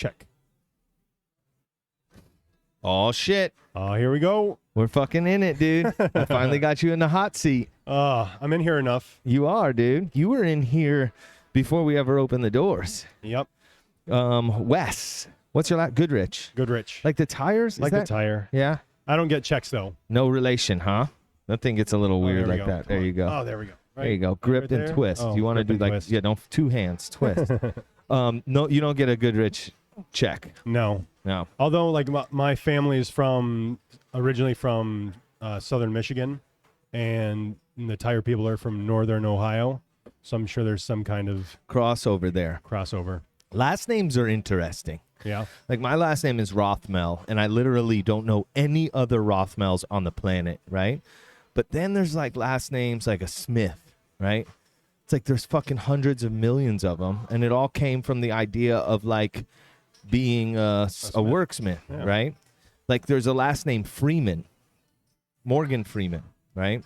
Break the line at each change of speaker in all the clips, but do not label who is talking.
Check.
Oh, shit.
Oh, here we go.
We're fucking in it, dude. I finally got you in the hot seat.
I'm in here enough.
You are, dude. You were in here before we ever opened the doors.
Yep.
Wes. What's your last? Goodrich.
Goodrich.
Like the tires?
Like the tire.
Yeah.
I don't get checks, though.
No relation, huh? That thing gets a little weird
there we
like
go.
that. There you go.
Oh, there we go. Right.
There you go. Grip
Right
and
there?
twist.
Oh,
You want to
grip
do
and
like,
twist.
yeah, don't, 2 hands, twist. No, you don't get a Goodrich check.
No.
No.
Although, like, my family is originally from southern Michigan, and the tire people are from northern Ohio. So I'm sure there's some kind of
Crossover there.
crossover.
Last names are interesting.
Yeah.
Like my last name is Rothmel, and I literally don't know any other Rothmels on the planet, right? But then there's like last names like a Smith, right? It's like there's fucking hundreds of millions of them, and it all came from the idea of like being a worksmith,
Yeah.
right? Like there's a last name Freeman, Morgan Freeman, right?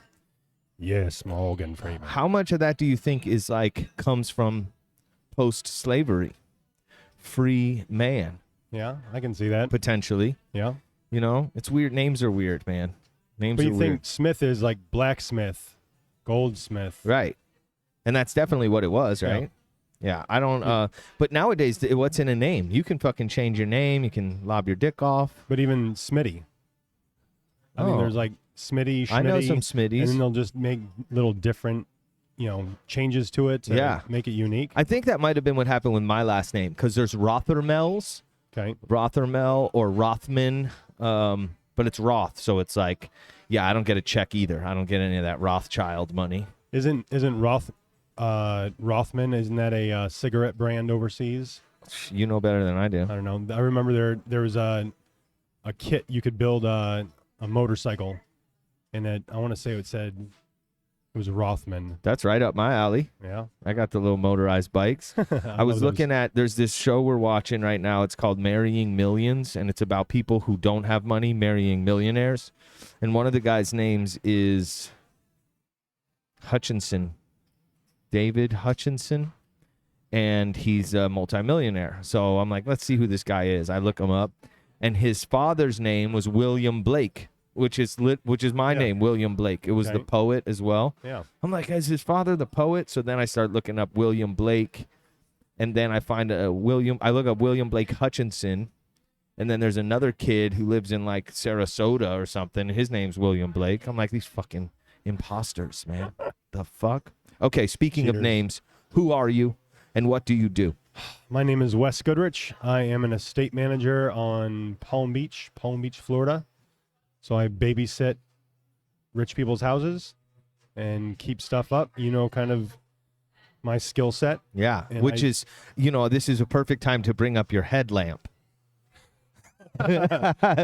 Yes, Morgan Freeman.
How much of that do you think is like comes from post-slavery? Free man,
Yeah, I can see that.
potentially.
Yeah.
You know, it's weird. Names are weird, man. Names
But
are
you
weird.
think Smith is like blacksmith, goldsmith.
Right. And that's definitely what it was,
Yeah.
right? Yeah. I don't, but nowadays, what's in a name? You can fucking change your name. You can lob your dick off.
But even Smitty. I mean,
Oh.
there's like Smitty, Schmitty.
I know some
And
Smitties.
then they'll just make little different, changes to it to
Yeah.
make it unique.
I think that might have been what happened with my last name because there's Rothermels,
Okay.
Rothermel or Rothman, but it's Roth. So it's like, yeah, I don't get a check either. I don't get any of that Rothschild money.
Isn't Rothman, isn't that a cigarette brand overseas?
You know better than I do.
I don't know. I remember there was a kit you could build a motorcycle, and I want to say it said it was Rothman.
That's right up my alley.
Yeah.
I got the little motorized bikes. I was looking at, there's this show we're watching right now. It's called Marrying Millions, and it's about people who don't have money marrying millionaires. And one of the guys' names is Hutchinson, David Hutchinson, and he's a multimillionaire. So I'm like, let's see who this guy is. I look him up, and his father's name was William Blake, which is my
Yeah.
name, William Blake. It was the
Okay.
poet as well.
Yeah.
I'm like, is his father the poet? So then I start looking up William Blake, and then I find I look up William Blake Hutchinson, and then there's another kid who lives in like Sarasota or something. His name's William Blake. I'm like, these fucking imposters, man. The fuck? Okay, speaking of
Cheaters.
names, who are you, and what do you do?
My name is Wes Goodrich. I am an estate manager on Palm Beach, Florida. So I babysit rich people's houses and keep stuff up, kind of my skill set.
Yeah,
And
which is, this is a perfect time to bring up your headlamp.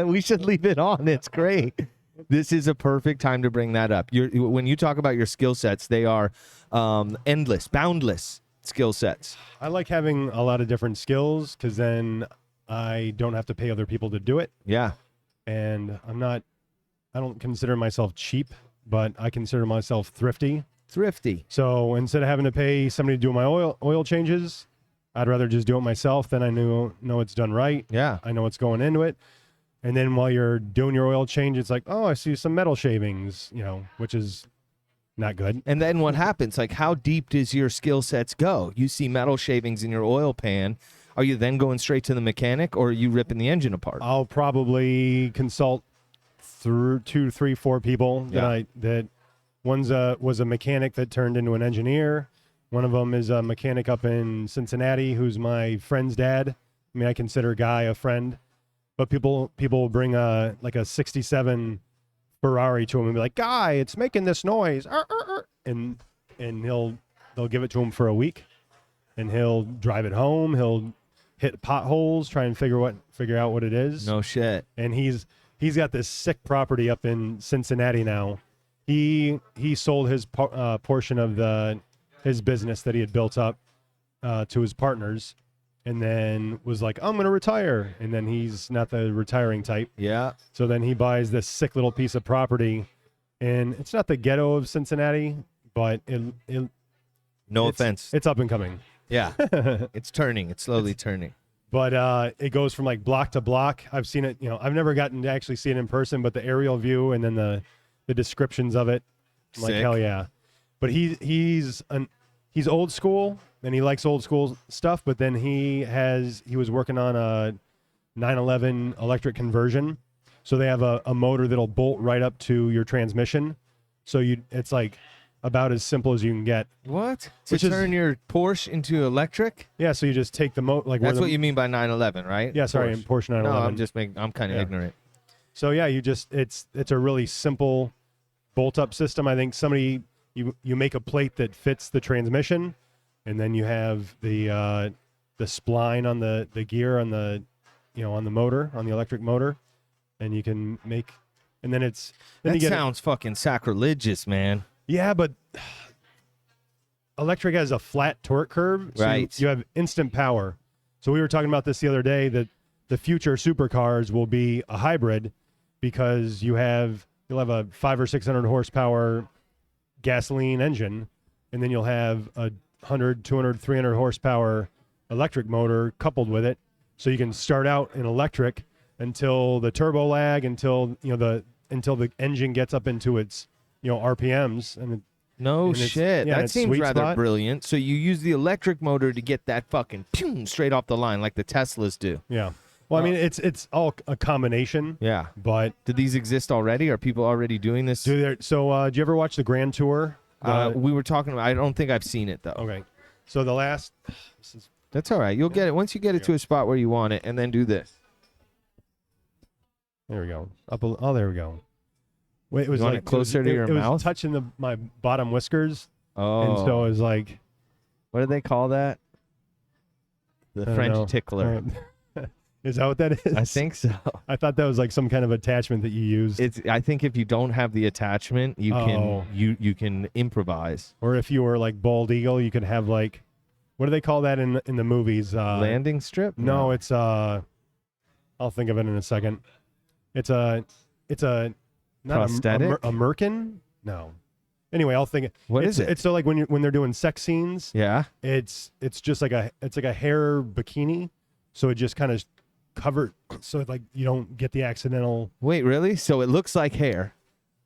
We should leave it on. It's great. This is a perfect time to bring that up. When you talk about your skill sets, they are endless, boundless skill sets.
I like having a lot of different skills because then I don't have to pay other people to do it.
Yeah.
And I don't consider myself cheap, but I consider myself thrifty.
Thrifty.
So instead of having to pay somebody to do my oil changes, I'd rather just do it myself. Then I know it's done right.
Yeah.
I know what's going into it. And then while you're doing your oil change, it's like, oh, I see some metal shavings, which is not good.
And then what happens? Like, how deep does your skill sets go? You see metal shavings in your oil pan. Are you then going straight to the mechanic, or are you ripping the engine apart?
I'll probably consult through 2, 3, 4 people that one's was a mechanic that turned into an engineer. One of them is a mechanic up in Cincinnati who's my friend's dad. I mean, I consider Guy a friend, but people will bring a 67 Ferrari to him and be like, Guy, it's making this noise, and they'll give it to him for a week, and he'll drive it home. He'll hit potholes, try and figure out what it is.
No shit.
And he's got this sick property up in Cincinnati now. He sold his portion of his business that he had built up to his partners, and then was like, I'm going to retire. And then he's not the retiring type.
Yeah.
So then he buys this sick little piece of property, and it's not the ghetto of Cincinnati, but
No offense.
it's up and coming.
Yeah. It's turning. It's slowly turning.
But it goes from like block to block. I've seen it. I've never gotten to actually see it in person, but the aerial view and then the descriptions of it, I'm like,
Sick.
hell yeah. But he's old school and he likes old school stuff. But then he was working on a 911 electric conversion. So they have a motor that'll bolt right up to your transmission. So it's like about as simple as you can get.
What? To
Which is-
turn your Porsche into electric?
Yeah. So you just take the motor. Like
That's what you mean by 911, right?
Yeah. Sorry,
Porsche.
in Porsche 911.
No, I'm kind of
Yeah.
ignorant.
So yeah, it's a really simple bolt-up system. I think you make a plate that fits the transmission, and then you have the spline on the gear on the on the motor, on the electric motor, and you can make, and then
That
you get
sounds fucking sacrilegious, man.
yeah, but electric has a flat torque curve, so
Right.
you have instant power. So we were talking about this the other day that the future supercars will be a hybrid because you'll have a 500 or 600 horsepower gasoline engine, and then you'll have a 100, 200, 300 horsepower electric motor coupled with it. So you can start out in electric until the turbo lag, until the engine gets up into its RPMs, and
No
And it's-
shit.
yeah,
That
it's
seems
sweet
rather
spot.
brilliant. So you use the electric motor to get that fucking pew straight off the line like the Teslas do.
yeah. Well, I mean, it's all a combination,
Yeah.
but
Do these exist already? Are people already doing this?
do you ever watch the Grand Tour?
We were talking about. I don't think I've seen it though.
Okay, so this is
That's all right. You'll get it once you get it to a spot where you want it, and then do this.
there we go. There we go. Wait, it was
want
like
it closer to your
it was
mouth?
touching my bottom whiskers,
Oh,
and so it was like
what do they call that? The
I don't
French
know.
tickler.
Is that what that is?
I think so.
I thought that was like some kind of attachment that you used,
I think if you don't have the attachment, you
Oh.
can you can improvise.
or if you were like bald eagle, you could have like, what do they call that in the movies?
Landing strip?
No, it's I'll think of it in a second. It's a not
Prosthetic?
a merkin. No. Anyway, I'll think.
What
it's,
is it?
It's so like when they're doing sex scenes,
Yeah.
it's just like a hair bikini, so it just kind of covered, so it, like you don't get the accidental.
Wait, really? So it looks like hair.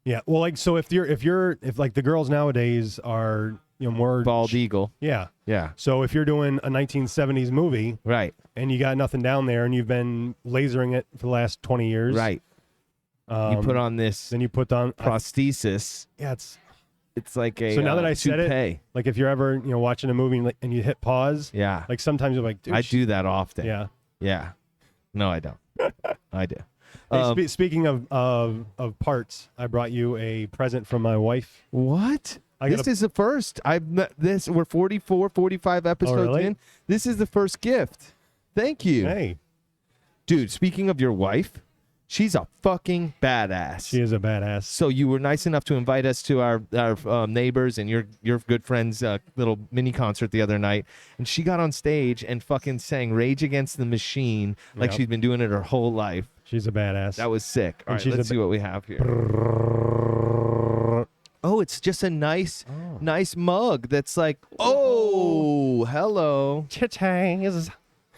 Yeah. Well, like so if like the girls nowadays are more
Bald eagle.
Yeah.
Yeah.
So if you're doing a 1970s movie
Right.
and you got nothing down there and you've been lasering it for the last 20 years,
Right. You put on this
then you put on
prosthesis.
yeah,
It's like a
So now that I said it,
toupee.
like if you're ever watching a movie and you hit pause,
Yeah.
like sometimes you're like, dude,
I do that often.
yeah.
Yeah. No, I don't. I do.
Hey, speaking of parts, I brought you a present from my wife.
What?
I
This
got a-
is the first. I've met this. We're 44, 45 episodes
really?
in. This is the first gift. Thank you.
Hey,
Dude, speaking of your wife, she's a fucking badass.
she is a badass.
So you were nice enough to invite us to our neighbors and your good friend's little mini concert the other night, and she got on stage and fucking sang Rage Against the Machine like
Yep.
she'd been doing it her whole life.
She's a badass.
That was sick. All
And
right,
she's
let's
a
see what we have here. Oh, it's just a nice mug that's like, oh, hello.
Cha-changs.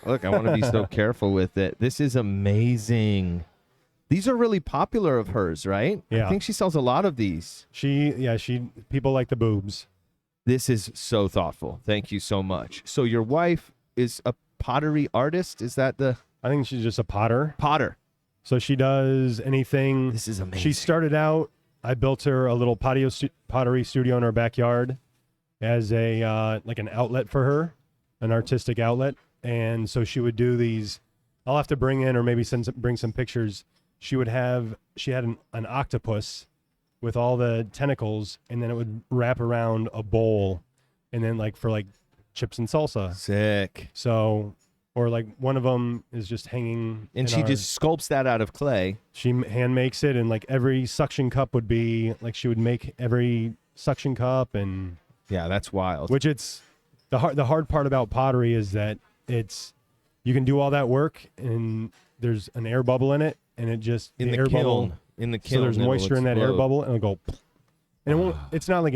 Look, I want to be so careful with it. This is amazing. These are really popular of hers, right?
Yeah.
I think she sells a lot of these.
She people like the boobs.
This is so thoughtful. Thank you so much. So your wife is a pottery artist? Is that the
I think she's just a potter.
potter?
So she does anything.
This is amazing.
She started out, I built her a little pottery studio in her backyard as a like an outlet for her, an artistic outlet. And so she would do these. I'll have to bring in or maybe bring some pictures. She had an octopus with all the tentacles, and then it would wrap around a bowl, and then like for like chips and salsa.
Sick.
So, or like one of them is just hanging.
And
in
she
our-
just sculpts that out of clay.
she hand makes it, and like every suction cup would be like she would make every suction cup, and
Yeah, that's wild.
which it's the hard part about pottery is that you can do all that work and there's an air bubble in it, and it just
in the
air
kiln.
bubble.
In the
So
kiln.
there's
it'll
moisture in that air
explode.
bubble, and it'll go, and it won't. It's not like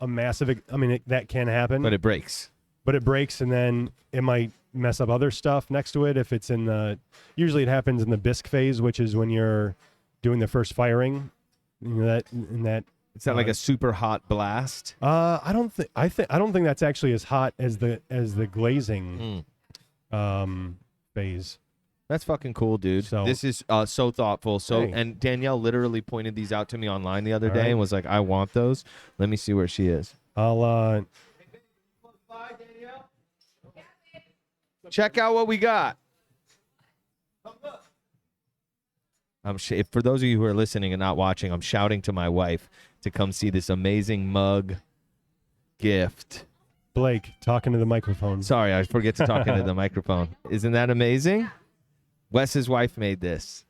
a massive. I mean, that can happen,
But it breaks.
but it breaks, and then it might mess up other stuff next to it. If it's in the, usually it happens in the bisque phase, which is when you're doing the first firing. You know, that.
Is that like a super hot blast?
I don't think that's actually as hot as the glazing phase.
That's fucking cool, dude.
So,
this is so thoughtful. So,
hey.
And Danielle literally pointed these out to me online the other
All
day
right.
and was like, "I want those." Let me see where she is.
I'll
Check out what we got. For those of you who are listening and not watching, I'm shouting to my wife to come see this amazing mug gift.
Blake talking to the microphone.
Sorry, I forget to talk into the microphone. Isn't that amazing? Wes's wife made this.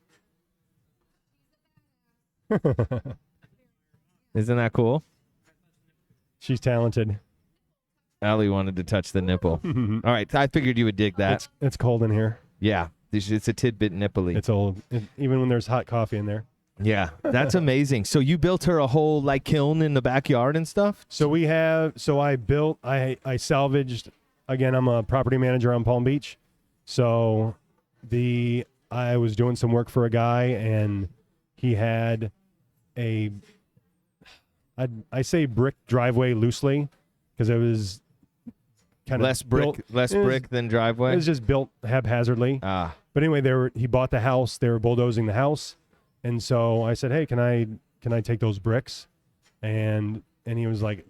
Isn't that cool?
She's talented.
Allie wanted to touch the nipple. All right, I figured you would dig that.
It's cold in here.
Yeah, it's a tidbit nipply.
It's old, even when there's hot coffee in there.
Yeah, that's amazing. So you built her a whole like kiln in the backyard and stuff?
So I salvaged, again, I'm a property manager on Palm Beach. So I was doing some work for a guy and he had I say brick driveway loosely because it was kind of
less brick than driveway.
It was just built haphazardly.
Ah,
But anyway, he bought the house. They were bulldozing the house, and so I said, "Hey, can I take those bricks?" And he was like,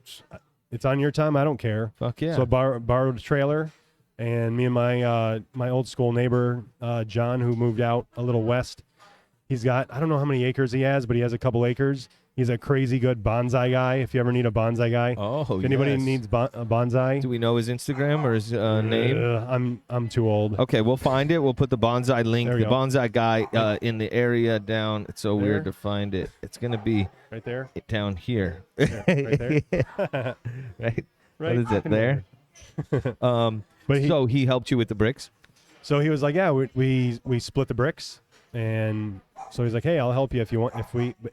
"It's on your time. I don't care."
fuck yeah.
So I borrowed a trailer, and me and my old school neighbor John, who moved out a little west, he's got, I don't know how many acres he has, but he has a couple acres. He's a crazy good bonsai guy. If you ever need a bonsai guy, if anybody needs a bonsai,
do we know his Instagram or his name?
I'm too old.
Okay, we'll find it. We'll put the bonsai link,
There
the
we go.
bonsai guy in the area down. It's so weird
There.
to find it. It's going to be
Right there.
down here.
Yeah, right there.
Right?
Right.
What is it there?
But
So he helped you with the bricks?
So he was like, "Yeah, we split the bricks," and so he's like, "Hey, I'll help you if you want,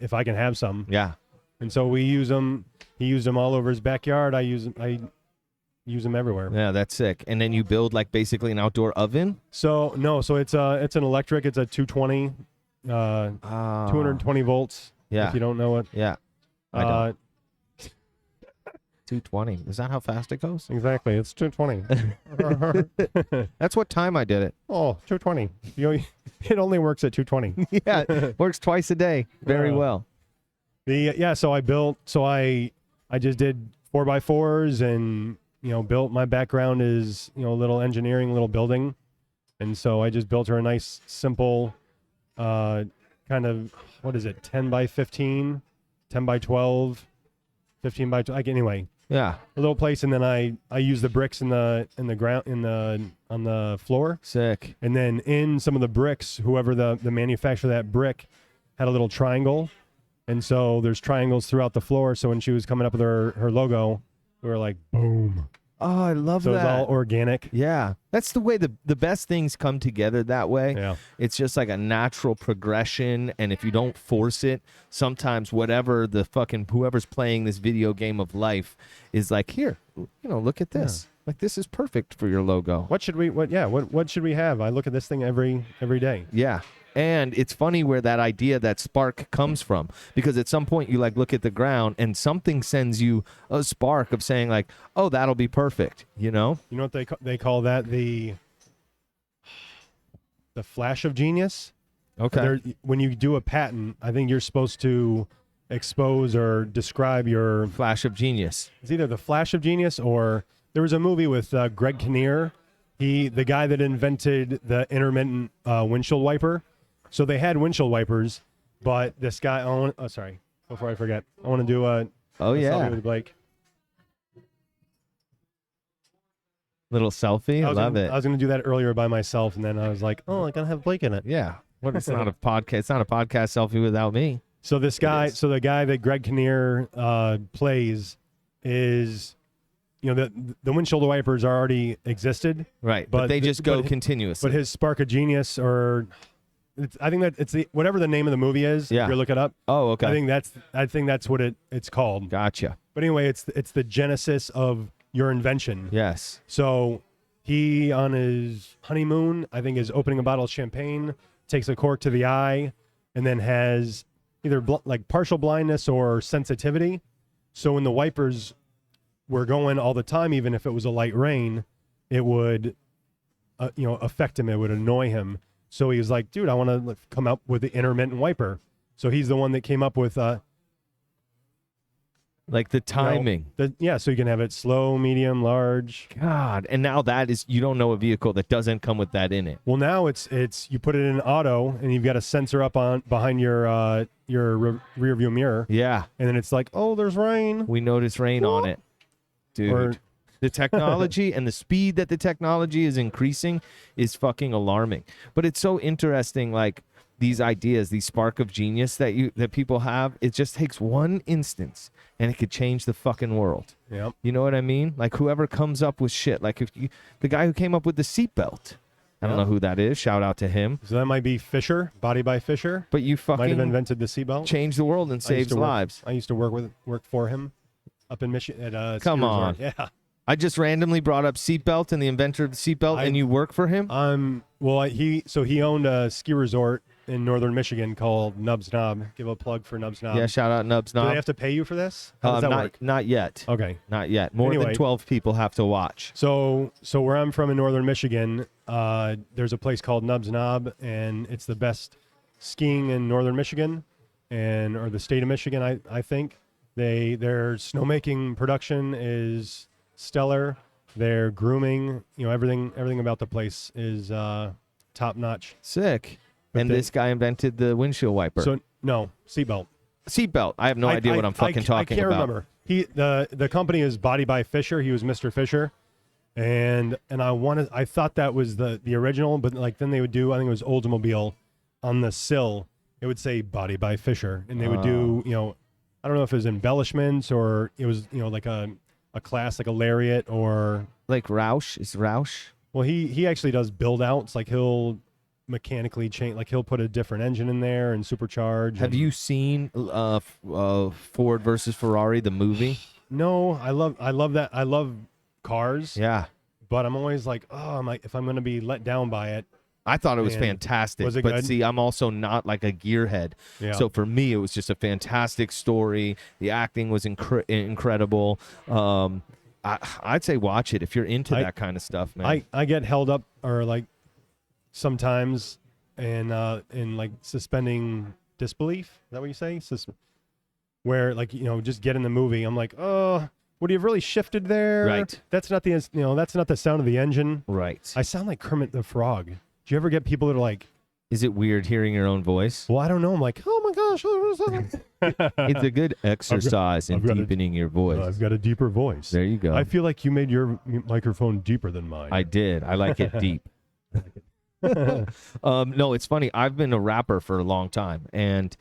if I can have some."
Yeah.
And so we use them. He used them all over his backyard. I use them everywhere.
Yeah, that's sick. And then you build like basically an outdoor oven?
So no, so it's an electric. It's a 220, 220 volts.
Yeah.
If you don't know it.
Yeah. I don't. 220. Is that how fast it goes?
Exactly. It's 220.
That's what time I did it.
Oh, 220. It only works at 220.
Yeah, works twice a day. Very well.
So I just did 4x4s and, built. My background is, a little engineering, little building. And so I just built her a nice, simple, kind of, 10 by 15, 10 by 12, 15 by 12. Anyway,
Yeah.
a little place. And then I use the bricks in the ground, on the floor.
Sick.
And then in some of the bricks, whoever the manufacturer of that brick had a little triangle. And so there's triangles throughout the floor. So when she was coming up with her logo, we were like, boom.
Oh, I love
So
that.
it's all organic.
Yeah. That's the way the best things come together that way.
Yeah.
It's just like a natural progression. And if you don't force it, sometimes whatever whoever's playing this video game of life is like, here, look at this.
Yeah.
Like, this is perfect for your logo.
What should we have? I look at this thing every day.
Yeah. And it's funny where that idea, that spark comes from, because at some point you look at the ground and something sends you a spark of saying like, oh, that'll be perfect.
You know what they call that? The flash of genius.
Okay.
When you do a patent, I think you're supposed to expose or describe your
Flash of genius.
It's either the flash of genius or there was a movie with Greg Kinnear. The guy that invented the intermittent windshield wiper. So they had windshield wipers, but this guy. Sorry. Before I forget, I want to do a selfie with Blake.
Little selfie. I love it.
I was going to do that earlier by myself, and then I was like, oh, I got to have Blake in it.
Yeah. What? It's not a podcast. It's not a podcast selfie without me.
So the guy that Greg Kinnear plays is, the windshield wipers already existed.
Right. But they just go continuously.
But his spark of genius, I think that it's whatever the name of the movie is.
Yeah.
If you look it up.
Oh, okay.
I think that's what it's called.
Gotcha.
But anyway, it's the genesis of your invention.
Yes.
So he on his honeymoon, I think, is opening a bottle of champagne, takes a cork to the eye, and then has either like partial blindness or sensitivity. So when the wipers were going all the time, even if it was a light rain, it would, affect him. It would annoy him. So he was like, dude, I want to come up with the intermittent wiper. So he's the one that came up with,
like the timing.
So you can have it slow, medium, large.
God, and now that is, you don't know a vehicle that doesn't come with that in it.
Well, now it's you put it in auto, and you've got a sensor up on behind your rear view mirror.
Yeah,
and then it's like, oh, there's rain.
We notice rain on it, dude. The technology and the speed that the technology is increasing is fucking alarming. But it's so interesting, like these ideas, these spark of genius that people have. It just takes one instance, and it could change the fucking world.
Yep.
You know what I mean? Like whoever comes up with shit, like the guy who came up with the seatbelt. I don't know who that is. Shout out to him.
So that might be Fisher, Body by Fisher.
But you fucking
might have invented the seatbelt.
Changed the world and saves lives.
I used to work for him up in Michigan at
Come on.
Yeah.
I just randomly brought up seatbelt and the inventor of the seatbelt, and you work for him?
He owned a ski resort in northern Michigan called Nubs Knob. Give a plug for Nubs Knob.
Yeah, shout out Nubs Knob.
Do they have to pay you for this? How does that work?
Not yet.
Okay.
Not yet. More than 12 people have to watch.
So where I'm from in northern Michigan, there's a place called Nubs Knob, and it's the best skiing in northern Michigan or the state of Michigan, I think. Their snowmaking production is stellar. Their grooming, everything about the place is top notch.
Sick. And this guy invented the windshield wiper.
So no, seatbelt.
Seatbelt. I have no idea what I'm fucking talking about.
I can't remember. The company is Body by Fisher. He was Mr. Fisher, and I thought that was the original, but like then they would do, I think it was Oldsmobile, on the sill it would say Body by Fisher, and they would do I don't know if it was embellishments or it was like a class, like a Lariat or
like Roush. Is Roush?
Well, he actually does build outs. Like he'll mechanically change, like he'll put a different engine in there and supercharge.
Have you seen Ford versus Ferrari, the movie?
No, I love that. I love cars.
Yeah,
but I'm always like, if I'm going to be let down by it.
I thought it was fantastic.
Was it
but
good?
See, I'm also not like a gearhead.
Yeah.
So for me, it was just a fantastic story. The acting was incredible. I'd say watch it if you're into that kind of stuff, man.
I get held up or like sometimes in like suspending disbelief. Is that what you say? Where like just get in the movie. I'm like, would he have really shifted there?
Right.
That's not the sound of the engine.
Right.
I sound like Kermit the Frog. Do you ever get people that are like,
is it weird hearing your own voice?
Well, I don't know. I'm like, oh my gosh.
It's a good exercise in deepening your voice.
I've got a deeper voice.
There you go.
I feel like you made your microphone deeper than mine.
I did. I like it deep. No, it's funny. I've been a rapper for a long time, and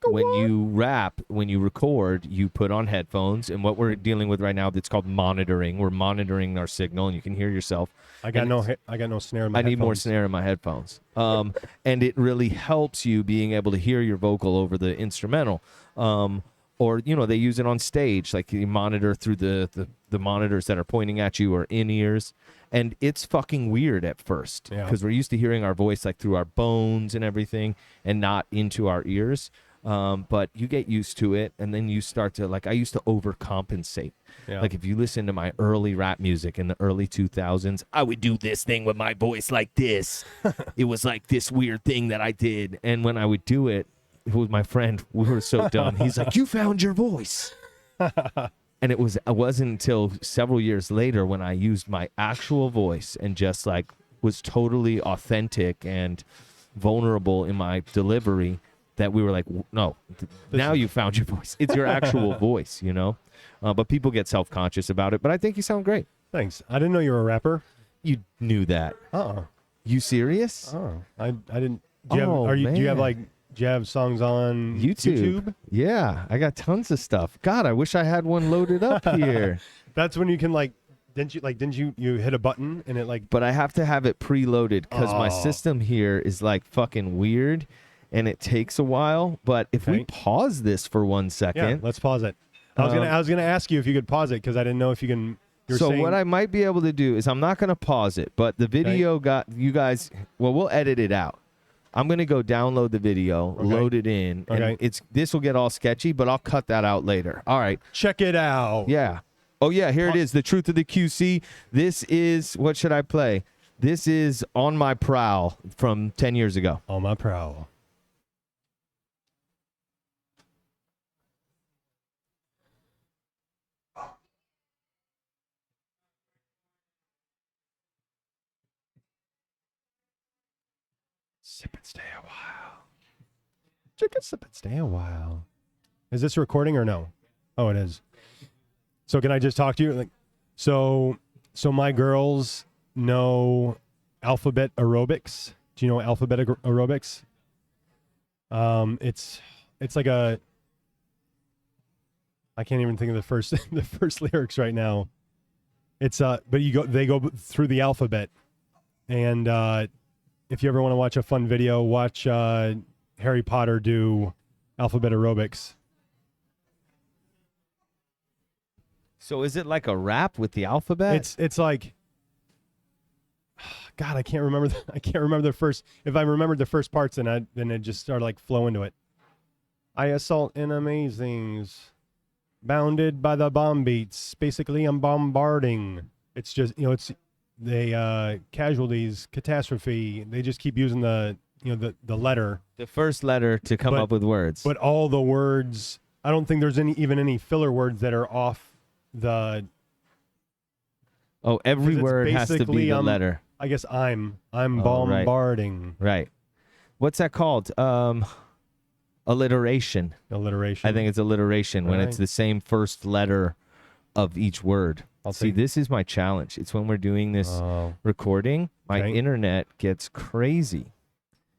when you rap, when you record, you put on headphones, and what we're dealing with right now, that's called monitoring. We're monitoring our signal, and you can hear yourself.
I got no snare in my headphones.
I need more snare in my headphones. And it really helps you being able to hear your vocal over the instrumental. Or, they use it on stage, like you monitor through the monitors that are pointing at you or in-ears. And it's fucking weird at first because we're used to hearing our voice like through our bones and everything and not into our ears. But you get used to it, and then you start to, like, I used to overcompensate. Yeah. Like if you listen to my early rap music in the early 2000s, I would do this thing with my voice like this. It was like this weird thing that I did. And when I would do it, with my friend, we were so dumb. He's like, you found your voice. And it wasn't until several years later when I used my actual voice and just like was totally authentic and vulnerable in my delivery that we were like, no, now you found your voice. It's your actual voice, But people get self-conscious about it. But I think you sound great.
Thanks. I didn't know you were a rapper.
You knew that. You serious?
I didn't. Do you have songs on YouTube?
Yeah, I got tons of stuff. God, I wish I had one loaded up here.
That's when you can didn't you hit a button and it like.
But I have to have it preloaded because my system here is like fucking weird, and it takes a while. But if we pause this for 1 second,
let's pause it. I was gonna ask you if you could pause it because I didn't know if you can
So what I might be able to do is I'm not going to pause it, but the video got you guys. Well, we'll edit it out. I'm going to go download the video, load it in, and this will get all sketchy, but I'll cut that out later. All right.
Check it out.
Yeah. Oh, yeah, here it is. The Truth of the QC. This is, what should I play? This is On My Prowl from 10 years ago.
On My Prowl. Sip and stay a while. Chicken sip and stay a while. Is this recording or no? Oh, it is. So can I just talk to you? Like, so my girls know alphabet aerobics. Do you know alphabet aerobics? It's like I can't even think of the first lyrics right now. It's but they go through the alphabet, and if you ever want to watch a fun video, watch Harry Potter do alphabet aerobics.
So is it like a rap with the alphabet?
It's like, God, I can't remember the first. If I remembered the first parts, then it just started like flow into it. I assault in amazings, bounded by the bomb beats. Basically, I'm bombarding. It's just they casualties, catastrophe. They just keep using the letter,
the first letter to come up with words.
But all the words, I don't think there's even any filler words that are off the.
Oh, every word has to be the letter.
I guess I'm bombarding.
Right. What's that called? Alliteration.
Alliteration.
I think it's alliteration when it's the same first letter of each word. See, this is my challenge. It's when we're doing this recording, my internet gets crazy.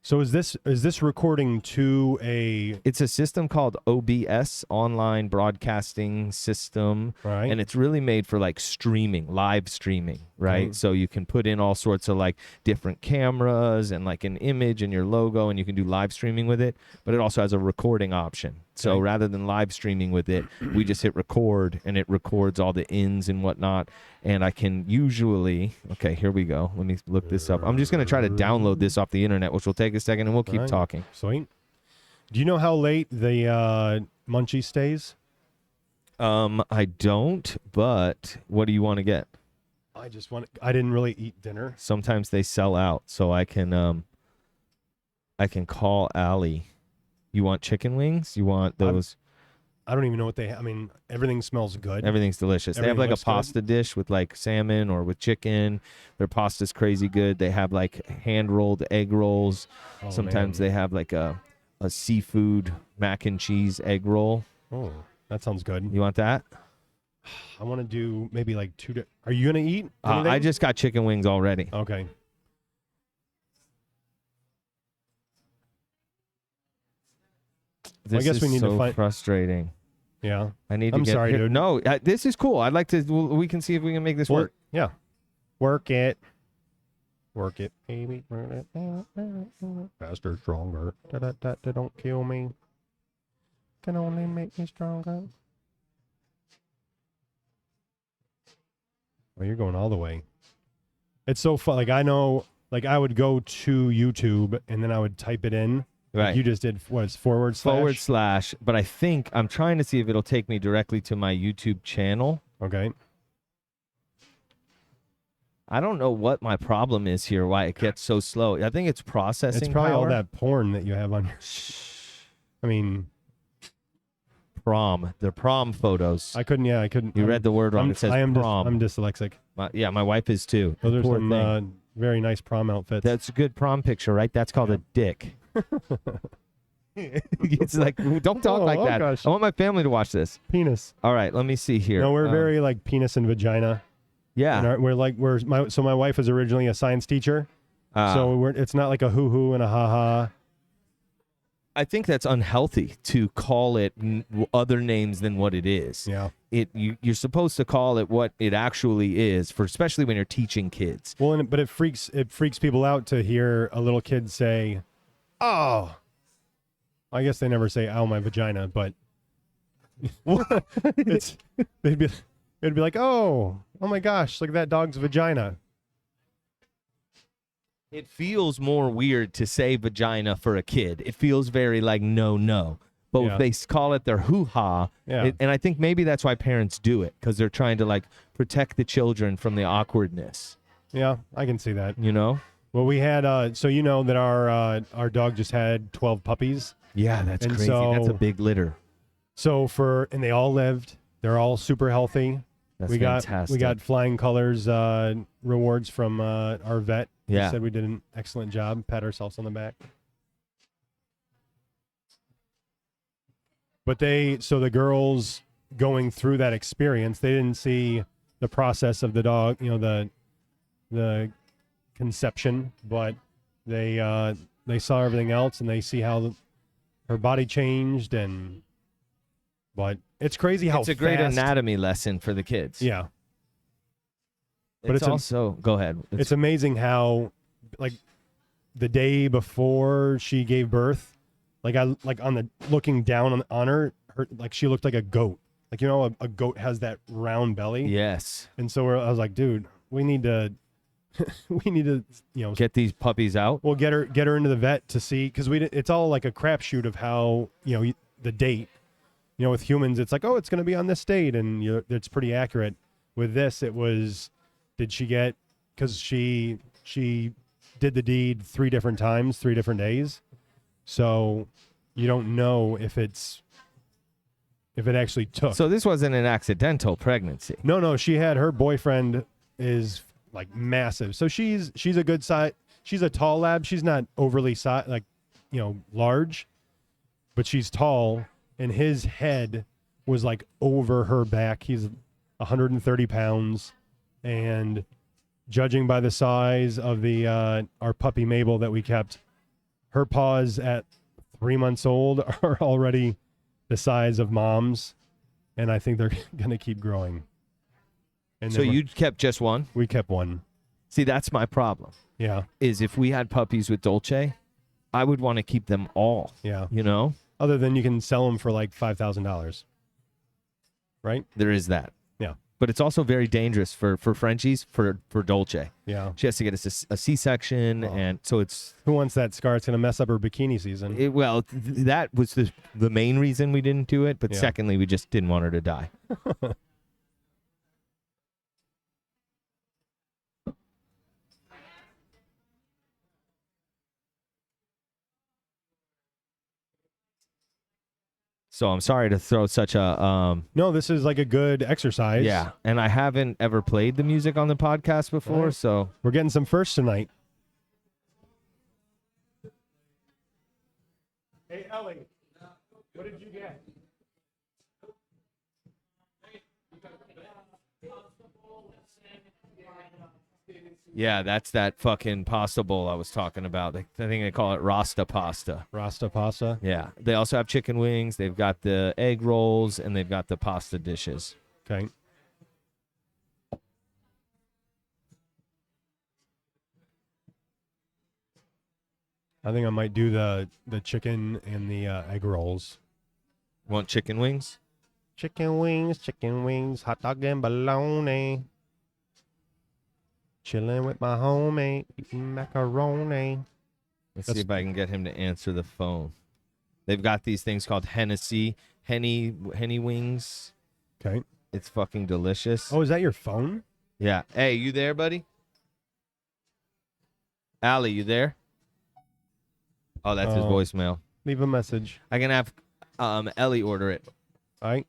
So is this recording to a?
It's a system called OBS, Online Broadcasting System,
right?
And it's really made for like streaming, live streaming, right?
Okay.
So you can put in all sorts of like different cameras and like an image and your logo, and you can do live streaming with it. But it also has a recording option. So rather than live streaming with it, we just hit record, and it records all the ins and whatnot. And I can usually, okay, here we go. Let me look this up. I'm just going to try to download this off the internet, which will take a second, and we'll keep talking.
Sweet. Do you know how late the munchie stays?
I don't, but what do you want to get?
I didn't really eat dinner.
Sometimes they sell out, so I can call Allie. You want chicken wings? You want those?
I don't even know what they have. I mean, everything smells good.
Everything's delicious. They have like a pasta dish with like salmon or with chicken. Their pasta's crazy good. They have like hand-rolled egg rolls. Sometimes they have like a seafood mac and cheese egg roll.
Oh, that sounds good.
You want that?
I want to do maybe like two. Are you going to eat anything?
I just got chicken wings already.
Okay.
This
I guess we need to find.
Frustrating.
Yeah.
I need to
I'm
get
sorry,
here.
dude.
No, this is cool. I'd like to. We can see if we can make this work.
Yeah. Work it. Work it, baby. Faster, stronger. Don't kill me. Can only make me stronger. Oh, you're going all the way. It's so fun. Like, I know, like, I would go to YouTube and then I would type it in.
Right.
Like you just did, what is //
// but I think I'm trying to see if it'll take me directly to my YouTube channel.
Okay.
I don't know what my problem is here, why it gets so slow. I think it's processing.
It's probably
power.
all that porn that you have on your. I mean,
prom. They're prom photos.
I couldn't.
You read the word wrong. It says prom.
I'm dyslexic.
My wife is too.
Those are some very nice prom outfits.
That's a good prom picture, right? That's called a dick. It's like, don't talk like that.
Gosh.
I want my family to watch this.
Penis.
All right, let me see here.
No, we're very like penis and vagina.
Yeah.
And so my wife is originally a science teacher. So it's not like a hoo-hoo and a ha-ha.
I think that's unhealthy to call it other names than what it is.
Yeah.
You're supposed to call it what it actually is, especially when you're teaching kids.
Well, but it freaks people out to hear a little kid say, "Oh." I guess they never say "ow, my vagina," but it'd be like, "Oh, Oh my gosh, look at that dog's vagina.
It feels more weird to say vagina for a kid. It feels very like no. But
Yeah.
if they call it their hoo-ha,
Yeah.
and I think maybe that's why parents do it, because they're trying to like protect the children from the awkwardness,
Yeah, I can see that.
you know?
Well, we had so you know that our dog just had 12 puppies.
Yeah, that's
And
crazy. That's a
so-
big litter.
So and they all lived. They're all super healthy.
That's
we
fantastic.
got flying colors rewards from our vet.
Yeah.
He said we did an excellent job. Pat ourselves on the back. But the girls going through that experience, they didn't see the process of the dog, the conception, but they saw everything else, and they see how her body changed, but it's crazy how
It's a great
fast,
anatomy lesson for the kids.
Yeah.
But
it's
it's also, go ahead.
It's amazing how, like, the day before she gave birth, on the looking down on her, like she looked like a goat. Like, a goat has that round belly.
Yes.
And so I was like, dude, we need to,
Get these puppies out.
we'll get her into the vet to see, because it's all like a crapshoot of how, the date. With humans, it's like, oh, it's going to be on this date, and it's pretty accurate. With this, it was, did she get, because she did the deed 3 different times, 3 different days. So you don't know if it actually took.
So this wasn't an accidental pregnancy.
No, she had, her boyfriend is like massive. So she's a good size. She's a tall lab. She's not overly large, but she's tall, and his head was like over her back. He's 130 pounds, and judging by the size of our puppy Mabel that we kept, her paws at 3 months old are already the size of mom's, and I think they're gonna keep growing. And
So
then
you kept just one?
we kept one.
See, that's my problem.
Yeah,
Is if we had puppies with Dolce, I would want to keep them all.
yeah.
You know?
Other than you can sell them for like $5,000, right?
There is that.
Yeah,
But it's also very dangerous for Frenchies, for Dolce.
yeah.
She has to get a C-section,
Oh.
and so it's
Who wants that scar? It's gonna mess up her bikini season.
that was the main reason we didn't do it. But
Yeah.
secondly, we just didn't want her to die. So I'm sorry to throw such a
No, this is like a good exercise.
yeah, and I haven't ever played the music on the podcast before,
Right.
so
We're getting some firsts tonight. Hey, Ellie, what did you get?
yeah, that's that fucking pasta bowl I was talking about. I think they call it Rasta pasta.
Rasta pasta.
Yeah, they also have chicken wings. They've got the egg rolls, and they've got the pasta dishes.
Okay. I think I might do the chicken and the egg rolls.
Want chicken wings?
Chicken wings, hot dog and bologna. Chilling with my homie, eating macaroni.
Let's
That's-
see if I can get him to answer the phone. They've got these things called Henny wings.
Okay.
It's fucking delicious.
Oh, is that your phone?
Yeah. Hey, you there, buddy? Allie, you there? Oh, that's his
Oh.
voicemail.
Leave a message.
I can have Ellie order it.
All right.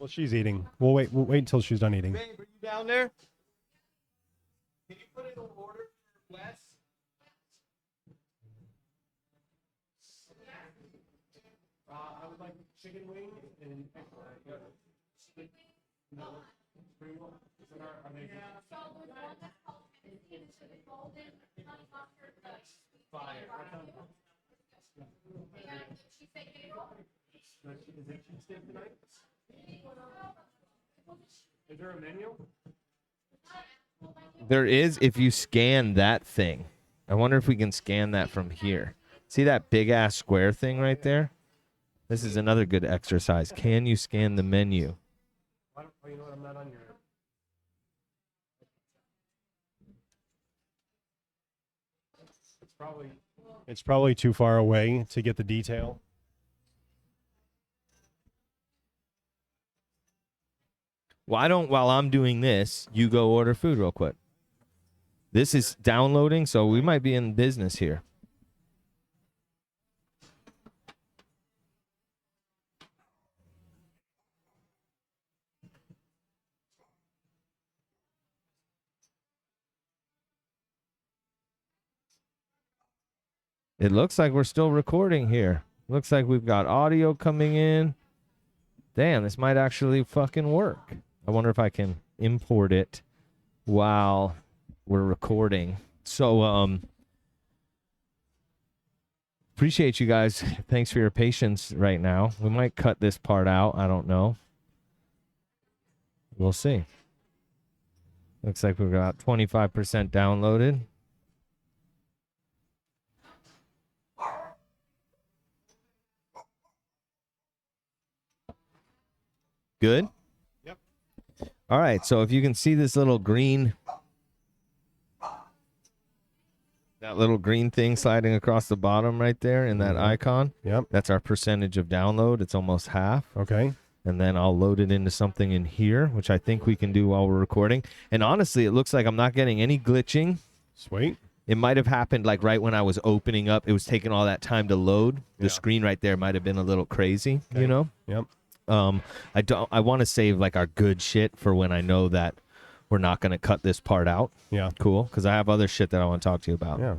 Well, she's eating. We'll wait until she's done eating.
Babe, are you down there? Can you put in an order for Wes?
I would like chicken wings and Is there a menu?
There is if you scan that thing. I wonder if we can scan that from here. See that big ass square thing right there? This is another good exercise. Can you scan the menu?
You know what? I'm not on your. It's probably too far away to get the detail.
Why don't, while I'm doing this, you go order food real quick? This is downloading, so we might be in business here. It looks like we're still recording here. Looks like we've got audio coming in. Damn, this might actually fucking work. I wonder if I can import it while we're recording. So, appreciate you guys. Thanks for your patience right now. We might cut this part out. I don't know. We'll see. Looks like we've got 25% downloaded. Good?
Yep.
All right, so if you can see this little green, that little green thing sliding across the bottom right there in that icon,
Yep.
that's our percentage of download. It's almost half.
Okay.
And then I'll load it into something in here, which I think we can do while we're recording. And honestly, it looks like I'm not getting any glitching.
Sweet.
It might have happened like right when I was opening up. It was taking all that time to load. The screen right there might have been a little crazy, you know?
Yep.
I want to save like our good shit for when I know that we're not going to cut this part out.
Yeah.
Cool, because I have other shit that I want to talk to you about.
Yeah.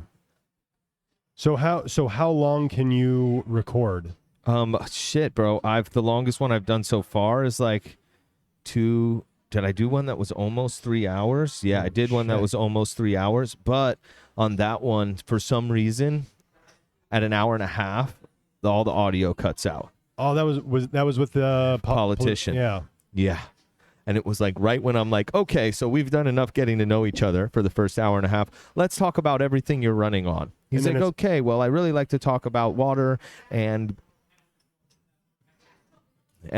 So how long can you record?
Shit, bro. The longest one I've done so far is like did I do one that was almost 3 hours? Yeah, I did one that was almost 3 hours, but on that one, for some reason, at an hour and a half, all the audio cuts out.
Oh, that was with the
politician.
Yeah.
Yeah. And it was like right when I'm like, okay, so we've done enough getting to know each other for the first hour and a half. Let's talk about everything you're running on. He's like, okay, well, I really like to talk about water and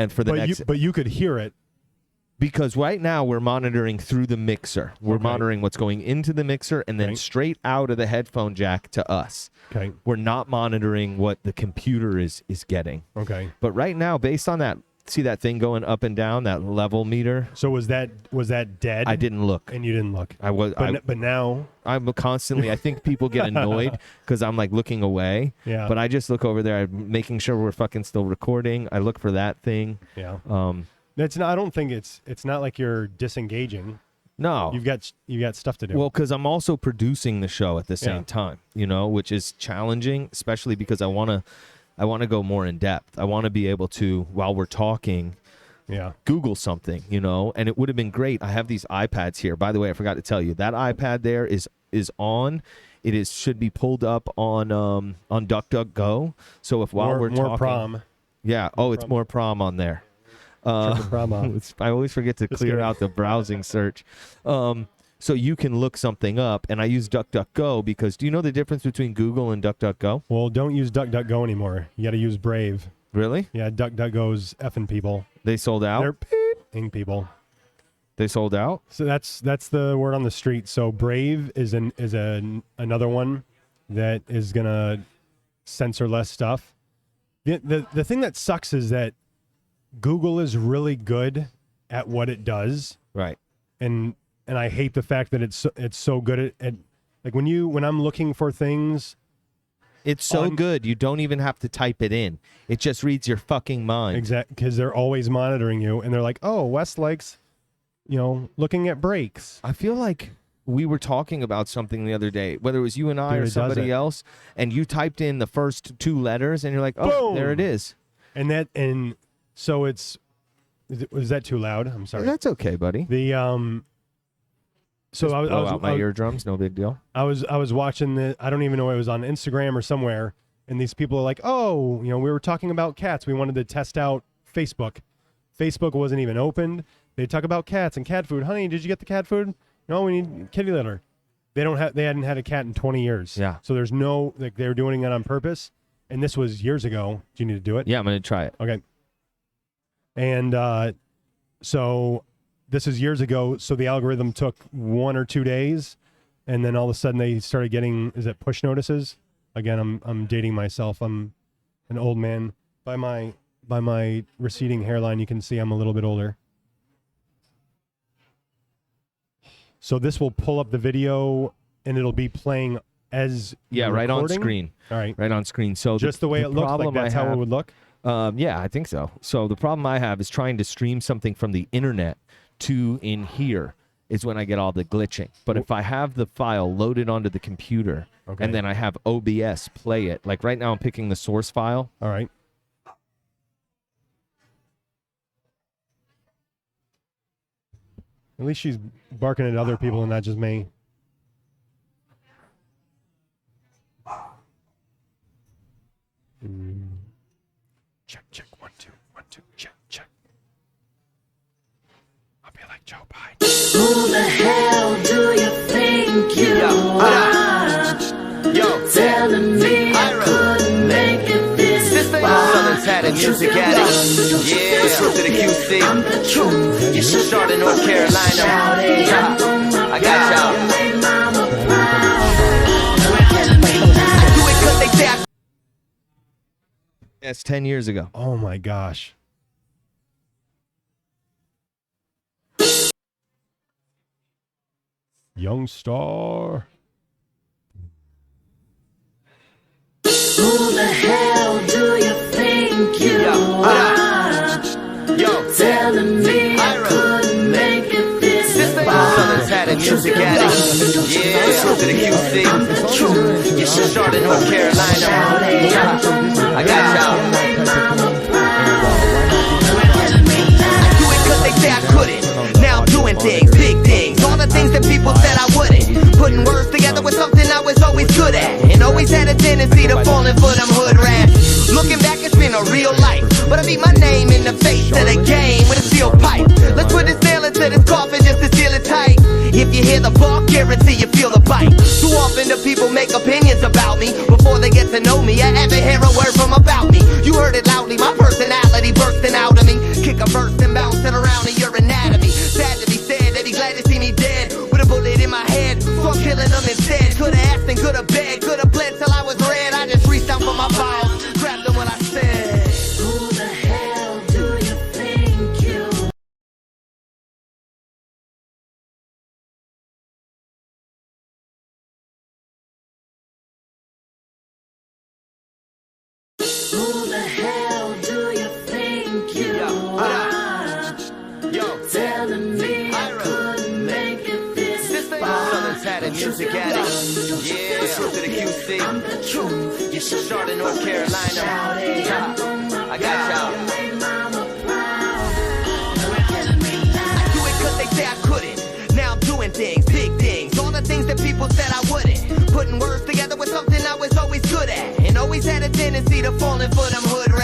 for the next.
But you could hear it.
Because right now we're monitoring through the mixer. We're monitoring what's going into the mixer and then straight out of the headphone jack to us.
Okay.
We're not monitoring what the computer is getting.
Okay.
But right now, based on that, see that thing going up and down, that level meter?
So was that dead?
I didn't look.
And you didn't look. But now
I'm constantly, I think people get annoyed because I'm like looking away.
Yeah.
But I just look over there, I'm making sure we're fucking still recording. I look for that thing.
Yeah. It's not. I don't think it's not like you're disengaging.
No.
You've got stuff to do.
Well, because I'm also producing the show at the same time, you know, which is challenging, especially because I want to go more in depth. I want to be able to, while we're talking, Google something, you know, and it would have been great. I have these iPads here. By the way, I forgot to tell you, that iPad there is on. It should be pulled up on DuckDuckGo. So if while we're talking,
more prom.
Yeah. Oh, it's more prom on there. I always forget to clear out the browsing search. So you can look something up, and I use DuckDuckGo because do you know the difference between Google and DuckDuckGo?
Well, don't use DuckDuckGo anymore. You got to use Brave.
Really?
Yeah, DuckDuckGo's effing people.
They sold out?
They're beeping people.
They sold out?
So that's the word on the street. So Brave is another one that is going to censor less stuff. The thing that sucks is that Google is really good at what it does.
Right.
And I hate the fact that it's so good at like when I'm looking for things.
It's so good you don't even have to type it in. It just reads your fucking mind.
Exactly, because they're always monitoring you, and they're like, "Oh, Wes likes, looking at brakes."
I feel like we were talking about something the other day, whether it was you and I or somebody else, and you typed in the first two letters, and you're like, "Oh, boom! There it is."
And so was that too loud? I'm sorry.
That's okay, buddy.
So I was
out my eardrums, no big deal.
I was watching I don't even know, it was on Instagram or somewhere, and these people are like, "Oh, we were talking about cats. We wanted to test out Facebook. Facebook wasn't even opened. They talk about cats and cat food. Honey, did you get the cat food? No, we need kitty litter. They hadn't had a cat in 20 years.
Yeah.
So there's no, like, they were doing it on purpose, and this was years ago. Do you need to do it?
Yeah, I'm gonna try it.
Okay. And so this is years ago. So the algorithm took 1 or 2 days and then all of a sudden they started getting, is it push notices? Again, I'm dating myself. I'm an old man. By my receding hairline, you can see I'm a little bit older. So this will pull up the video, and it'll be playing as
right on
recording?
screen.
All right.
Right on screen. So
Just the way it looks, like that's how it would look?
Yeah, I think so. So the problem I have is trying to stream something from the internet to in here is when I get all the glitching. But if I have the file loaded onto the computer and then I have OBS play it, like right now I'm picking the source file.
All right. At least she's barking at other people and not just me. Check, check, 1, 2, 1, 2, check, check. I'll be like Joe Biden.
Who the hell do you think you are? Telling me I couldn't make it this far.
Southern's had a music addict. Yeah, to the QC.
I'm the truth. You should
Charlotte, North Carolina. I got y'all.
make mama proud.
I do it 'cause they say I
That's 10 years ago.
Oh my gosh. Young Star.
Who the hell do you think you are? Telling me I couldn't make it this far.
Southern's had a music addict. Yeah, to the QC.
I'm the truth. You should
Charlotte, North Carolina. I got y'all.
make mama proud.
I do it 'cause they say I couldn't. Now I'm doing things, big things, all the things that people said I wouldn't. Putting words together with something I was always good at, and always had a tendency to fall in for them hood rats. Looking back, it's been a real life, but I beat my name in the face of the game with a steel pipe. Let's put this nail into this coffin just to seal it tight. If you hear the bark, guarantee you feel the bite. Too often the people make opinions about me before they get to know me. I ever hear a word from about me? You heard it loudly, my personality bursting out of me. Kick a verse and bounce it around in your anatomy. Sad to be said, they be glad to see me dead with a bullet in my head, so I'm killing them instead. Could've asked and could've begged, could've bled till I was red. I just reached out for my balls, grabbed them when I said,
Who the hell do you think you are? Who the hell do you think you are? Telling me I couldn't make it this far.
Southern's had a music addict. Yeah, to the QC.
I'm the truth. You should
Charlotte, North Carolina. I got y'all.
make mama proud.
I do it 'cause they say I couldn't. Now I'm doing things, big things, all the things that people said I wouldn't. Putting words together with something I was always good at, and always had a tendency to fall in for them hood rats.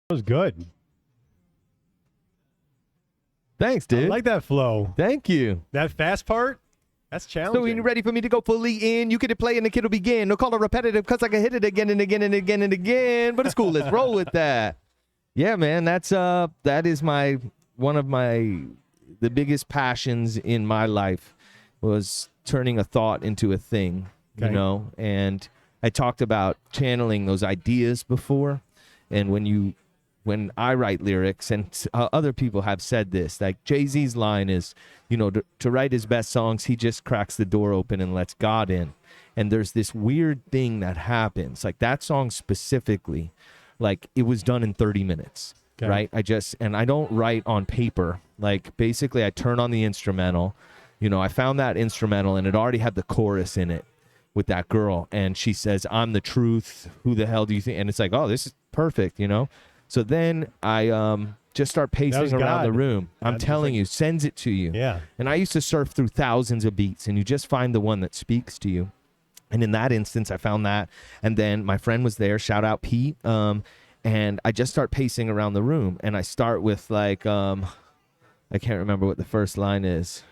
That was good.
Thanks,
I
dude.
like that flow.
Thank you.
That fast part, that's challenging.
So when you're ready for me to go fully in, you get to play and the kid will begin. No call it repetitive because I can hit it again and again and again and again. But it's cool. Let's roll with that. Yeah, man. That is one of the biggest passions in my life was turning a thought into a thing,
Okay.
you know. And I talked about channeling those ideas before, and when I write lyrics, and other people have said this, like Jay-Z's line is, you know, to write his best songs, he just cracks the door open and lets God in. And there's this weird thing that happens, like that song specifically, like it was done in 30 minutes,
Okay.
right? I don't write on paper. Like basically I turn on the instrumental, you know, I found that instrumental and it already had the chorus in it with that girl. And she says, I'm the truth. Who the hell do you think? And it's like, oh, this is perfect, you know? So then I just start pacing around
God.
the room. I'm
God,
telling
just
you, sends it to you.
Yeah.
And I used to surf through thousands of beats, and you just find the one that speaks to you. And in that instance, I found that. And then my friend was there, shout out Pete. And I just start pacing around the room. And I start with like, I can't remember what the first line is.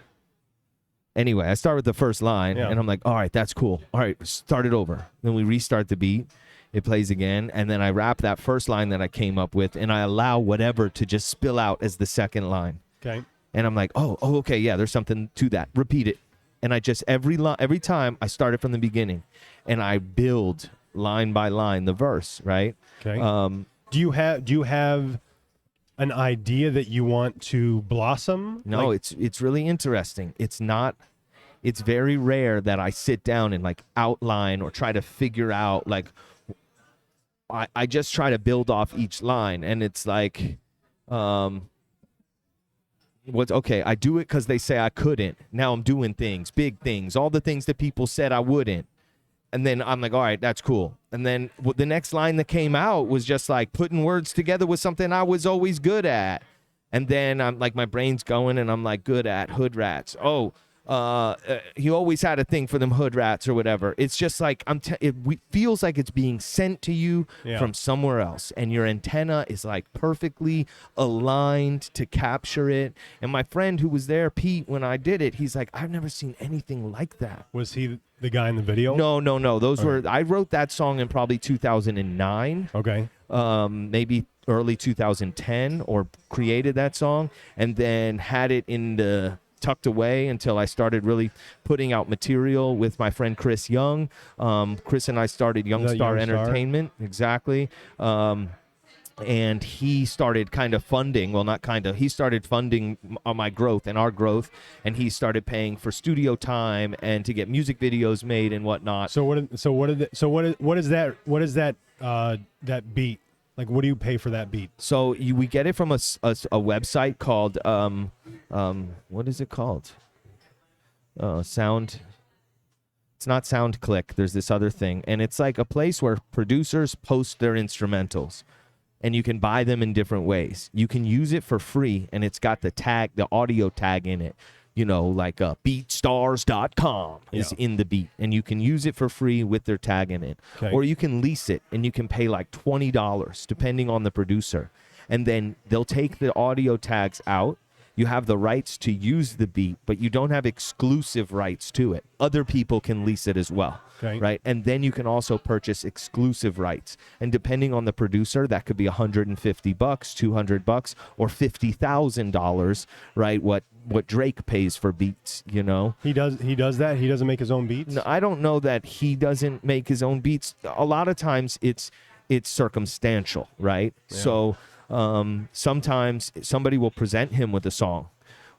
Anyway, I start with the first line,
Yeah.
and I'm like, all right, that's cool. All right, start it over. Then we restart the beat. It plays again, and then I wrap that first line that I came up with, and I allow whatever to just spill out as the second line.
Okay.
And I'm like, oh, okay, yeah, there's something to that. Repeat it. And I just, every time I start it from the beginning, and I build line by line the verse, right?
Okay. Do you have an idea that you want to blossom?
No,
Like,
it's really interesting. It's very rare that I sit down and like outline or try to figure out like, I just try to build off each line, and it's like, I do it because they say I couldn't. Now I'm doing things, big things, all the things that people said I wouldn't. And then I'm like, all right, that's cool. And then the next line that came out was just like putting words together with something I was always good at. And then I'm like, my brain's going, and I'm like, good at hood rats. Oh, he always had a thing for them hood rats or whatever. It's just like it feels like it's being sent to you
Yeah.
from somewhere else, and your antenna is like perfectly aligned to capture it. And my friend who was there, Pete, when I did it, he's like, I've never seen anything like that.
was he the guy in the video?
No. Those were, I wrote that song in probably 2009.
Okay.
Maybe early 2010, or created that song and then had it tucked away until I started really putting out material with my friend Chris Young. Chris and I started Young Star Entertainment. Exactly. And he started kind of funding, he started funding my growth and our growth, and he started paying for studio time and to get music videos made and whatnot.
What is that beat? Like, what do you pay for that beat?
So we get it from a website called what is it called? Sound. It's not SoundClick. There's this other thing, and it's like a place where producers post their instrumentals, and you can buy them in different ways. You can use it for free, and it's got the audio tag in it. You know, like beatstars.com is in the beat, and you can use it for free with their tag in it.
Okay.
Or you can lease it, and you can pay like $20 depending on the producer. And then they'll take the audio tags out. You have the rights to use the beat, but you don't have exclusive rights to it. Other people can lease it as well,
Okay.
right? And then you can also purchase exclusive rights. And depending on the producer, that could be $150, $200, or $50,000, right? What Drake pays for beats, you know?
He does that? He doesn't make his own beats?
No, I don't know that he doesn't make his own beats. A lot of times it's circumstantial, right?
Yeah.
So sometimes somebody will present him with a song,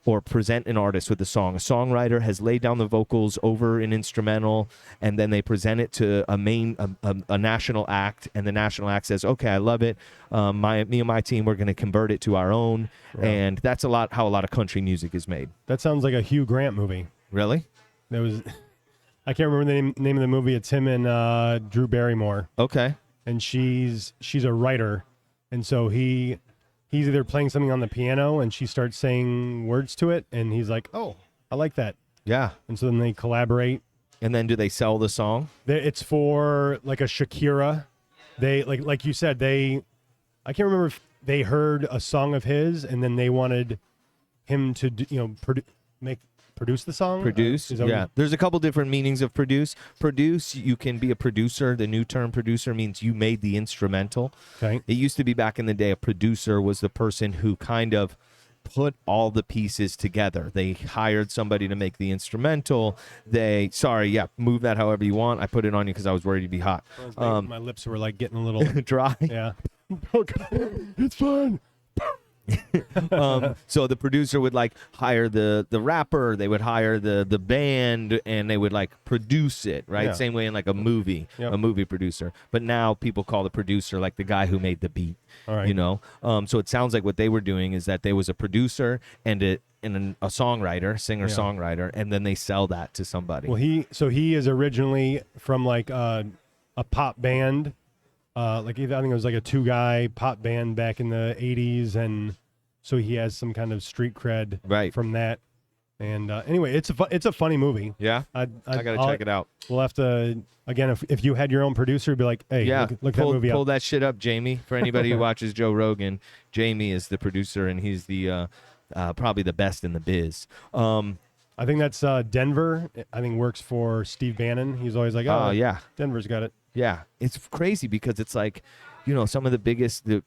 or present an artist with a song. A songwriter has laid down the vocals over an instrumental, and then they present it to a national act, and the national act says, okay, I love it. Me and my team, we're going to convert it to our own.
Yeah.
And that's how a lot of country music is made.
That sounds like a Hugh Grant movie.
Really?
That was, I can't remember the name of the movie. It's him and Drew Barrymore,
Okay.
and she's a writer, and so he's either playing something on the piano, and she starts saying words to it, and he's like, "Oh, I like that,"
Yeah.
and so then they collaborate.
And then do they sell the song?
It's for like a Shakira. They like you said, they I can't remember if they heard a song of his and then they wanted him to produce the song.
Produce,
Is that
yeah. There's a couple different meanings of produce. Produce, you can be a producer. The new term producer means you made the instrumental.
Okay.
It used to be back in the day, a producer was the person who kind of put all the pieces together. They hired somebody to make the instrumental. Move that however you want. I put it on you because I was worried you'd be hot.
My lips were like getting a little
Dry.
Yeah. Okay. It's fine.
So the producer would like hire the rapper, they would hire the band, and they would like produce it, right?
Yeah.
Same way in like a movie,
Yep.
a movie producer. But now people call the producer like the guy who made the beat.
All right.
You know? So it sounds like what they were doing is that there was a producer and a songwriter, singer-songwriter, and then they sell that to somebody.
Well, he is originally from like a pop band. I think it was like a 2-guy pop band back in the 80s, and so he has some kind of street cred
Right.
from that. And anyway, it's a funny movie.
Yeah?
I
I got to check it out.
We'll have to, again, if you had your own producer, be like, hey,
Yeah,
look
pull
that movie
pull
up.
that shit up, Jamie. For anybody who watches Joe Rogan, Jamie is the producer, and he's the probably the best in the biz.
I think that's Denver. I think works for Steve Bannon. He's always like, oh,
yeah.
Denver's got it.
Yeah, it's crazy because it's like, you know, some of the biggest the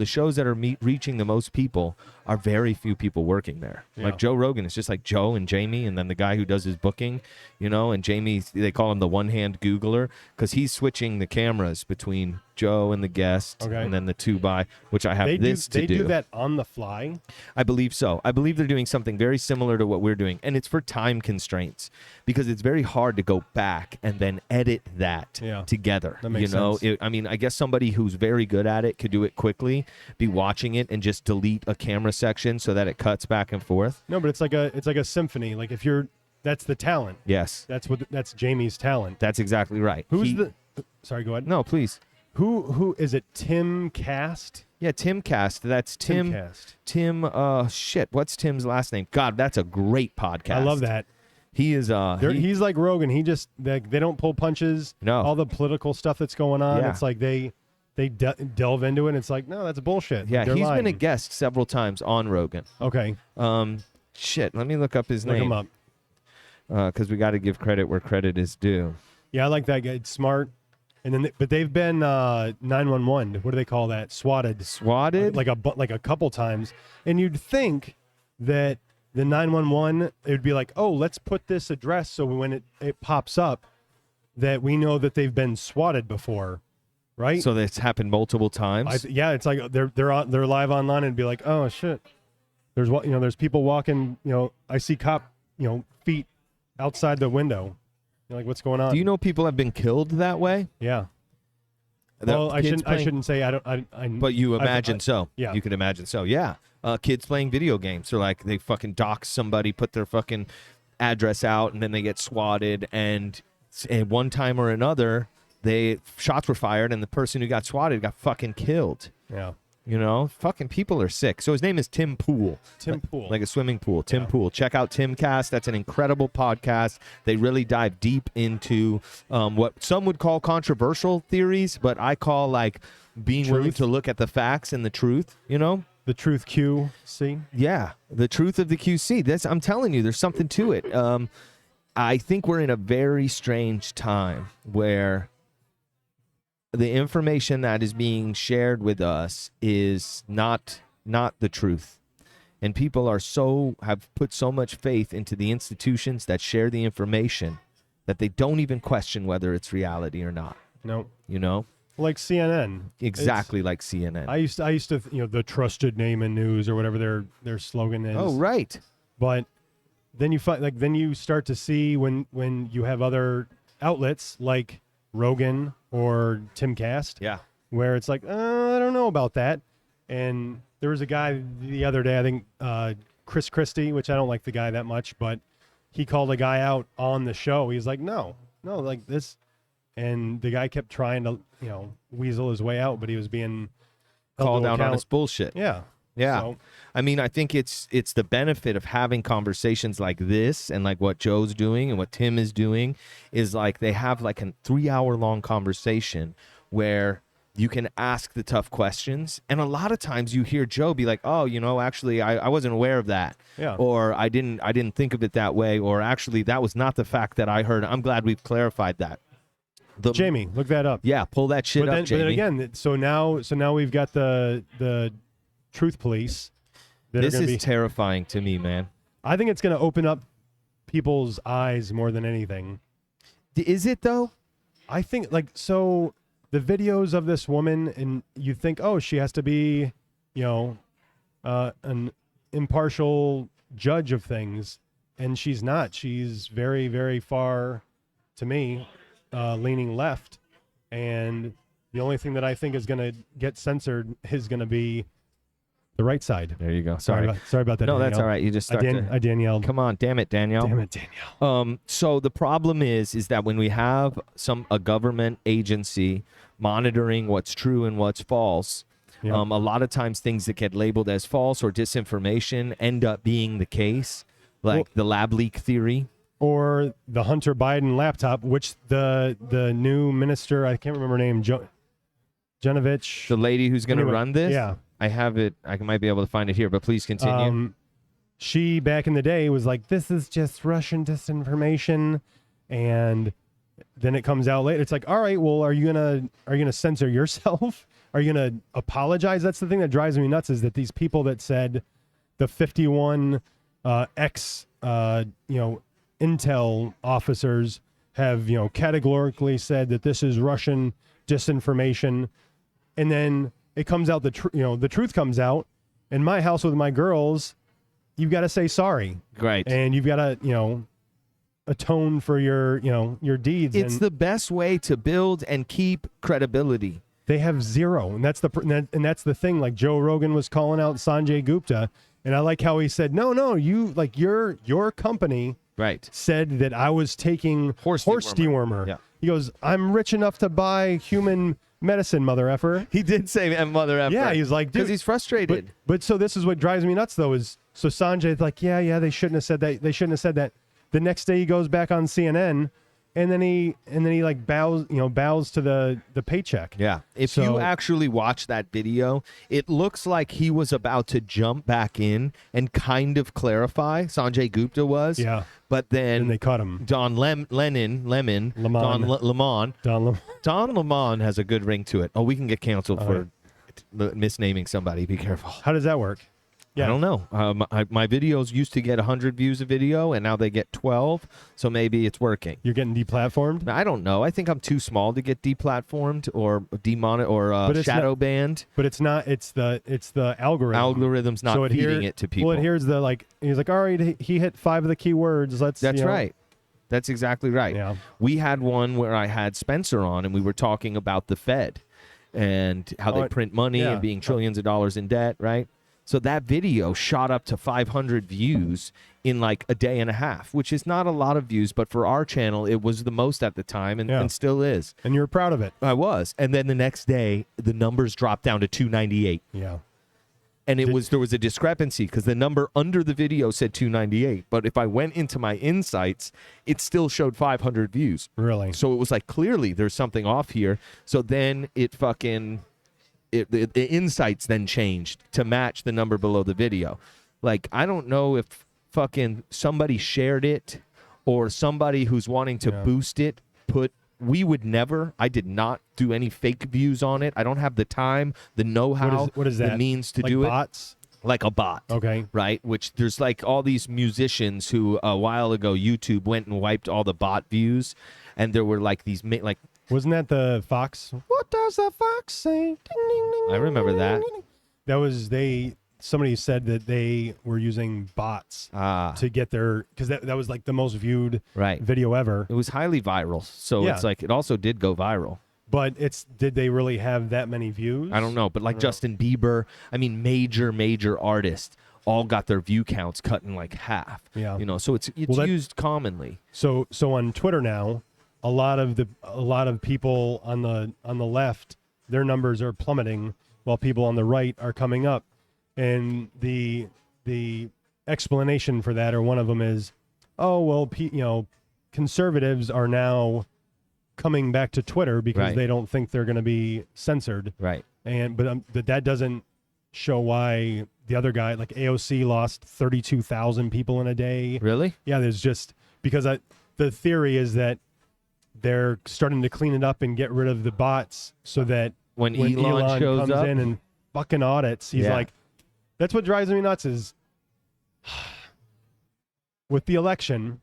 shows that are reaching the most people are very few people working there.
Yeah.
Like Joe Rogan, it's just like Joe and Jamie, and then the guy who does his booking, you know, and Jamie, they call him the one-hand Googler because he's switching the cameras between Joe and the guest,
Okay.
and then the 2x, which I have
They
to
do that on the fly.
I believe so. I believe they're doing something very similar to what we're doing, and it's for time constraints because it's very hard to go back and then edit that
Yeah.
together.
That makes
you know,
sense.
I mean, I guess somebody who's very good at it could do it quickly, be watching it, and just delete a camera section so that it cuts back and forth.
No, but it's like a symphony. Like that's the talent.
Yes,
That's Jamie's talent.
that's exactly right.
Sorry, go ahead.
No, please.
Who is it? Tim Cast?
Yeah, Tim Cast. That's Tim.
Cast.
Tim. Shit. What's Tim's last name? God, that's a great podcast.
I love that.
He is.
He's like Rogan. He just they don't pull punches.
No.
All the political stuff that's going on.
Yeah.
It's like they delve into it. And it's like, no, that's bullshit.
Yeah,
They're
he's
lying.
been a guest several times on Rogan.
Okay.
Shit, let me look up his
Look
name.
him up.
Because we got to give credit where credit is due.
Yeah, I like that guy. It's smart. And then, but they've been 911. What do they call that? Swatted.
Swatted?
Like a couple times. And you'd think that the 911, it would be like, oh, let's put this address so when it pops up, that we know that they've been swatted before, right?
So that's happened multiple times.
Yeah, it's like they're live online and be like, oh shit, there's people walking. I see cop feet outside the window. You're like, what's going on?
Do you know people have been killed that way?
Yeah.
The
Well, I
kids
shouldn't say I don't.
But you imagine so.
yeah.
You could imagine so. Yeah. Kids playing video games. So like they fucking dox somebody, put their fucking address out, and then they get swatted. And at one time or another, shots were fired, and the person who got swatted got fucking killed.
Yeah.
You know, fucking people are sick. So his name is Tim Pool.
Tim Pool.
Like a swimming pool. Tim Pool. Check out Timcast. That's an incredible podcast. They really dive deep into what some would call controversial theories, but I call like being willing to look at the facts and the truth, you know?
The truth QC.
Yeah, the truth of the QC. I'm telling you, there's something to it. I think we're in a very strange time where the information that is being shared with us is not the truth. And people have put so much faith into the institutions that share the information that they don't even question whether it's reality or not.
No.
You know?
Like CNN.
Exactly like CNN.
I used to the trusted name in news or whatever their slogan is.
Oh, right.
But then you start to see when you have other outlets like Rogan or Timcast,
Yeah.
where it's like, I don't know about that. And there was a guy the other day, I think Chris Christie, which I don't like the guy that much, but he called a guy out on the show. He's like, no, like this. And the guy kept trying to, weasel his way out, but he was being
Called out on his bullshit.
Yeah.
Yeah.
So,
I mean, I think it's the benefit of having conversations like this and like what Joe's doing and what Tim is doing is like they have like a 3-hour long conversation where you can ask the tough questions. And a lot of times you hear Joe be like, oh, actually, I wasn't aware of that.
Yeah.
Or I didn't think of it that way. Or actually, that was not the fact that I heard. I'm glad we've clarified that.
Jamie, look that up.
Yeah, pull that shit up, Jamie.
But then again, so now we've got the truth police.
This is terrifying to me, man.
I think it's going to open up people's eyes more than anything.
Is it though?
I think so. The videos of this woman, and you think, oh, she has to be, an impartial judge of things, and she's not. She's very, very far, to me, leaning left, and the only thing that I think is going to get censored is going to be the right side.
There you go.
Sorry about that.
No,
Danielle.
that's all right. You just start
I Danielle.
Come on, damn it, Danielle.
Damn it, Danielle.
So the problem is that when we have a government agency monitoring what's true and what's false, a lot of times things that get labeled as false or disinformation end up being the case, like the lab leak theory.
Or the Hunter Biden laptop, which the new minister, I can't remember her name, Genovich.
The lady who's going to run this?
Yeah.
I have it. I might be able to find it here, but please continue.
She, back in the day, was like, this is just Russian disinformation. And then it comes out later. It's like, all right, well, are you gonna censor yourself? Are you gonna apologize? That's the thing that drives me nuts, is that these people that said the 51 intel officers have categorically said that this is Russian disinformation, and then it comes out the truth comes out. In my house with my girls, you've got to say sorry,
right?
And you've got to atone for your deeds.
It's the best way to build and keep credibility. They
have zero, and that's the thing. Like Joe Rogan was calling out Sanjay Gupta, and I like how he said, "No, your company said that I was taking horse dewormer."
Yeah.
He goes, "I'm rich enough to buy human medicine, mother effer."
He did say mother effer.
Yeah, he's like,
because he's frustrated.
But so this is what drives me nuts, though, is so Sanjay's like, yeah, they shouldn't have said that. They shouldn't have said that. The next day he goes back on CNN, and then he like bows to the paycheck.
Yeah. If you actually watch that video, it looks like he was about to jump back in and kind of clarify. Sanjay Gupta was.
Yeah.
But then
they cut him.
Don Lemon has a good ring to it. Oh, we can get canceled for misnaming somebody. Be careful.
How does that work?
Yeah. I don't know. My videos used to get 100 views a video, and now they get 12. So maybe it's working.
You're getting deplatformed?
I don't know. I think I'm too small to get deplatformed or shadow banned.
But it's not. It's the algorithm.
Algorithm's not feeding it to people.
Well, here's he's like, all right, he hit 5 of the keywords.
That's right. That's exactly right.
Yeah.
We had one where I had Spencer on, and we were talking about the Fed and how they print money and being trillions of dollars in debt, right? So that video shot up to 500 views in like a day and a half, which is not a lot of views, but for our channel, it was the most at the time and still is.
And you were proud of it.
I was. And then the next day, the numbers dropped down to 298.
Yeah.
And there was a discrepancy because the number under the video said 298. But if I went into my insights, it still showed 500 views.
Really?
So it was like, clearly there's something off here. So then the insights then changed to match the number below the video. Like, I don't know if fucking somebody shared it or somebody who's wanting to boost it I did not do any fake views on it. I don't have the time, the know-how,
what is that?
the means to
like
do
bots?
Like a bot.
Okay.
Right? Which there's like all these musicians who a while ago YouTube went and wiped all the bot views, and there were like these like.
Wasn't that the Fox? What does the Fox say? Ding, ding, ding,
I remember that.
That was somebody said that they were using bots to get because that was like the most viewed video ever.
It was highly viral. So it's like it also did go viral.
But did they really have that many views?
I don't know. But like Justin Bieber, I mean major artists all got their view counts cut in like half.
Yeah.
So it's used commonly.
So on Twitter now, a lot of people on the left, their numbers are plummeting while people on the right are coming up. And the explanation for that, or one of them is, oh well, conservatives are now coming back to Twitter because
Right.
they don't think they're going to be censored.
Right.
But that doesn't show why the other guy, like AOC, lost 32,000 people in a day.
Really?
Yeah, there's just because the theory is that they're starting to clean it up and get rid of the bots so that
When Elon shows
comes
up?
in and fucking audits, he's
Yeah.
like, that's what drives me nuts is with the election,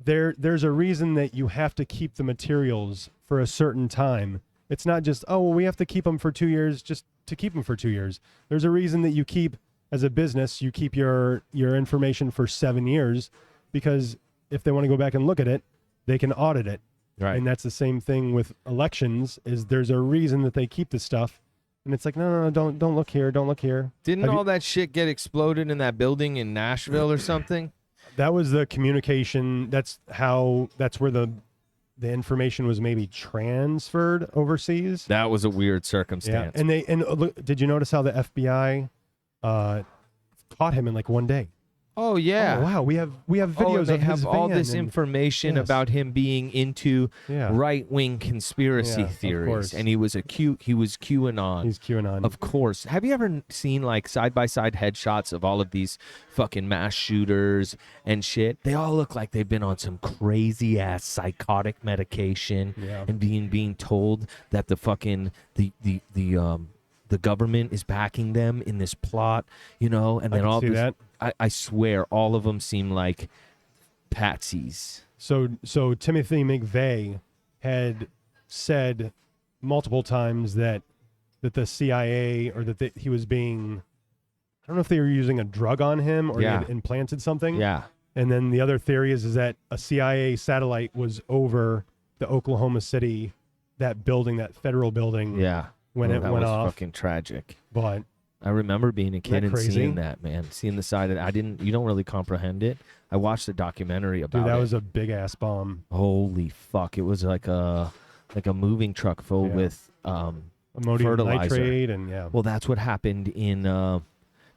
there's a reason that you have to keep the materials for a certain time. It's not just, oh, well, we have to keep them for 2 years just to keep them for 2 years. There's a reason that you keep, as a business, you keep your information for 7 years because if they want to go back and look at it, they can audit it.
Right.
And that's the same thing with elections is there's a reason that they keep the stuff. And it's like, no, don't look here. Don't look here.
Didn't
Have you-
all that shit get exploded in that building in Nashville or something?
That was the communication. That's where the information was maybe transferred overseas.
That was a weird
Yeah,
circumstance.
and look, did you notice how the FBI caught him in like one day?
Oh yeah.
Oh, wow, we have videos
they
of
have
his
all
van
this
and-
information
Yes.
about him being into
Yeah.
right-wing conspiracy
Yeah, of
theories,
course.
and he was QAnon.
He's QAnon.
Of course. Have you ever seen like side-by-side headshots of all of these fucking mass shooters and shit? They all look like they've been on some crazy-ass psychotic medication
Yeah.
and being told that the fucking the government is backing them in this plot, and
I
then
can
all
see
this,
that.
I swear all of them seem like patsies.
So Timothy McVeigh had said multiple times that the CIA or that he was being, I don't know if they were using a drug on him or
Yeah.
he had implanted something.
Yeah.
And then the other theory is that a CIA satellite was over the Oklahoma City, that building, that federal building,
Yeah.
when it
that
went
was
off.
fucking tragic.
But
I remember being a kid
that
and
crazy?
seeing that, man. Seeing the side that you don't really comprehend it. I watched the documentary about
dude, that
it.
was a big ass bomb.
Holy fuck. It was like a moving truck full
Yeah.
with
Ammonium
fertilizer.
nitrate and yeah.
Well, that's what happened in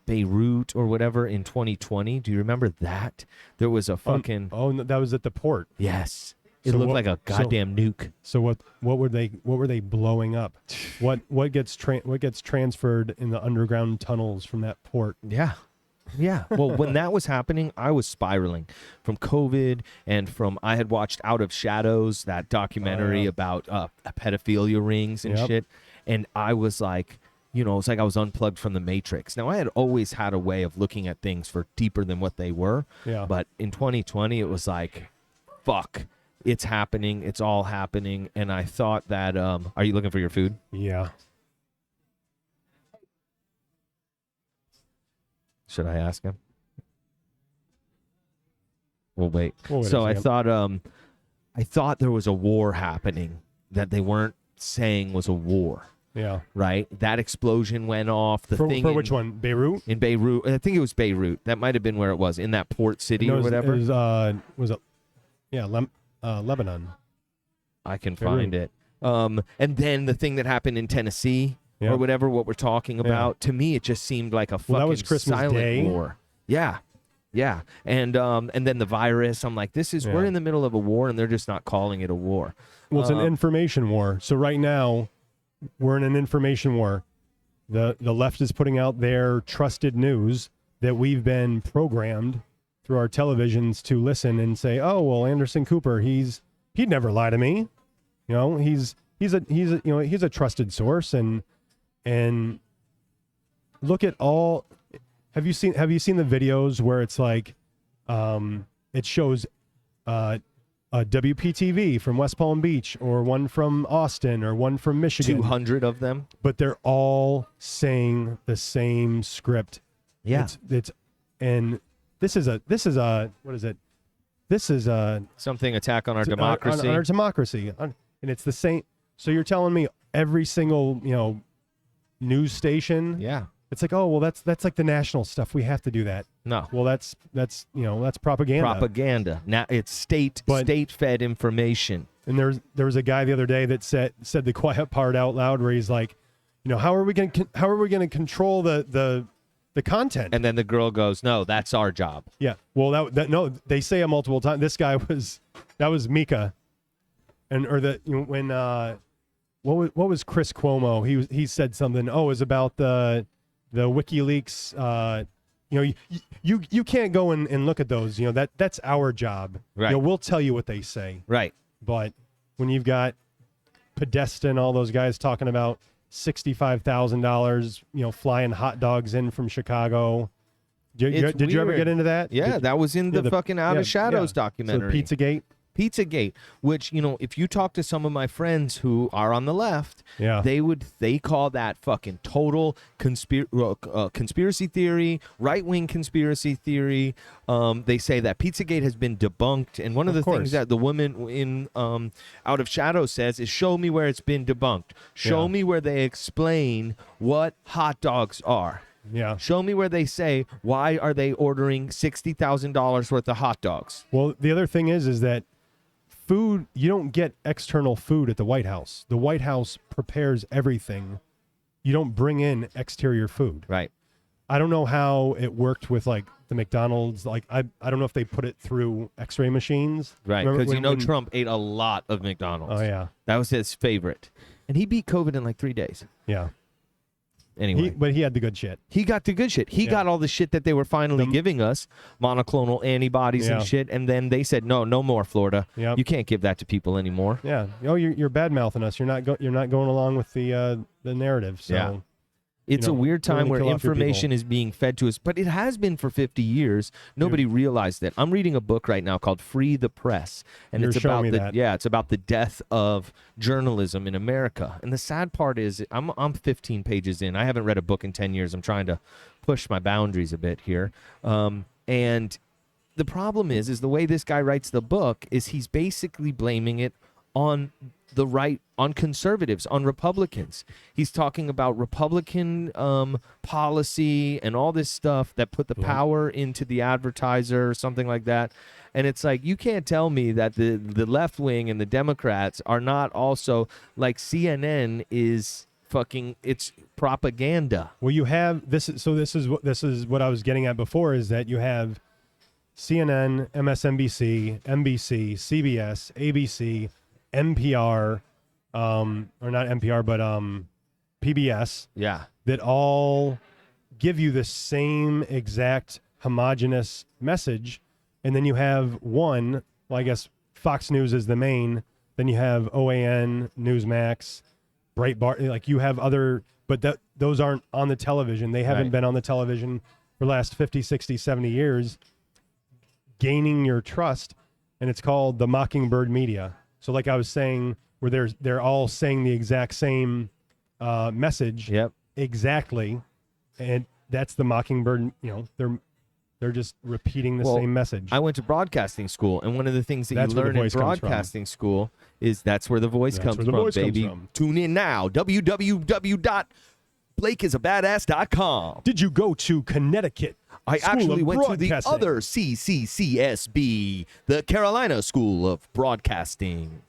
Beirut or whatever in 2020. Do you remember that? There was a fucking
No, that was at the port.
yes. It
So
looked
what-
like a
so-
goddamn nuke.
So what were they blowing up? What gets transferred in the underground tunnels from that port?
Yeah. Yeah. Well, when that was happening, I was spiraling from COVID and from I had watched Out of Shadows, that documentary
yeah.
about pedophilia rings and
Yep.
shit. And I was like, it's like I was unplugged from the Matrix. Now, I had always had a way of looking at things for deeper than what they were.
Yeah.
But in 2020, it was like, fuck, it's happening. It's all happening. And I thought that, are you looking for your food?
Yeah.
Should I ask him? We'll wait.
We'll wait a
So I
second.
thought there was a war happening that they weren't saying was a war,
Yeah.
right? That explosion went off. The
For
thing
which one? Beirut?
in Beirut? I think it was Beirut. That might have been where it was, in that port city
No,
or whatever.
was it? Yeah, Lebanon.
I can
Beirut.
find it. And then the thing that happened in Tennessee
Yeah.
or whatever, what we're talking about, to me, it just seemed like a fucking
Well, that was Christmas
silent
Day.
war. Yeah. Yeah. And then the virus, I'm like, we're
Yeah.
in the middle of a war and they're just not calling it a war.
Well, it's an information war. So right now, we're in an information war. The left is putting out their trusted news that we've been programmed through our televisions to listen and say, "Oh, well, Anderson Cooper, he'd never lie to me." He's a trusted source and look at all. Have you seen the videos where it's like it shows a WPTV from West Palm Beach or one from Austin or one from Michigan,
200 of them.
but they're all saying the same script.
Yeah.
And this is a what is it? This is a
Something attack on our
on
democracy.
our democracy, and it's the same. So you're telling me every single news station?
Yeah.
It's like, oh well, that's like the national stuff. We have to do that.
No.
Well, that's propaganda.
Propaganda. Now it's state-fed information.
And there was a guy the other day that said the quiet part out loud, where he's like, how are we going to control the content?
And then the girl goes, "No, that's our job."
Yeah. Well, no, they say it multiple times. This guy that was Mika. and or the when what was Chris Cuomo? He said something. Oh, it was about the WikiLeaks. You can't go and look at those. That's our job.
Right.
We'll tell you what they say.
Right.
But when you've got Podesta and all those guys talking about $65,000, flying hot dogs in from Chicago. Did you ever get into that?
Yeah, that was in the fucking Out of Shadows documentary.
So Pizzagate.
Pizzagate, which, if you talk to some of my friends who are on the left,
Yeah.
they call that fucking total conspiracy theory, right-wing conspiracy theory. They say that Pizzagate has been debunked, and one of the things that the woman in Out of Shadows says is, show me where it's been debunked. Show me where they explain what hot dogs are.
Yeah.
Show me where they say, why are they ordering $60,000 worth of hot dogs?
Well, the other thing is that food, you don't get external food at the White House. The White House prepares everything. You don't bring in exterior food.
Right.
I don't know how it worked with like the McDonald's. Like I don't know if they put it through X-ray machines.
Right, because Trump ate a lot of McDonald's.
Oh yeah.
That was his favorite. And he beat COVID in like 3 days.
Yeah.
Anyway.
But he had the good shit.
He got the good shit. He got all the shit that they were finally giving us, monoclonal antibodies and shit. And then they said, no more, Florida.
Yep.
You can't give that to people anymore.
Yeah. Oh, you're bad mouthing us. You're not going along with the narrative. So.
Yeah. It's a weird time where information is being fed to us, but it has been for 50 years. Nobody realized it. I'm reading a book right now called Free the Press, and it's about it's about the death of journalism in America. And the sad part is I'm 15 pages in. I haven't read a book in 10 years. I'm trying to push my boundaries a bit here. And the problem is the way this guy writes the book is he's basically blaming it on the right, on conservatives, on Republicans. He's talking about Republican policy and all this stuff that put the power into the advertiser or something like that. And it's like, you can't tell me that the left wing and the Democrats are not also, like, CNN is fucking, it's propaganda.
Well, you have this is what I was getting at before, is that you have CNN, MSNBC, NBC, CBS, ABC, NPR, or not NPR, but PBS.
Yeah.
That all give you the same exact homogenous message. And then you have one, well, I guess Fox News is the main. Then you have OAN, Newsmax, Breitbart. Like you have other, but those aren't on the television. They haven't been on the television for the last 50, 60, 70 years, gaining your trust. And it's called the Mockingbird media. So like I was saying, where they're all saying the exact same message.
Yep.
Exactly. And that's the Mockingbird, they're just repeating the same message.
I went to broadcasting school, and one of the things that you learn in broadcasting school is that's where the voice comes from, baby. Tune in now. www.blakeisabadass.com.
Did you go to Connecticut?
I actually went to the other CCCSB, the Carolina School of Broadcasting.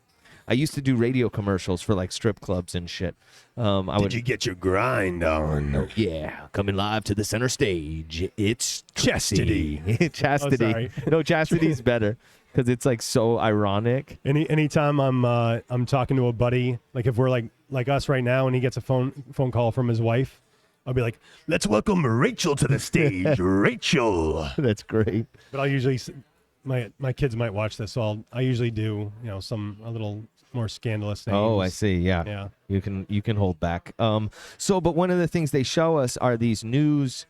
I used to do radio commercials for like strip clubs and shit.
Did you get your grind on?
Oh, yeah, coming live to the center stage. It's
Chastity.
Chastity.
Oh, sorry.
No, Chastity's better because it's like so ironic.
Anytime I'm talking to a buddy, like if we're like us right now, and he gets a phone call from his wife, I'll be like, "Let's welcome Rachel to the stage." Rachel.
That's great.
But I'll usually, my kids might watch this, so I usually do a little more scandalous names.
Oh, I see. Yeah.
Yeah.
You can hold back. But one of the things they show us are these news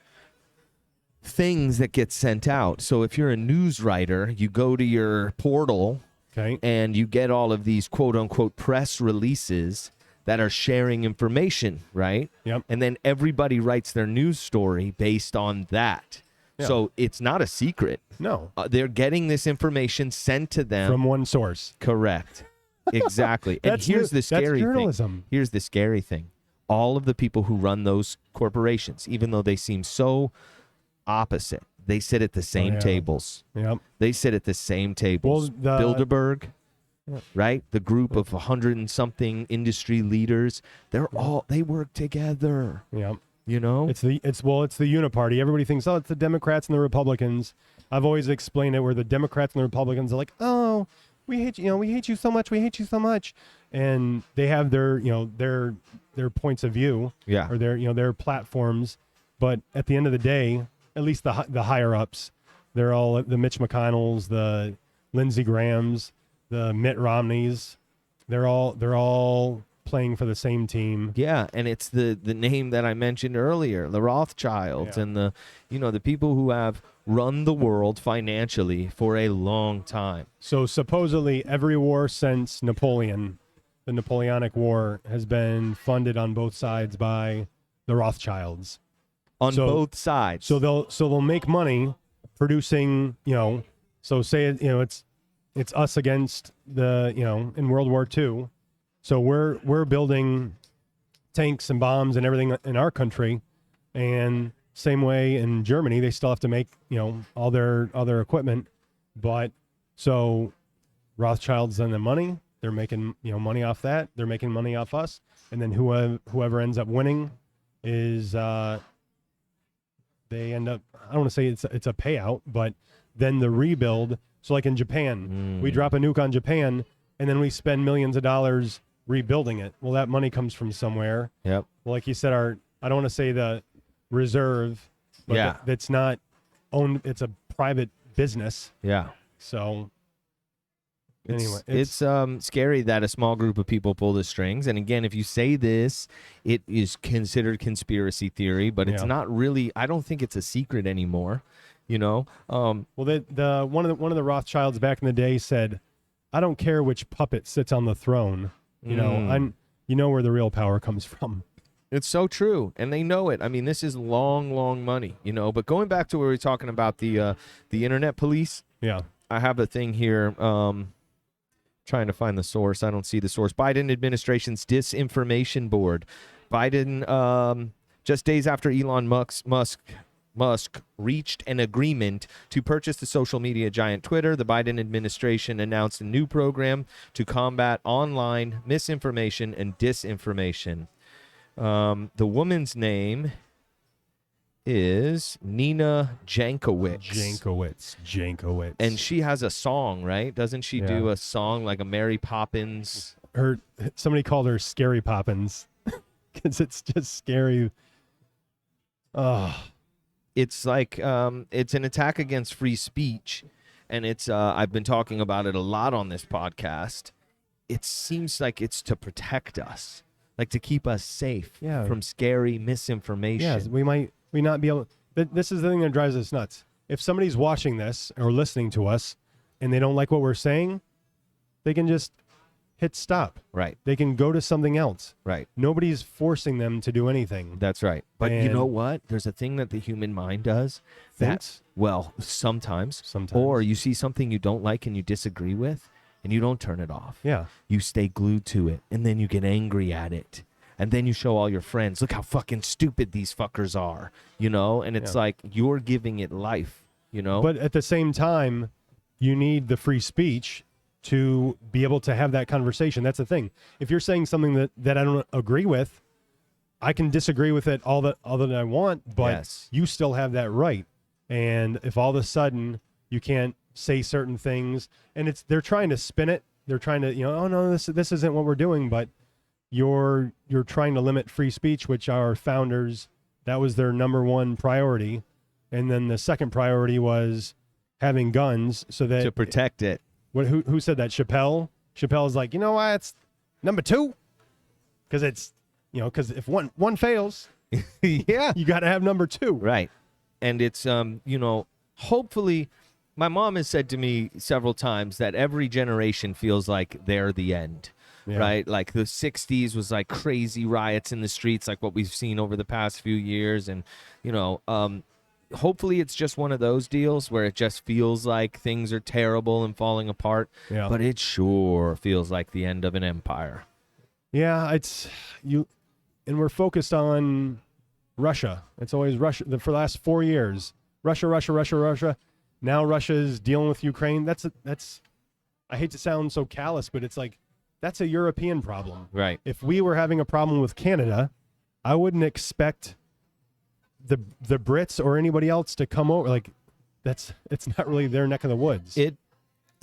things that get sent out. So if you're a news writer, you go to your portal, and you get all of these quote unquote press releases that are sharing information, right?
Yep.
And then everybody writes their news story based on that. Yeah. So it's not a secret.
No.
They're getting this information sent to them.
From one source.
Correct. Exactly. And here's the scary thing. Here's the scary thing. All of the people who run those corporations, even though they seem so opposite, they sit at the same tables.
Yep.
They sit at the same tables.
Well,
Bilderberg, right? The group of 100 and something industry leaders, they work together.
Yep.
It's
the uniparty. Everybody thinks, it's the Democrats and the Republicans. I've always explained it where the Democrats and the Republicans are like, we hate you, we hate you so much, we hate you so much, and they have their their points of view,
Yeah.
or their platforms, but at the end of the day, at least the higher ups, they're all the Mitch McConnells, the Lindsey Grahams, the Mitt Romneys, they're all playing for the same team.
Yeah, and it's the name that I mentioned earlier, the Rothschilds,
Yeah.
and the people who have run the world financially for a long time.
So supposedly every war since Napoleon, the Napoleonic War, has been funded on both sides by the Rothschilds.
On
So-
both sides.
So they'll make money producing, so say it's us against the, in World War II. So we're building tanks and bombs and everything in our country, and same way in Germany, they still have to make, all their other equipment. But so Rothschilds send them money. They're making, money off that. They're making money off us. And then whoever ends up winning is, they end up, I don't want to say it's a payout, but then the rebuild. So like in Japan, we drop a nuke on Japan and then we spend millions of dollars rebuilding it. Well, that money comes from somewhere.
Yep.
Well, like you said, I don't want to say the reserve, but
Yeah.
that's not owned. It's a private business.
Yeah.
So
It's,
anyway,
it's scary that a small group of people pull the strings. And again, if you say this, it is considered conspiracy theory, but it's
Yeah.
not really. I don't think it's a secret anymore.
well, the one of the Rothschilds back in the day said, "I don't care which puppet sits on the throne. I'm where the real power comes from."
It's so true, and they know it. I mean, this is long money, But going back to where we were talking about the internet police,
Yeah.
I have a thing here. Trying to find the source. I don't see the source. Biden administration's disinformation board. Biden, just days after Elon Musk reached an agreement to purchase the social media giant Twitter, the Biden administration announced a new program to combat online misinformation and disinformation. The woman's name is Nina Jankowicz.
Jankowicz.
And she has a song, right? Doesn't she
Yeah.
do a song like a Mary Poppins?
Somebody called her Scary Poppins because it's just scary. Oh,
It's like it's an attack against free speech, and it's I've been talking about it a lot on this podcast. It seems like it's to protect us, like to keep us safe
Yeah.
from scary misinformation.
yes, we not be able. This is the thing that drives us nuts. If somebody's watching this or listening to us and they don't like what we're saying, they can just hit stop.
Right,
They can go to something else.
right.
Nobody's forcing them to do anything.
That's right. But you
And-
know what? There's a thing that the human mind does.
Thinks?
Well, sometimes.
Sometimes.
Or you see something you don't like and you disagree with, and you don't turn it off.
Yeah.
You stay glued to it, and then you get angry at it. And then you show all your friends, look how fucking stupid these fuckers are, And it's
Yeah.
like you're giving it life,
But at the same time, you need the free speech to be able to have that conversation. That's the thing. If you're saying something that I don't agree with, I can disagree with it all that I want, but
Yes.
you still have that right. And if all of a sudden you can't say certain things, and they're trying to spin it, they're trying to, oh no, this isn't what we're doing, but you're trying to limit free speech, which our founders, that was their number one priority. And then the second priority was having guns so that
to protect it.
who said that? Chappelle's like, why it's number two? Because it's, because if one fails,
Yeah.
you got to have number two.
Right. And it's, hopefully, my mom has said to me several times that every generation feels like they're the end.
Yeah.
Right? Like the 60s was like crazy riots in the streets, like what we've seen over the past few years. And, hopefully it's just one of those deals where it just feels like things are terrible and falling apart.
Yeah.
But it sure feels like the end of an empire.
Yeah, it's you, and we're focused on Russia. It's always Russia for the last 4 years. Russia. Now Russia's dealing with Ukraine. That's I hate to sound so callous, but it's like that's a European problem.
Right.
If we were having a problem with Canada, I wouldn't expect the Brits or anybody else to come over. Like it's not really their neck of the woods.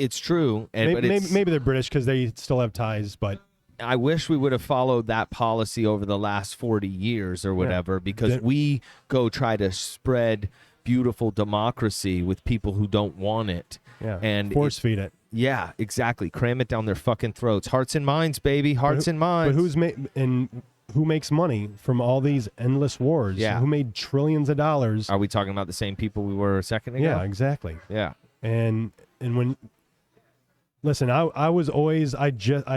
It's true, and but
Maybe they're British because they still have ties, but
I wish we would have followed that policy over the last 40 years or whatever, because we go try to spread beautiful democracy with people who don't want it.
yeah,
And
force feed it.
Yeah, exactly. Cram it down their fucking throats. Hearts and minds, baby. Hearts and minds.
But who makes money from all these endless wars?
Yeah.
Who made trillions of dollars?
Are we talking about the same people we were a second ago?
Yeah, exactly.
Yeah.
And when listen, I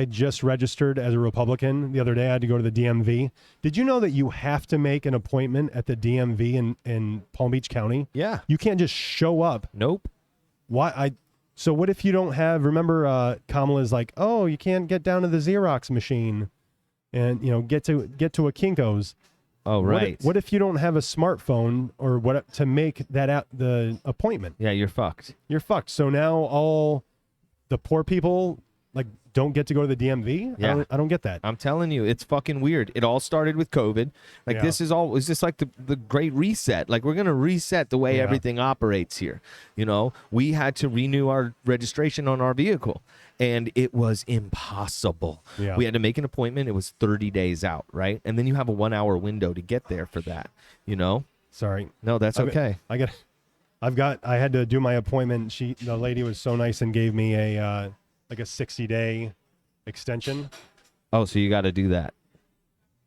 just registered as a Republican the other day. I had to go to the DMV. Did you know that you have to make an appointment at the DMV in Palm Beach County?
Yeah.
You can't just show up.
Nope.
Why? So what if you don't have? Remember, Kamala's like, oh, you can't get down to the Xerox machine, and get to a Kinko's.
Oh, right.
What if you don't have a smartphone or what to make that the appointment?
Yeah, you're fucked.
You're fucked. So now all the poor people don't get to go to the DMV.
Yeah.
I don't get that.
I'm telling you, it's fucking weird. It all started with COVID.
Yeah.
This is just like the great reset. Like, we're going to reset the way everything operates here. We had to renew our registration on our vehicle, and it was impossible.
Yeah.
We had to make an appointment. It was 30 days out, right? And then you have a 1 hour window to get there for that,
Sorry.
No, that's okay.
I had to do my appointment. The lady was so nice and gave me a 60-day extension.
Oh, so you got to do that.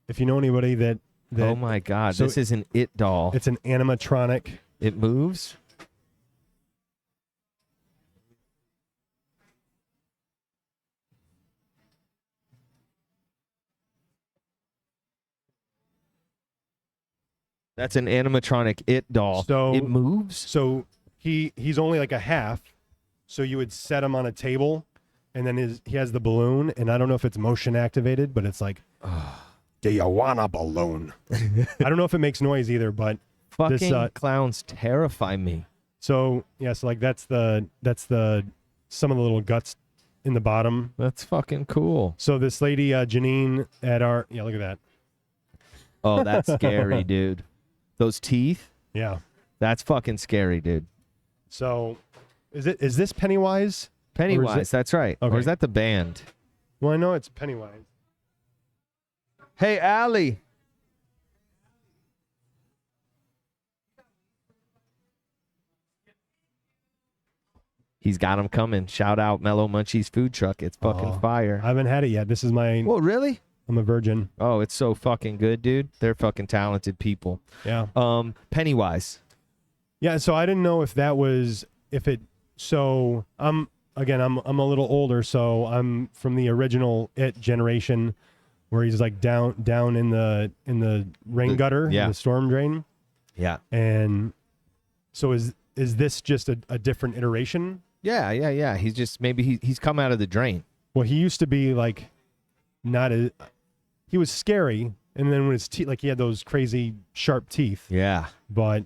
If you know anybody that
Oh my God,
so
this is an It doll.
it's an animatronic.
It moves? That's an animatronic It doll.
So
it moves?
So he's only like a half. So you would set him on a table, and then he has the balloon, and I don't know if it's motion activated, but it's like, do you want a balloon? I don't know if it makes noise either, but
Fucking clowns terrify me.
so yes, that's the some of the little guts in the bottom.
That's fucking cool.
So this lady Janine at look at that.
Oh, that's scary, dude. Those teeth?
Yeah.
That's fucking scary, dude.
So is this Pennywise?
Pennywise, that's right.
Okay.
Or is that the band?
Well, I know it's Pennywise.
Hey, Allie. He's got him coming. Shout out Mellow Munchies food truck. It's fucking fire.
I haven't had it yet. This is my.
Well, really?
I'm a virgin.
Oh, it's so fucking good, dude. They're fucking talented people.
Yeah.
Pennywise.
Yeah. So I didn't know if that was So I'm a little older, so I'm from the original It generation, where he's like down in the rain gutter,
yeah.
the storm drain.
Yeah.
And so is this just a different iteration?
Yeah. He's just he's come out of the drain.
Well, he used to be he was scary, and then when his teeth, he had those crazy sharp teeth.
Yeah.
But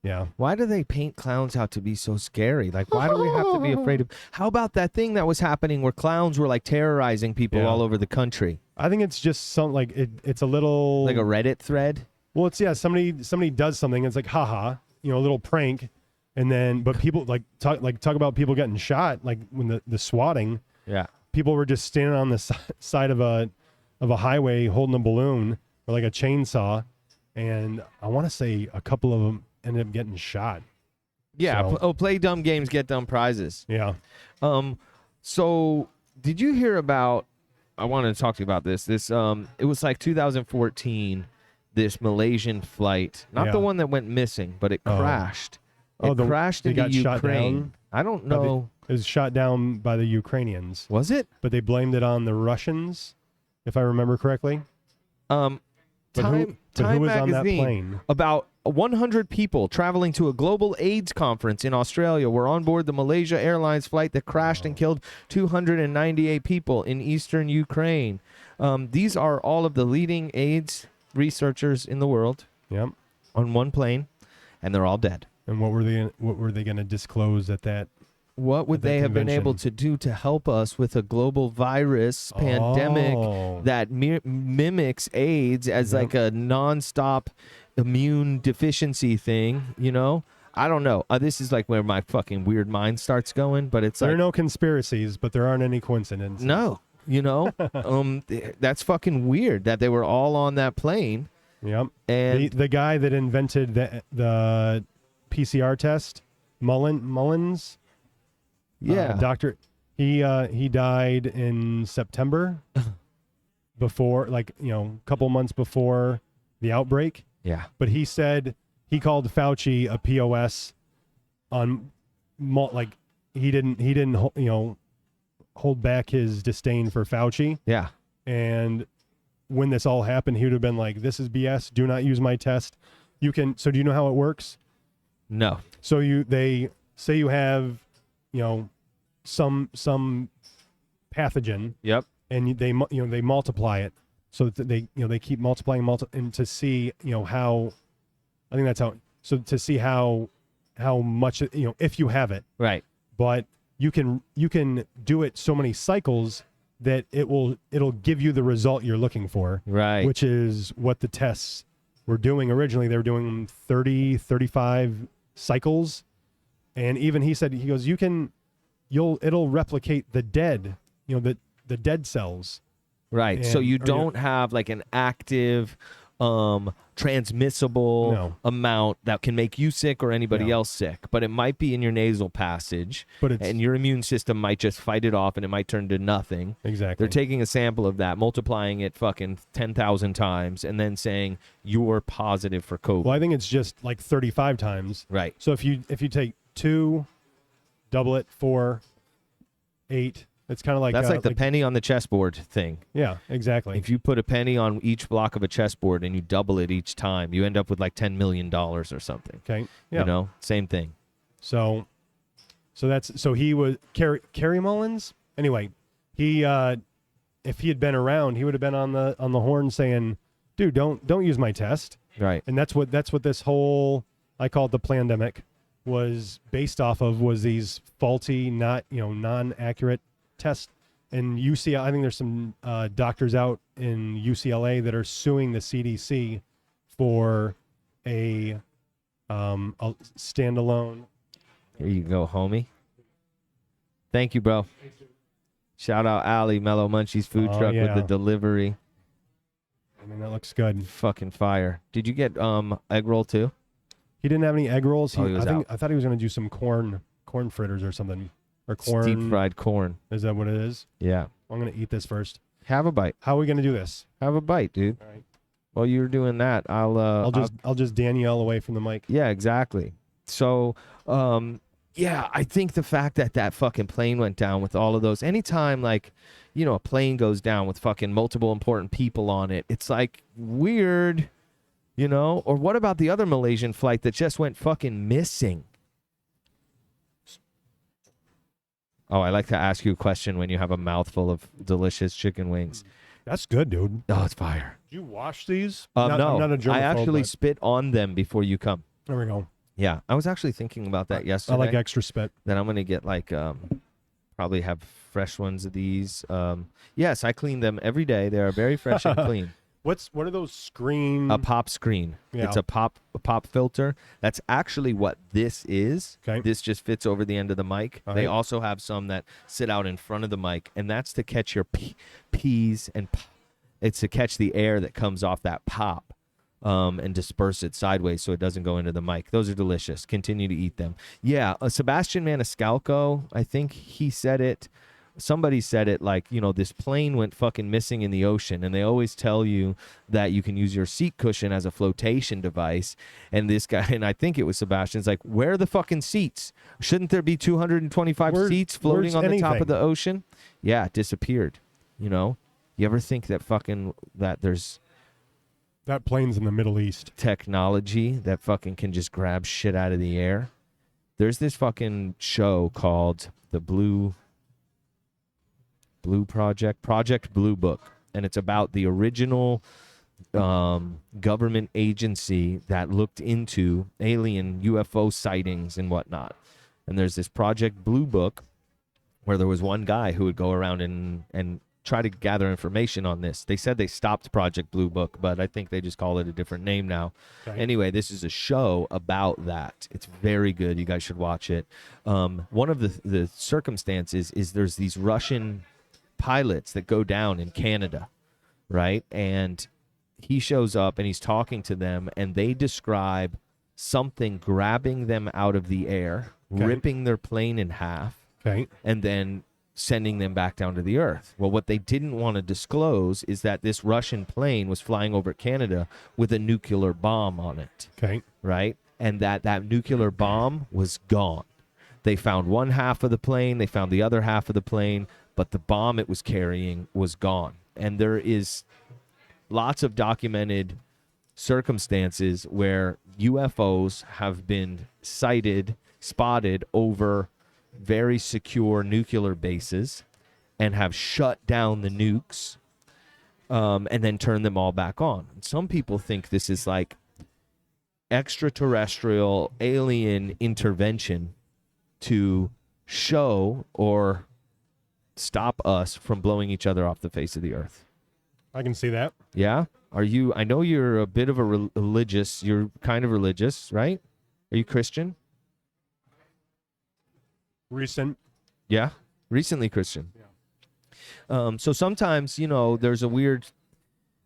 yeah.
Why do they paint clowns out to be so scary? Why do we have to be afraid of? How about that thing that was happening where clowns were terrorizing people all over the country?
I think it's just it's a little
like a Reddit thread.
Well, it's somebody does something. It's like haha, a little prank, and then but people talk about people getting shot, when the swatting.
Yeah.
People were just standing on the side of a highway holding a balloon or a chainsaw, and I want to say a couple of them ended up getting shot.
Yeah.
So,
Play dumb games, get dumb prizes.
Yeah.
So did you hear about? I wanted to talk to you about this. It was 2014. This Malaysian flight, not the one that went missing, but it crashed. It crashed into
got shot
Ukraine.
down?
I don't know.
It was shot down by the Ukrainians.
Was it?
But they blamed it on the Russians, if I remember correctly.
Time
who was on that
magazine,
plane?
About 100 people traveling to a global AIDS conference in Australia were on board the Malaysia Airlines flight that crashed and killed 298 people in eastern Ukraine. These are all of the leading AIDS researchers in the world.
Yep.
On one plane, and they're all dead.
And what were they going to disclose at that?
What would they have been able to do to help us with a global virus pandemic that mimics AIDS as a nonstop immune deficiency thing? I don't know. This is like where my fucking weird mind starts going, but it's
There
like
are no conspiracies, but there aren't any coincidences.
no, that's fucking weird that they were all on that plane.
Yep.
And
The guy that invented the PCR test, Mullins, doctor, he died in September before, like, a couple months before the outbreak.
yeah,
But he said he called Fauci a POS on, like, he didn't hold back his disdain for Fauci.
yeah,
And when this all happened, he would have been like, "This is BS. Do not use my test." So do you know how it works?
no,
So they say you have, some pathogen,
yep,
and they multiply it. So that they keep multiplying and to see how, I think that's how. So to see how much if you have it,
right,
but you can do it so many cycles that it'll give you the result you're looking for,
right,
which is what the tests were doing originally. They were doing 30, 35 cycles. And even he said, he goes, it'll replicate the dead, the dead cells.
right. So
And-
you
or,
don't have like an active, transmissible
No.
amount that can make you sick or anybody
No.
else sick, but it might be in your nasal passage,
But it's
and your immune system might just fight it off, and it might turn to nothing.
exactly.
They're taking a sample of that, multiplying it fucking 10,000 times, and then saying you're positive for COVID.
Well, I think it's just like 35 times.
Right.
So if you take 2, double it, 4, 8, it's kind of like
That's like the penny on the chessboard thing.
yeah, exactly.
If you put a penny on each block of a chessboard and you double it each time, you end up with like $10 million or something.
Okay. Yeah.
You know, same thing.
So he was Kerry Mullins. Anyway, he if he had been around, he would have been on the horn saying, "Dude, don't use my test."
Right.
And that's what this whole, I call it the plandemic, was based off of, was these faulty, non-accurate tests. And UCLA, I think there's some doctors out in UCLA that are suing the CDC for a standalone.
Here you go, homie. Thank you, bro. Shout out Allie, Mellow Munchies food
Oh,
truck with the
yeah.
delivery.
I mean, that looks good.
Fucking fire. Did you get egg roll too?
He didn't have any egg rolls.
Oh, he was out.
I thought he was going to do some corn fritters or something, or corn.
Deep fried corn.
Is that what it is?
Yeah.
I'm going to eat this first.
Have a bite.
How are we going to do this?
Have a bite, dude.
All right.
While you're doing that,
I'll just Danielle away from the mic.
Yeah, exactly. So, yeah, I think the fact that fucking plane went down with all of those, anytime like, a plane goes down with fucking multiple important people on it, it's like weird, Or what about the other Malaysian flight that just went fucking missing? Oh, I like to ask you a question when you have a mouthful of delicious chicken wings.
That's good, dude.
Oh, it's fire.
Did you wash these?
No,
I'm not a germaphobe,
I actually
but-
spit on them before you come.
There we go.
Yeah, I was actually thinking about that yesterday.
I like extra spit.
Then I'm gonna get like probably have fresh ones of these. Yes, I clean them every day. They are very fresh and clean.
What are those screen?
A pop screen.
Yeah.
It's a pop filter. That's actually what this is.
Okay.
This just fits over the end of the mic.
All
They
right.
also have some that sit out in front of the mic, and that's to catch your peas and it's to catch the air that comes off that pop. And disperse it sideways so it doesn't go into the mic. Those are delicious. Continue to eat them. Yeah, Sebastian Maniscalco, I think he said it. Somebody said it like, this plane went fucking missing in the ocean, and they always tell you that you can use your seat cushion as a flotation device. And this guy, and I think it was Sebastian's like, where are the fucking seats? Shouldn't there be 225 seats floating
where's
on the top
anything?
of the ocean? Yeah, it disappeared. You ever think that there's
That plane's in the Middle East.
technology that fucking can just grab shit out of the air? There's this fucking show called the Blue Project Blue Book, and it's about the original government agency that looked into alien UFO sightings and whatnot. And there's this Project Blue Book where there was one guy who would go around and try to gather information on this. They said they stopped Project Blue Book, but I think they just call it a different name now.
Okay.
Anyway, this is a show about that. It's very good. You guys should watch it. One of the circumstances is there's these Russian pilots that go down in Canada, right? And he shows up and he's talking to them, and they describe something grabbing them out of the air,
Okay.
ripping their plane in half,
Okay.
and then sending them back down to the earth. Well, what they didn't want to disclose is that this Russian plane was flying over Canada with a nuclear bomb on it,
Okay.
right? And that nuclear bomb was gone. They found one half of the plane, they found the other half of the plane, but the bomb it was carrying was gone. And there is lots of documented circumstances where UFOs have been spotted over very secure nuclear bases and have shut down the nukes and then turned them all back on. And some people think this is like extraterrestrial alien intervention to show or stop us from blowing each other off the face of the earth.
I can see that.
Yeah? Are you, I know you're a bit of a religious, you're kind of religious, right? Are you Christian?
Recent.
Yeah? Recently Christian. So sometimes, you know, there's a weird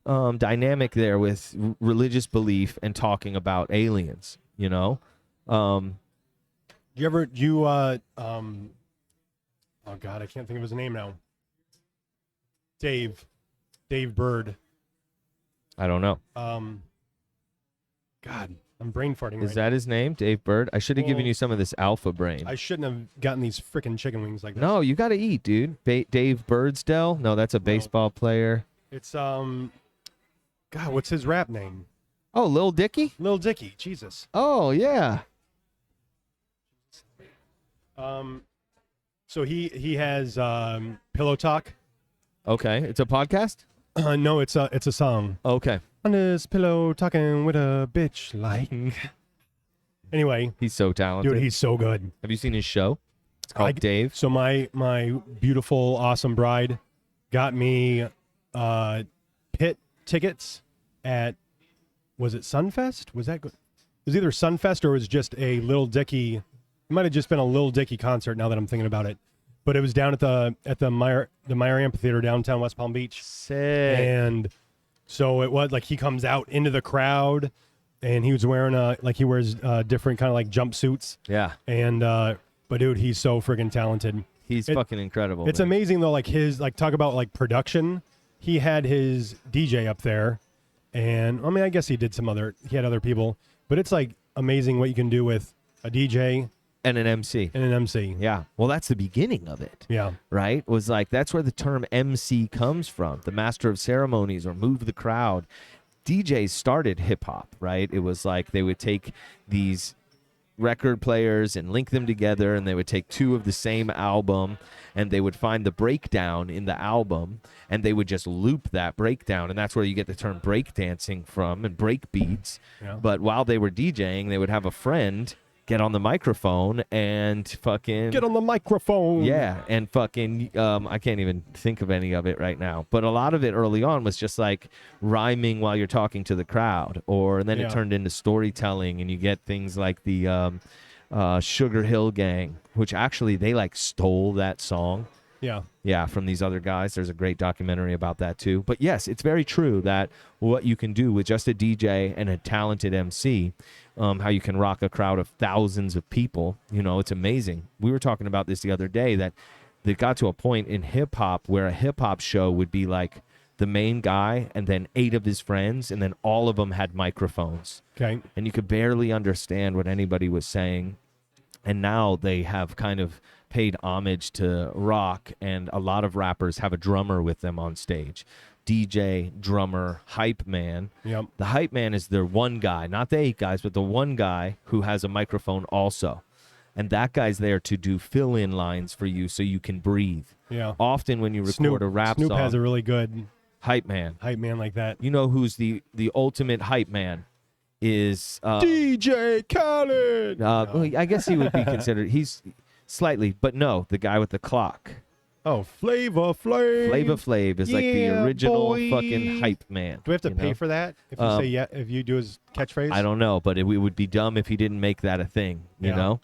dynamic there with religious belief and talking about aliens, you know?
Oh God, I can't think of his name now. Dave Bird.
I don't know.
God, I'm brain farting.
Is that his name, Dave Bird? I should have given
Well,
you some of this alpha brain.
I shouldn't have gotten these freaking chicken wings like this.
No, you got to eat, dude. Dave Birdsdale? No, that's a baseball player.
It's God, what's his rap name?
Oh, Lil Dicky?
Lil Dicky. Jesus.
Oh, yeah.
So he has Pillow Talk.
Okay, it's a podcast?
No, it's a song.
Okay.
On this pillow talking with a bitch like. Anyway,
He's so talented.
dude, he's so good.
Have you seen his show? It's called Dave.
So my beautiful, awesome bride got me pit tickets at, was it Sunfest? Was that good? It was either Sunfest or it was just a Lil Dicky. It might have just been a Lil Dicky concert now that I'm thinking about it. But it was down at the Meyer Amphitheater downtown West Palm Beach.
Sick.
And so it was like he comes out into the crowd and he was wearing he wears different kind of like jumpsuits.
Yeah.
And but dude, he's so friggin' talented.
He's fucking incredible.
It's
man.
amazing though, like his talk about like production. He had his DJ up there, and I mean I guess he had other people, but it's like amazing what you can do with a DJ
And an MC.
and an MC.
Yeah. Well, that's the beginning of it.
Yeah.
Right? Was like, that's where the term MC comes from. The master of ceremonies or move the crowd. DJs started hip hop, right? It was like they would take these record players and link them together, and they would take two of the same album and they would find the breakdown in the album and they would just loop that breakdown, and that's where you get the term breakdancing from and break beats.
Yeah.
But while they were DJing, they would have a friend get on the microphone and fucking
Get on the microphone.
yeah, and fucking I can't even think of any of it right now. But a lot of it early on was just like rhyming while you're talking to the crowd, and then
Yeah.
it turned into storytelling, and you get things like the Sugar Hill Gang, which actually they like stole that song.
Yeah.
From these other guys. There's a great documentary about that too. But yes, it's very true that what you can do with just a DJ and a talented MC, how you can rock a crowd of thousands of people, it's amazing. We were talking about this the other day, that it got to a point in hip hop where a hip hop show would be like the main guy and then 8 of his friends, and then all of them had microphones.
Okay.
And you could barely understand what anybody was saying. And now they have kind of paid homage to rock, and a lot of rappers have a drummer with them on stage. DJ, drummer, hype man.
Yep.
The hype man is their one guy, not the 8 guys, but the one guy who has a microphone also. And that guy's there to do fill-in lines for you so you can breathe.
Yeah.
Often when you record a rap
Snoop
song,
has a really good
hype man.
hype man like that.
You know who's the ultimate hype man is...
DJ Khaled.
well, I guess he would be considered. He's slightly, but no, the guy with the clock.
Oh, Flavor Flav.
Flavor Flav is like the
Yeah,
original
boy.
fucking hype man.
Do we have to
you
pay
know?
for that if you say yeah? If you do his catchphrase?
I don't know, but it would be dumb if he didn't make that a thing, you
Yeah.
know?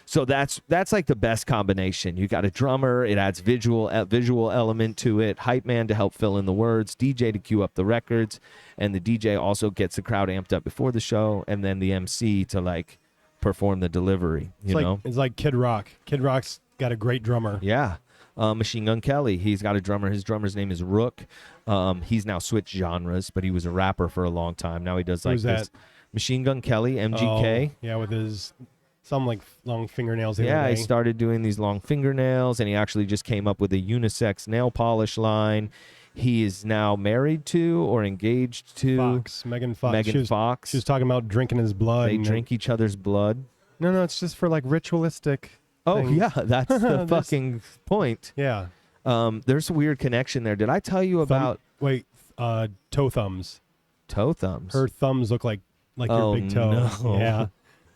So that's like the best combination. You got a drummer, it adds visual element to it, hype man to help fill in the words, DJ to cue up the records, and the DJ also gets the crowd amped up before the show, and then the MC to like perform the delivery, you know?
It's like Kid Rock. Kid Rock's got a great drummer.
Yeah. Machine Gun Kelly, he's got a drummer. His drummer's name is Rook. He's now switched genres, but he was a rapper for a long time. Now he does like
Who's
this.
that?
Machine Gun Kelly, MGK.
Oh, yeah, with his some like long fingernails. The
Yeah,
other
he
day.
started doing these long fingernails, and he actually just came up with a unisex nail polish line. He is now married to or engaged to
Megan Fox.
Megan Fox.
She was talking about drinking his blood.
They
and-
drink each other's blood.
No, it's just for like ritualistic.
Oh,
things.
yeah, that's the
There's-
fucking point.
Yeah.
There's a weird connection there. Did I tell you about
Toe thumbs.
toe thumbs?
Her thumbs look like
Oh,
your big toe.
no.
Yeah.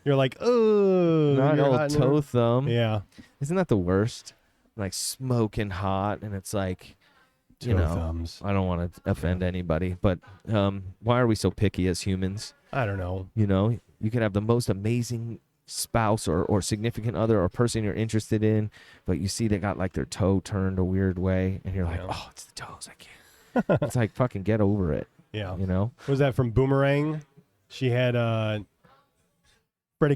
You're like, oh,
Not
you're
old
hot in
toe
her-
thumb.
Yeah.
Isn't that the worst? Like smoking hot, and it's like, you
Toe
know,
thumbs.
I don't want to offend anybody, but why are we so picky as humans?
I don't know.
You know, you could have the most amazing spouse or significant other or person you're interested in, but you see they got like their toe turned a weird way, and you're like,
Yeah.
oh, it's the toes. I can't. It's like fucking get over it.
Yeah.
You know?
What was that from Boomerang? She had Freddy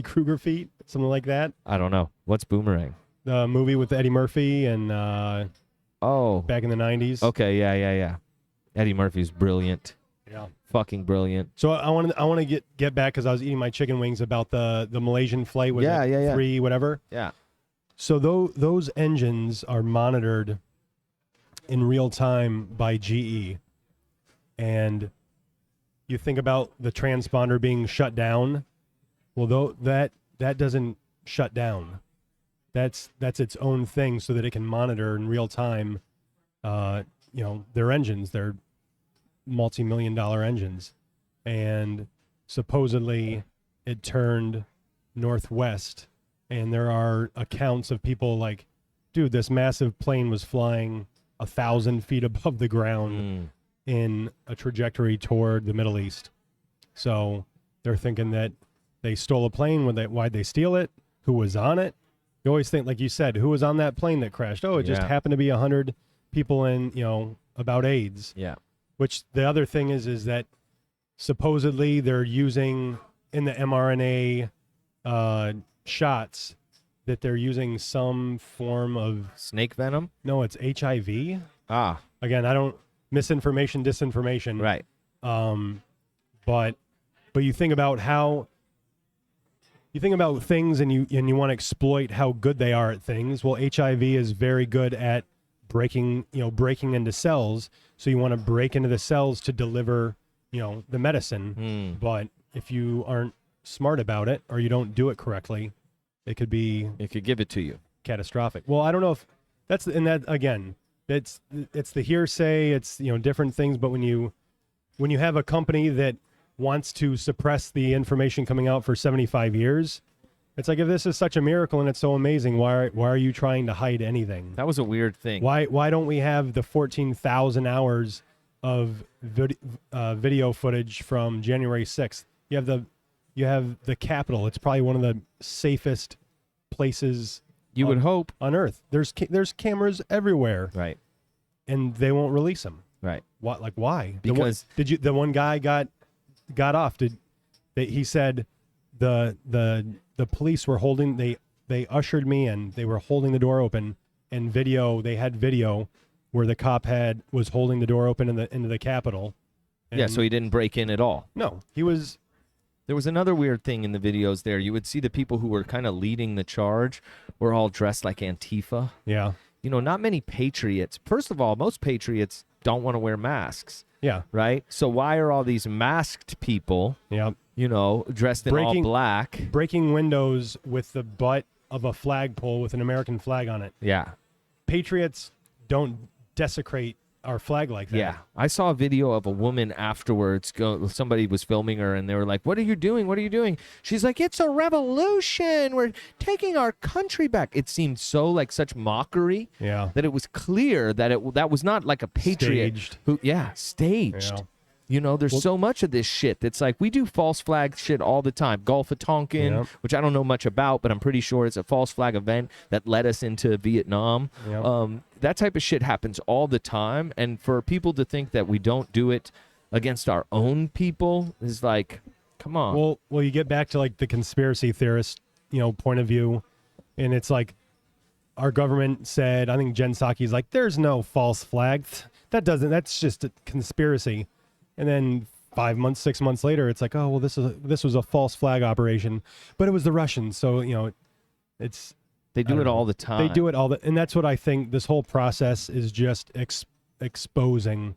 Krueger feet, something like that.
I don't know. What's Boomerang?
The movie with Eddie Murphy and
Oh,
back in the 90s.
okay, yeah. Eddie Murphy's brilliant,
Yeah.
fucking brilliant.
So I want to get back because I was eating my chicken wings about the Malaysian flight with
Yeah.
3 whatever.
Yeah.
So those engines are monitored in real time by GE, and you think about the transponder being shut down. Well, that doesn't shut down. That's its own thing, so that it can monitor in real time. Their engines. They're multi-million-dollar engines, and supposedly it turned northwest. And there are accounts of people like, dude, this massive plane was flying 1,000 feet above the ground in a trajectory toward the Middle East. So they're thinking that they stole a plane. Why'd they steal it? Who was on it? You always think, like you said, who was on that plane that crashed? Oh, it just
Yeah.
happened to be 100 people in, about AIDS.
Yeah.
Which the other thing is that supposedly they're using in the mRNA shots that they're using some form of,
Snake venom?
no, it's HIV.
Ah,
Again, I don't, misinformation, disinformation.
right.
But you think about how you think about things and you want to exploit how good they are at things. Well, HIV is very good at breaking into cells. So you want to break into the cells to deliver, the medicine. But if you aren't smart about it or you don't do it correctly, it could be
It could give it to you.
catastrophic. Well, I don't know if that's, and that again, it's the hearsay, it's different things, but when you have a company that wants to suppress the information coming out for 75 years, it's like, if this is such a miracle and it's so amazing, why are you trying to hide anything?
That was a weird thing.
Why don't we have the 14,000 hours of video footage from January 6th? You have the Capitol. It's probably one of the safest places
You would hope.
on Earth. There's cameras everywhere,
Right.
and they won't release them.
Right.
What? Like why?
Because-
the one guy got off? He said the police were holding, they ushered me in. They were holding the door open, and they had video where the cop was holding the door open into the Capitol.
Yeah,
And-
so he didn't break in at all.
no, he was.
There was another weird thing in the videos there. You would see the people who were kind of leading the charge were all dressed like Antifa.
Yeah,
Not many patriots. First of all, most patriots don't want to wear masks,
yeah,
right? So why are all these masked people,
yeah.
dressed in all black?
Breaking windows with the butt of a flagpole with an American flag on it.
Yeah.
Patriots don't desecrate our flag like that.
Yeah, I saw a video of a woman afterwards. Somebody was filming her, and they were like, "What are you doing? What are you doing?" She's like, "It's a revolution. We're taking our country back." It seemed so like such mockery.
Yeah.
That it was clear that that was not like a patriot.
Staged.
Staged.
Yeah.
You know, there's so much of this shit that's like we do false flag shit all the time. Gulf of Tonkin,
Yep.
which I don't know much about, but I'm pretty sure it's a false flag event that led us into Vietnam.
Yep.
That type of shit happens all the time, and for people to think that we don't do it against our own people is like, come on.
Well, you get back to like the conspiracy theorist, point of view, and it's like our government said. I think Jen Psaki's like, "There's no false flag. That's just a conspiracy." And then 5 months, 6 months later, it's like, oh well, this was a false flag operation, but it was the Russians, so it's.
They do it all the time.
They do it and that's what I think. This whole process is just exposing,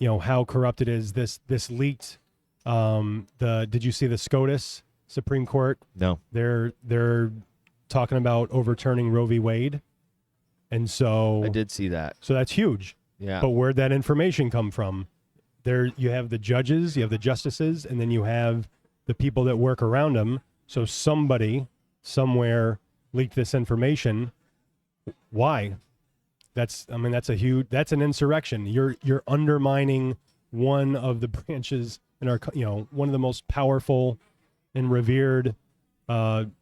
how corrupt it is. This leaked. Did you see the SCOTUS Supreme Court?
No.
They're talking about overturning Roe v. Wade, and so
I did see that.
So that's huge.
Yeah.
But where'd that information come from? There you have the judges, you have the justices, and then you have the people that work around them. So somebody somewhere leaked this information. Why? That's an insurrection. You're undermining one of the branches in our, one of the most powerful and revered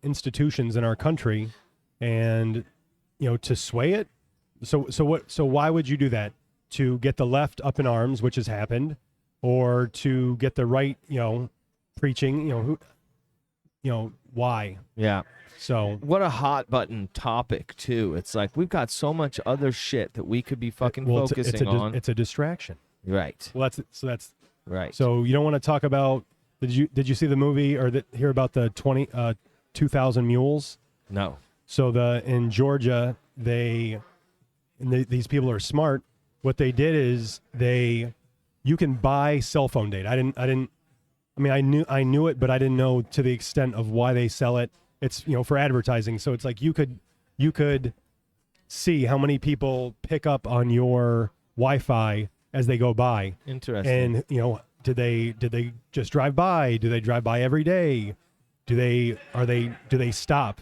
institutions in our country, and to sway it. So why would you do that? To get the left up in arms, which has happened, or to get the right, preaching, why?
Yeah.
So
what a hot button topic too. It's like we've got so much other shit that we could be fucking focusing on.
It's a distraction.
Right.
Well, that's
right.
So you don't want to talk about? Did you see the movie or hear about the 2,000 Mules?
No. So
in Georgia, these people are smart. What they did is you can buy cell phone data. I knew it, but I didn't know to the extent of why they sell it. It's, for advertising. So it's like you could see how many people pick up on your Wi-Fi as they go by.
Interesting.
And, did they just drive by? Do they drive by every day? Do they stop?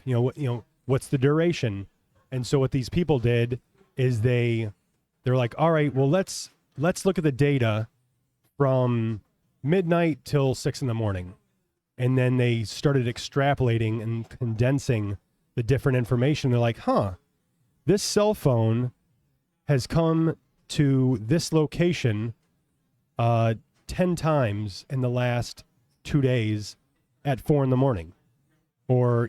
What's the duration? And so what these people did is they're like, all right, well, let's look at the data from midnight till 6 a.m. And then they started extrapolating and condensing the different information. They're like, this cell phone has come to this location 10 times in the last 2 days at 4 a.m. or,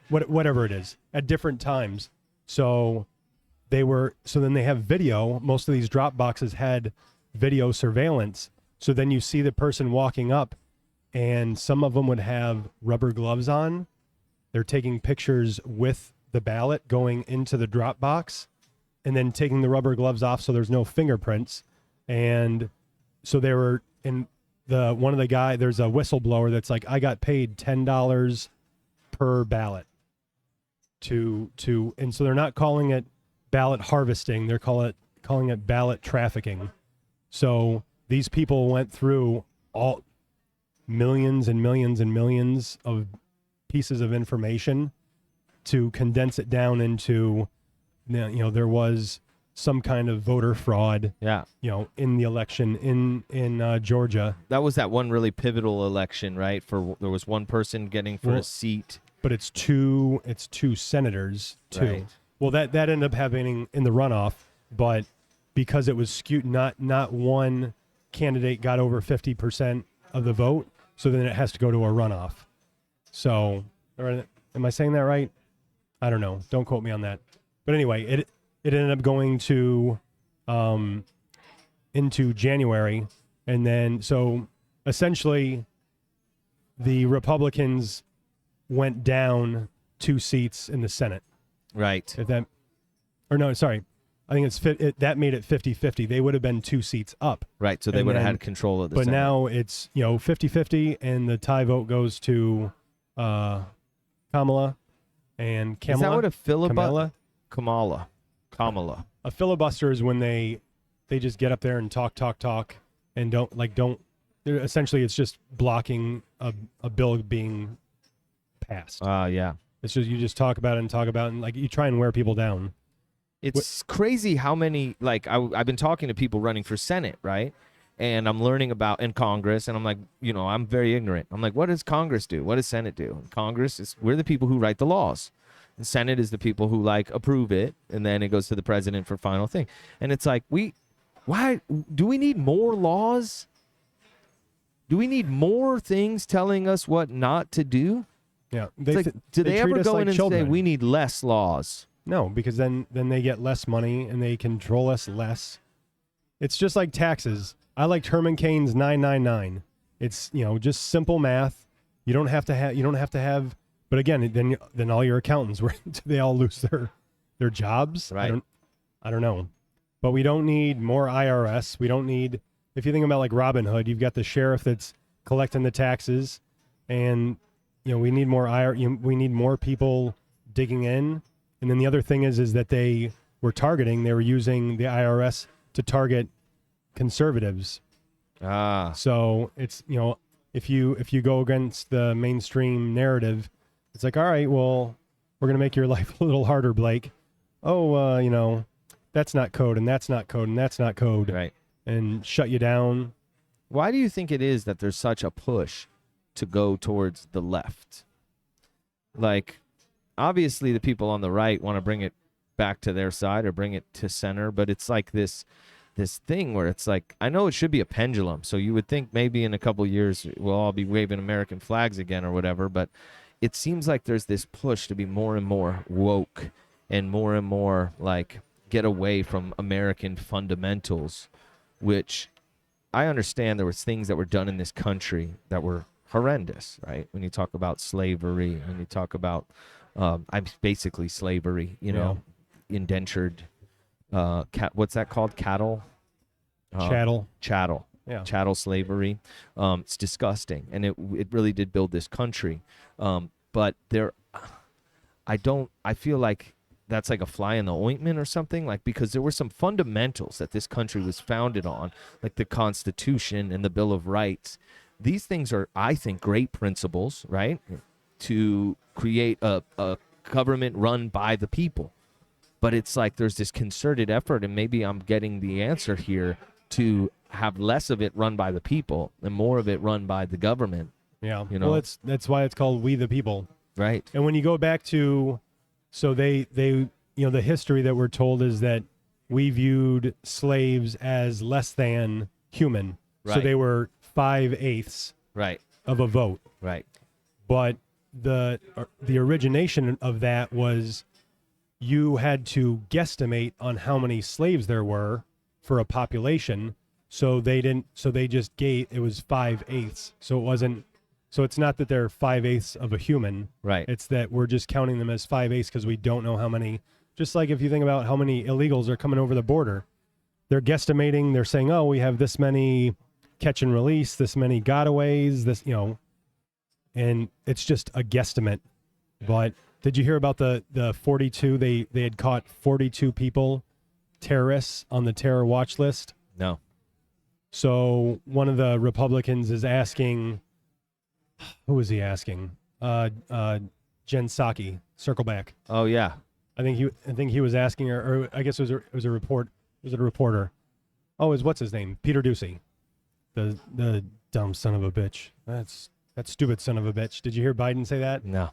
whatever it is, at different times. So then they have video. Most of these drop boxes had video surveillance. So then you see the person walking up, and some of them would have rubber gloves on. They're taking pictures with the ballot going into the drop box and then taking the rubber gloves off so there's no fingerprints. And so they were in one of the guy, there's a whistleblower that's like, I got paid $10 per ballot and so they're not calling it ballot harvesting. They're calling it ballot trafficking. So these people went through all millions and millions and millions of pieces of information to condense it down into, there was some kind of voter fraud.
Yeah.
In the election in Georgia.
That was that one really pivotal election, right? There was one person getting for a seat.
But it's two senators too.
Right.
Well, that ended up happening in the runoff, but because it was skewed, not one candidate got over 50% of the vote, so then it has to go to a runoff. So, am I saying that right? I don't know. Don't quote me on that. But anyway, it ended up going to into January, and then so essentially the Republicans went down 2 seats in the Senate.
Right.
I think that made it 50-50. They would have been 2 seats up.
Right, so they would have had control of the Senate.
But now it's, 50-50, and the tie vote goes to Kamala and Kamala.
Is that what a filibuster?
Kamala.
Kamala.
A filibuster is when they they just get up there and talk, and don't. Essentially, it's just blocking a bill being passed.
Yeah.
It's just you just talk about it, and like you try and wear people down.
It's crazy how many, like, I've been talking to people running for Senate, right? And I'm learning about in Congress, and I'm like, I'm very ignorant. I'm like, what does Congress do? What does Senate do? And Congress we're the people who write the laws. The Senate is the people who like approve it, and then it goes to the president for final thing. And it's like, why do we need more laws? Do we need more things telling us what not to do?
Yeah.
Do they ever go in and say we need less laws?
No, because then they get less money and they control us less. It's just like taxes. I liked Herman Cain's 999. It's just simple math. You don't have to have. But again, then all your accountants they all lose their jobs.
Right.
I don't know. But we don't need more IRS. We don't need. If you think about like Robin Hood, you've got the sheriff that's collecting the taxes, and we need more we need more people digging in. And then the other thing is that they were using the IRS to target conservatives. So it's if you go against the mainstream narrative, it's like, all right, well, we're gonna make your life a little harder, Blake. Oh, that's not code, and that's not code, and that's not code.
Right.
And shut you down.
Why do you think it is that there's such a push to go towards the left? Like, obviously the people on the right want to bring it back to their side or bring it to center, but it's like this thing where it's like, I know it should be a pendulum, so you would think maybe in a couple of years we'll all be waving American flags again or whatever, but it seems like there's this push to be more and more woke and more like get away from American fundamentals, which I understand there was things that were done in this country that were horrendous, right? When you talk about slavery, when you talk about basically slavery, indentured, what's that called? Cattle? Chattel.
Yeah.
Chattel slavery. It's disgusting. And it really did build this country. But I feel like that's like a fly in the ointment or something, like, because there were some fundamentals that this country was founded on, like the Constitution and the Bill of Rights. These things are, I think, great principles, right? To create a government run by the people. But it's like there's this concerted effort, and maybe I'm getting the answer here, to have less of it run by the people and more of it run by the government.
Yeah. Well, that's why it's called We the People.
Right.
And when you go back to, so they the history that we're told is that we viewed slaves as less than human.
Right.
So they were 5/8
right.
of a vote.
Right.
But the origination of that was you had to guesstimate on how many slaves there were for a population. So they just gave, it was 5/8. So it wasn't, so it's not that they're 5/8 of a human.
Right.
It's that we're just counting them as 5/8 because we don't know how many, just like if you think about how many illegals are coming over the border, they're guesstimating, they're saying, oh, we have this many catch and release, this many gotaways, this, and it's just a guesstimate. But did you hear about the 42? They had caught 42 people, terrorists, on the terror watch list.
No.
So one of the Republicans is asking, who was he asking? Jen Psaki, circle back.
Oh yeah.
I think he was asking her, or I guess it was a reporter. Oh, what's his name? Peter Ducey. The dumb son of a bitch. That stupid son of a bitch. Did you hear Biden say that?
No.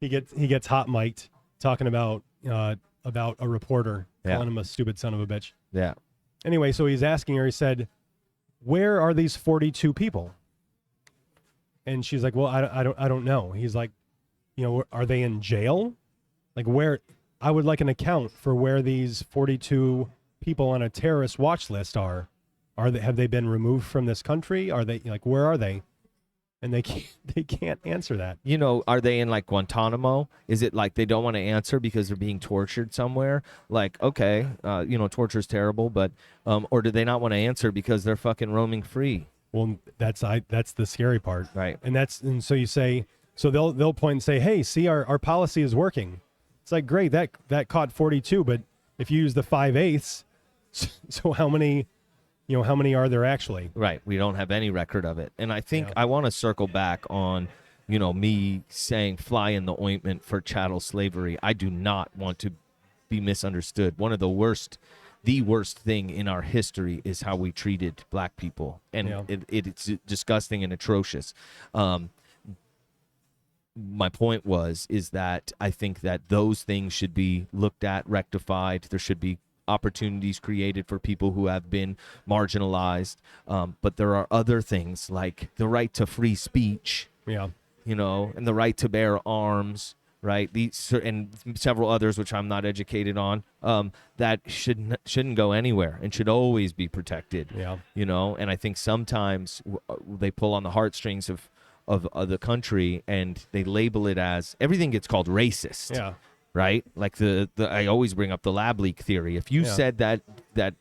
He gets hot mic'd talking about a reporter, calling him a stupid son of a bitch.
Yeah.
Anyway, so he's asking her, he said, where are these 42 people? And she's like, well, I don't know. He's like, are they in jail? Like, where? I would like an account for where these 42 people on a terrorist watch list are. Have they been removed from this country? Are they, like, where are they? And they can't answer that.
Are they in like Guantanamo? Is it like they don't want to answer because they're being tortured somewhere? Like, okay, torture is terrible, but or do they not want to answer because they're fucking roaming free?
Well, that's the scary part,
right?
And so you say, so they'll point and say, hey, see, our policy is working. It's like, great, that caught 42, but if you use the 5/8, So how many, how many are there actually?
Right. We don't have any record of it. And I think
Yeah.
I want to circle back on, me saying fly in the ointment for chattel slavery. I do not want to be misunderstood. One of the worst thing in our history is how we treated black people. And
Yeah.
it's disgusting and atrocious. My point is that I think that those things should be looked at, rectified. There should be opportunities created for people who have been marginalized. But there are other things like the right to free speech,
Yeah.
and the right to bear arms, right? These and several others, which I'm not educated on, that shouldn't go anywhere and should always be protected.
Yeah.
And I think sometimes they pull on the heartstrings of the country and they label it as everything gets called racist.
Yeah.
Right? Like I always bring up the lab leak theory. If you
Yeah.
said that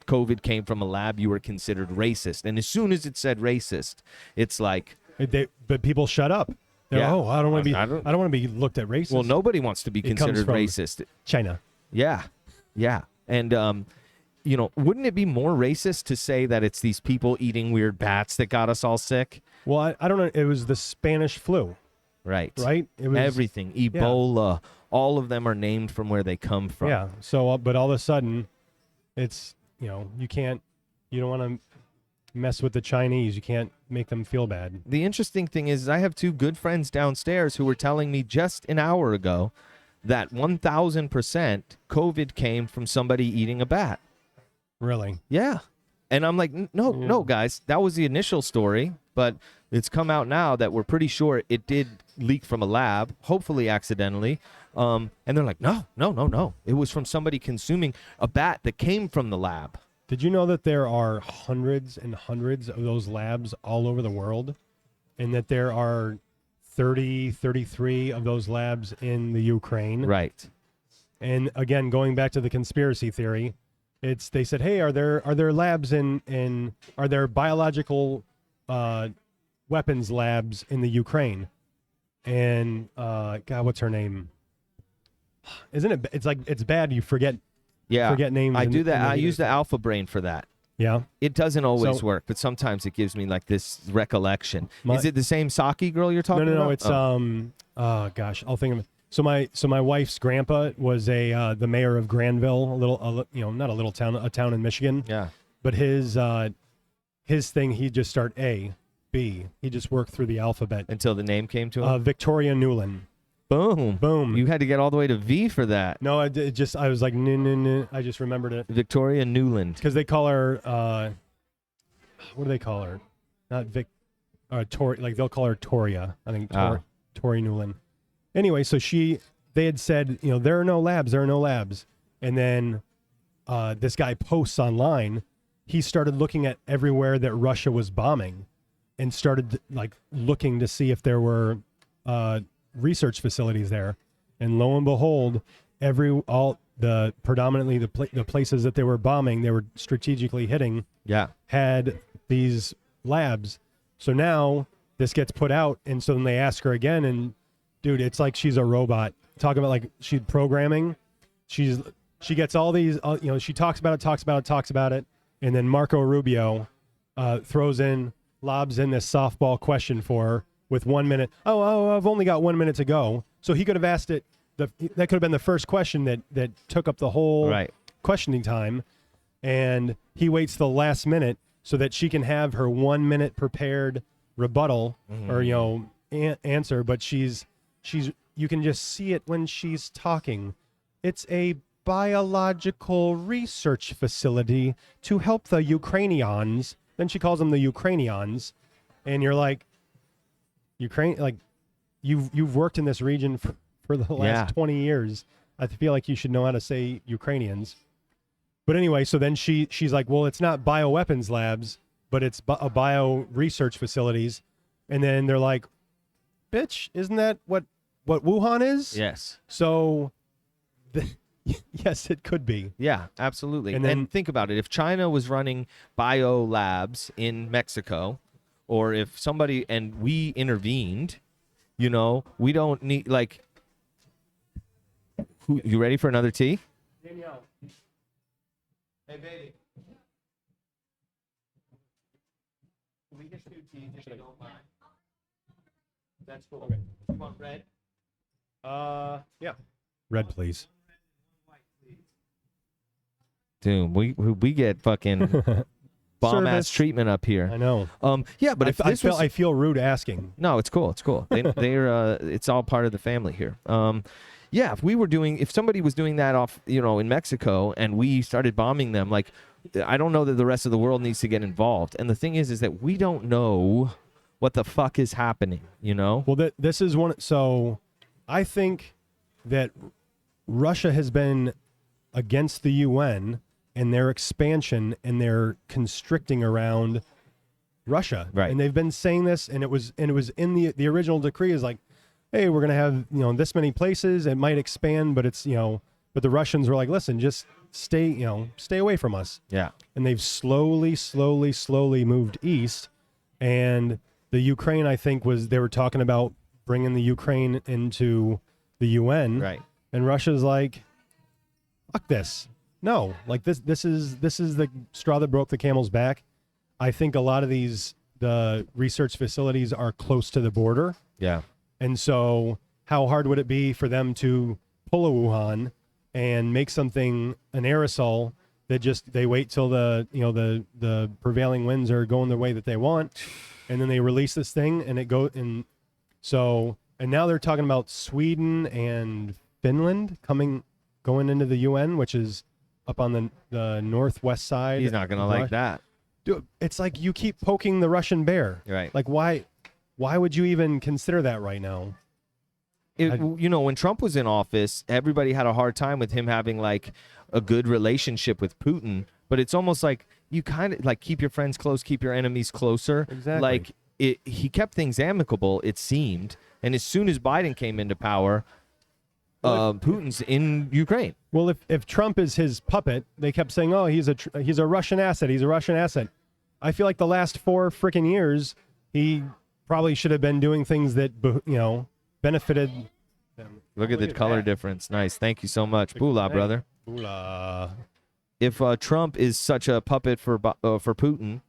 COVID came from a lab, you were considered racist. And as soon as it said racist, it's like,
But people shut up. They're,
Yeah.
Oh, I don't want to be.
I
I
don't-
don't want to be looked at racist.
well, nobody wants to be
It comes
considered
from-
racist.
China.
Yeah. Yeah. And wouldn't it be more racist to say that it's these people eating weird bats that got us all sick?
Well, I don't know. It was the Spanish flu,
Right.
right? It was
Everything. Ebola. All of them are named from where they come from.
Yeah. So, but all of a sudden, it's you don't want to mess with the Chinese. You can't make them feel bad.
The interesting thing is I have two good friends downstairs who were telling me just an hour ago that 1,000% COVID came from somebody eating a bat.
Really?
Yeah. And I'm like, no, guys, that was the initial story, but it's come out now that we're pretty sure it did leak from a lab, hopefully accidentally. And they're like, no. It was from somebody consuming a bat that came from the lab.
Did you know that there are hundreds and hundreds of those labs all over the world, and that there are 33 of those labs in the Ukraine?
Right.
And again, going back to the conspiracy theory, they said, hey, are there labs are there biological weapons labs in the Ukraine? And God, what's her name? Isn't it? It's like it's bad. You forget names.
I
in-
do that.
in the
I
heat
use
of-
the alpha brain for that.
Yeah.
It doesn't always
So-
work, but sometimes it gives me like this recollection.
My-
Is it the same Saki girl you're talking about?
No. It's oh gosh, I'll think of it. So my wife's grandpa was the mayor of Granville, not a little town, a town in Michigan.
Yeah.
But his thing, he'd just start A, B. He just worked through the alphabet.
Until the name came to him.
Victoria Newland.
Boom.
Boom.
You had to get all the way to V for that.
No, I was like, no. I just remembered it
Victoria Newland.
because they call her. What do they call her? Not Vic. Tori. Like they'll call her Toria. I think Tori Newland. Anyway, so they had said, there are no labs, and then this guy posts online. He started looking at everywhere that Russia was bombing, and started like looking to see if there were research facilities there, and lo and behold, predominantly the places that they were bombing, they were strategically hitting,
Yeah.
had these labs. So now this gets put out, and so then they ask her again, and dude, it's like she's a robot. Talking about like she's programming. She gets all these, she talks about it, and then Marco Rubio lobs in this softball question for her with 1 minute. Oh, I've only got 1 minute to go. So he could have asked it. That could have been the first question that took up the whole questioning time, and he waits the last minute so that she can have her 1 minute prepared rebuttal or answer. But she's you can just see it when she's talking. It's a biological research facility to help the Ukrainians. Then she calls them the Ukrainians, and you're like, Ukraine, like you've worked in this region for the last 20 years. I feel like you should know how to say Ukrainians. But anyway, so then she's like, well, it's not bioweapons labs, but it's bio research facilities. And then they're like, bitch, isn't that what Wuhan is?
Yes.
So, yes, it could be.
Yeah, absolutely.
And
And,
then-
think about it. If China was running bio labs in Mexico, or if somebody and we intervened, we don't need like. You ready for another tea?
Danielle. Hey, baby.
we get 2 teas if you don't mind? That's cool. You want red?
Yeah. Red, please.
Dude, we get fucking bomb ass
Service.
treatment up here.
I know.
Yeah, but if this was,
I feel rude asking.
no, it's cool. It's cool. They're it's all part of the family here. Yeah, if somebody was doing that off, in Mexico, and we started bombing them, like, I don't know that the rest of the world needs to get involved. And the thing is that we don't know what the fuck is happening.
Well, this is one. So, I think that Russia has been against the UN and their expansion and their constricting around Russia.
Right.
And they've been saying this, and it was in the original decree is like, hey, we're going to have, this many places. It might expand, but it's, but the Russians were like, listen, just stay away from us.
Yeah.
And they've slowly moved east. And the Ukraine, I think, they were talking about bringing the Ukraine into the UN.
Right.
And Russia's like, fuck this. No, like this is the straw that broke the camel's back. I think a lot of the research facilities are close to the border.
Yeah.
And so how hard would it be for them to pull a Wuhan and make something, an aerosol that they wait till the prevailing winds are going the way that they want, and then they release this thing and and now they're talking about Sweden and Finland going into the UN, which is up on the northwest side.
He's not going to like that.
Dude, it's like you keep poking the Russian bear.
Right.
Like why would you even consider that right now?
When Trump was in office, everybody had a hard time with him having like a good relationship with Putin. But it's almost like you kind of like keep your friends close, keep your enemies closer.
Exactly.
Like he kept things amicable, it seemed. And as soon as Biden came into power, Putin's in Ukraine.
Well, if Trump is his puppet, they kept saying, "Oh, he's a Russian asset. He's a Russian asset." I feel like the last 4 freaking years, he probably should have been doing things that benefited them.
Look at the color
that.
difference. Nice. Thank you so much. Bula, brother.
Bula.
If Trump is such a puppet for Putin,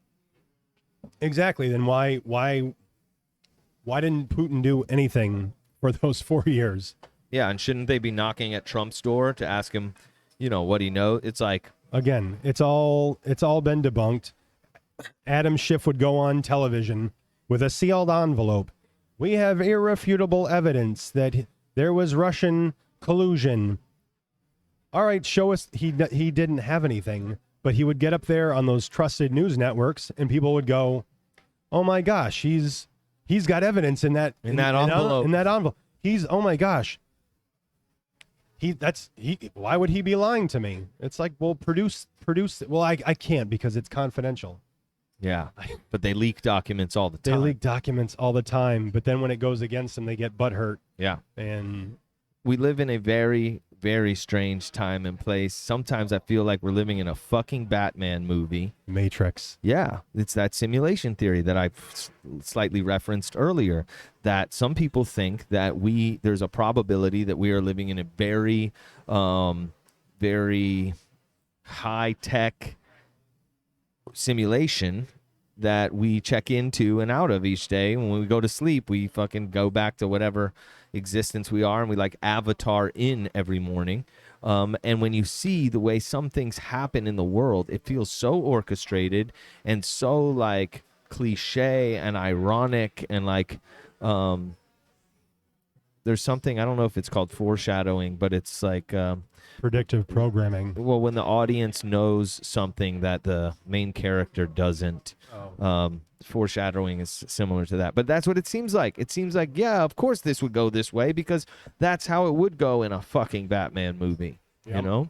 Exactly. Then why didn't Putin do anything for those 4 years?
yeah, and shouldn't they be knocking at Trump's door to ask him, what he knows? It's like,
Again, it's all been debunked. Adam Schiff would go on television with a sealed envelope. We have irrefutable evidence that there was Russian collusion. All right, show us. He didn't have anything, but he would get up there on those trusted news networks, and people would go, "Oh my gosh, he's got evidence in that envelope. Oh my gosh." Why would he be lying to me? It's like, well, produce. Well, I can't because it's confidential.
yeah, but they leak documents all the
They
time.
leak documents all the time, but then when it goes against them, they get butthurt.
Yeah.
And
We live in a very, very strange time and place. Sometimes I feel like we're living in a fucking Batman movie.
Matrix.
Yeah, it's that simulation theory that I slightly referenced earlier, that some people think that there's a probability that we are living in a very, very high-tech simulation that we check into and out of each day. When we go to sleep, we fucking go back to whatever existence we are, and we like avatar in every morning. And when you see the way some things happen in the world, it feels so orchestrated and so like cliche and ironic, and like there's something, I don't know if it's called foreshadowing, but it's like
Predictive programming.
well, when the audience knows something that the main character doesn't. Foreshadowing is similar to that, but that's what it seems like. It seems like, yeah, of course this would go this way because that's how it would go in a fucking Batman movie.
Yep.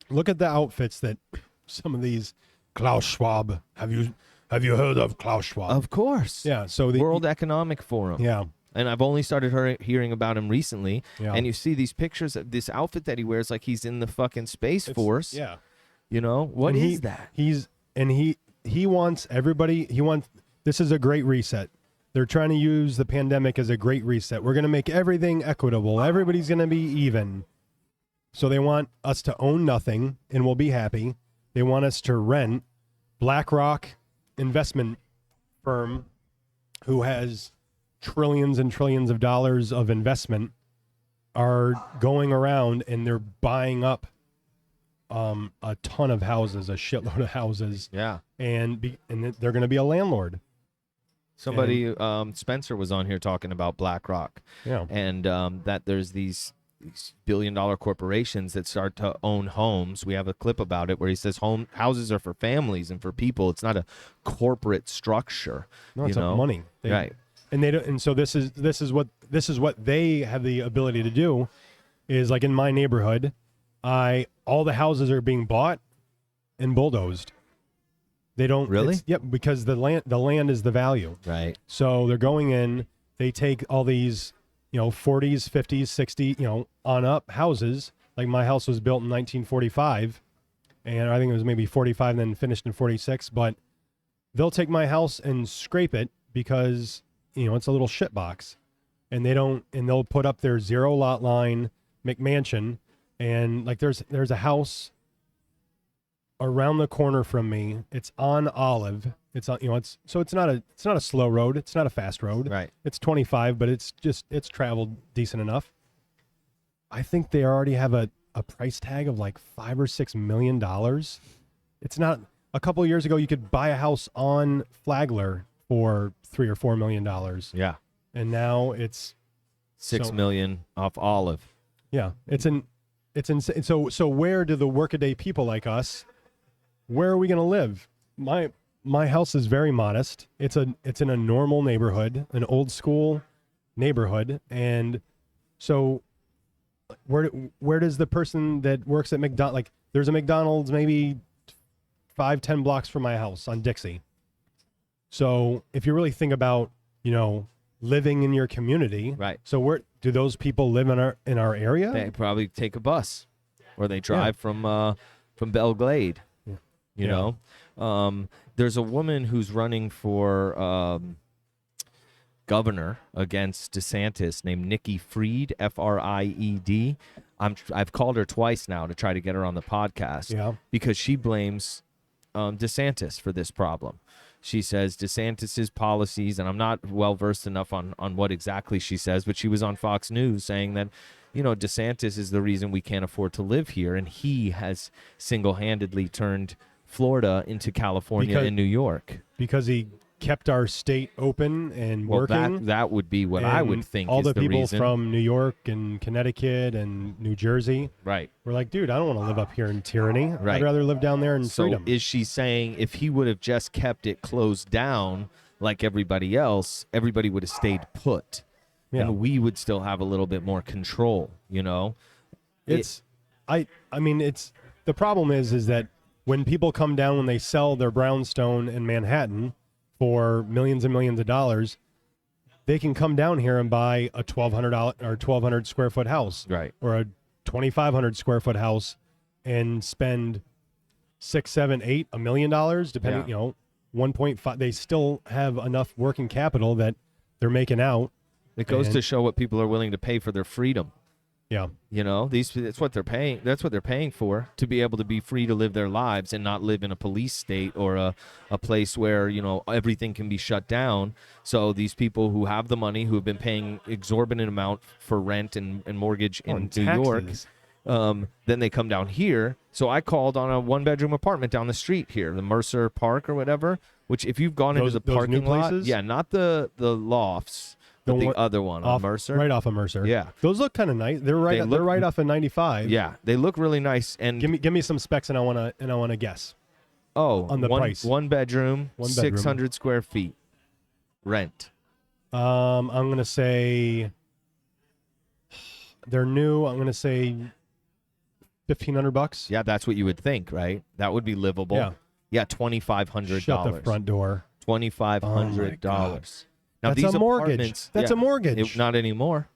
Look at the outfits that some of these Klaus Schwab. Have you heard of Klaus Schwab?
Of course.
Yeah. So the
World Economic Forum.
Yeah.
And I've only started hearing about him recently.
Yeah.
And you see these pictures of this outfit that he wears like he's in the fucking Space Force.
Yeah.
What is that?
He wants everybody. This is a great reset. They're trying to use the pandemic as a great reset. We're going to make everything equitable. Everybody's going to be even. So they want us to own nothing and we'll be happy. They want us to rent BlackRock investment firm who has trillions and trillions of dollars of investment are going around and they're buying up a ton of houses, a shitload of houses.
Yeah.
And they're going to be a landlord.
Somebody, Spencer was on here talking about BlackRock.
Yeah.
And that there's these billion-dollar corporations that start to own homes. We have a clip about it where he says houses are for families and for people. It's not a corporate structure.
No, it's money.
Right.
And they don't, and so this is what they have the ability to do is like in my neighborhood, all the houses are being bought and bulldozed. They don't
really?
Yep, because the land is the value.
Right.
So they're going in, they take all these, 40s, 50s, 60s, on up houses. Like my house was built in 1945, and I think it was maybe 45 and then finished in 46, but they'll take my house and scrape it because it's a little shit box, and they'll put up their 0 lot line McMansion, and like there's a house around the corner from me. It's on Olive. It's on it's not a slow road. It's not a fast road.
Right.
It's 25, but it's traveled decent enough. I think they already have a price tag of like $5 or $6 million. It's not. A couple of years ago, you could buy a house on Flagler for $3 or $4 million.
Yeah.
And now it's
$6 million off Olive.
Yeah, it's insane. So where do the workaday people like us? Where are we going to live? My house is very modest. It's in a normal neighborhood, an old school neighborhood, and so where does the person that works at McDonald's, like there's a McDonald's maybe 5-10 blocks from my house on Dixie. So if you really think about living in your community,
right?
So where do those people live in our area?
They probably take a bus, or they drive from Belle Glade. You know, there's a woman who's running for governor against DeSantis named Nikki Fried, Fried. I've called her twice now to try to get her on the podcast because she blames DeSantis for this problem. She says DeSantis's policies, and I'm not well versed enough on what exactly she says, but she was on Fox News saying that, DeSantis is the reason we can't afford to live here, and he has single-handedly turned Florida into California and New York.
Because he kept our state open and working.
That would be what I would think
all
is the
people
reason.
From New York and Connecticut and New Jersey.
Right.
We're like, dude, I don't want to live up here in tyranny.
Right.
I'd rather live down there in freedom.
So is she saying if he would have just kept it closed down like everybody else, everybody would have stayed put? Yeah. And we would still have a little bit more control,
It's the problem is that when people come down, when they sell their brownstone in Manhattan for millions and millions of dollars, they can come down here and buy a $1,200 or 1,200 square foot house,
right,
or a 2,500 square foot house, and spend $6, $7, $8, $1 million, depending, 1.5. They still have enough working capital that they're making out.
It goes to show what people are willing to pay for their freedom.
Yeah.
That's what they're paying. That's what they're paying for, to be able to be free to live their lives and not live in a police state or a place where, everything can be shut down. So these people who have the money, who have been paying exorbitant amount for rent and mortgage in New York, then they come down here. So I called on a 1-bedroom apartment down the street here, the Mercer Park or whatever, which if you've gone into the parking lot, not the lofts, the other one on Mercer,
right off of Mercer.
Yeah,
those look kind of nice. They're right off of 95.
Yeah, they look really nice. And
give me some specs, and I wanna guess.
On the
price.
1 bedroom, 600 square feet, rent.
I'm gonna say they're new. I'm gonna say $1,500.
Yeah, that's what you would think, right? That would be livable. Yeah, $2,500.
Shut the front door.
$2,500. Now,
that's
these
a mortgage. That's a mortgage.
Not anymore.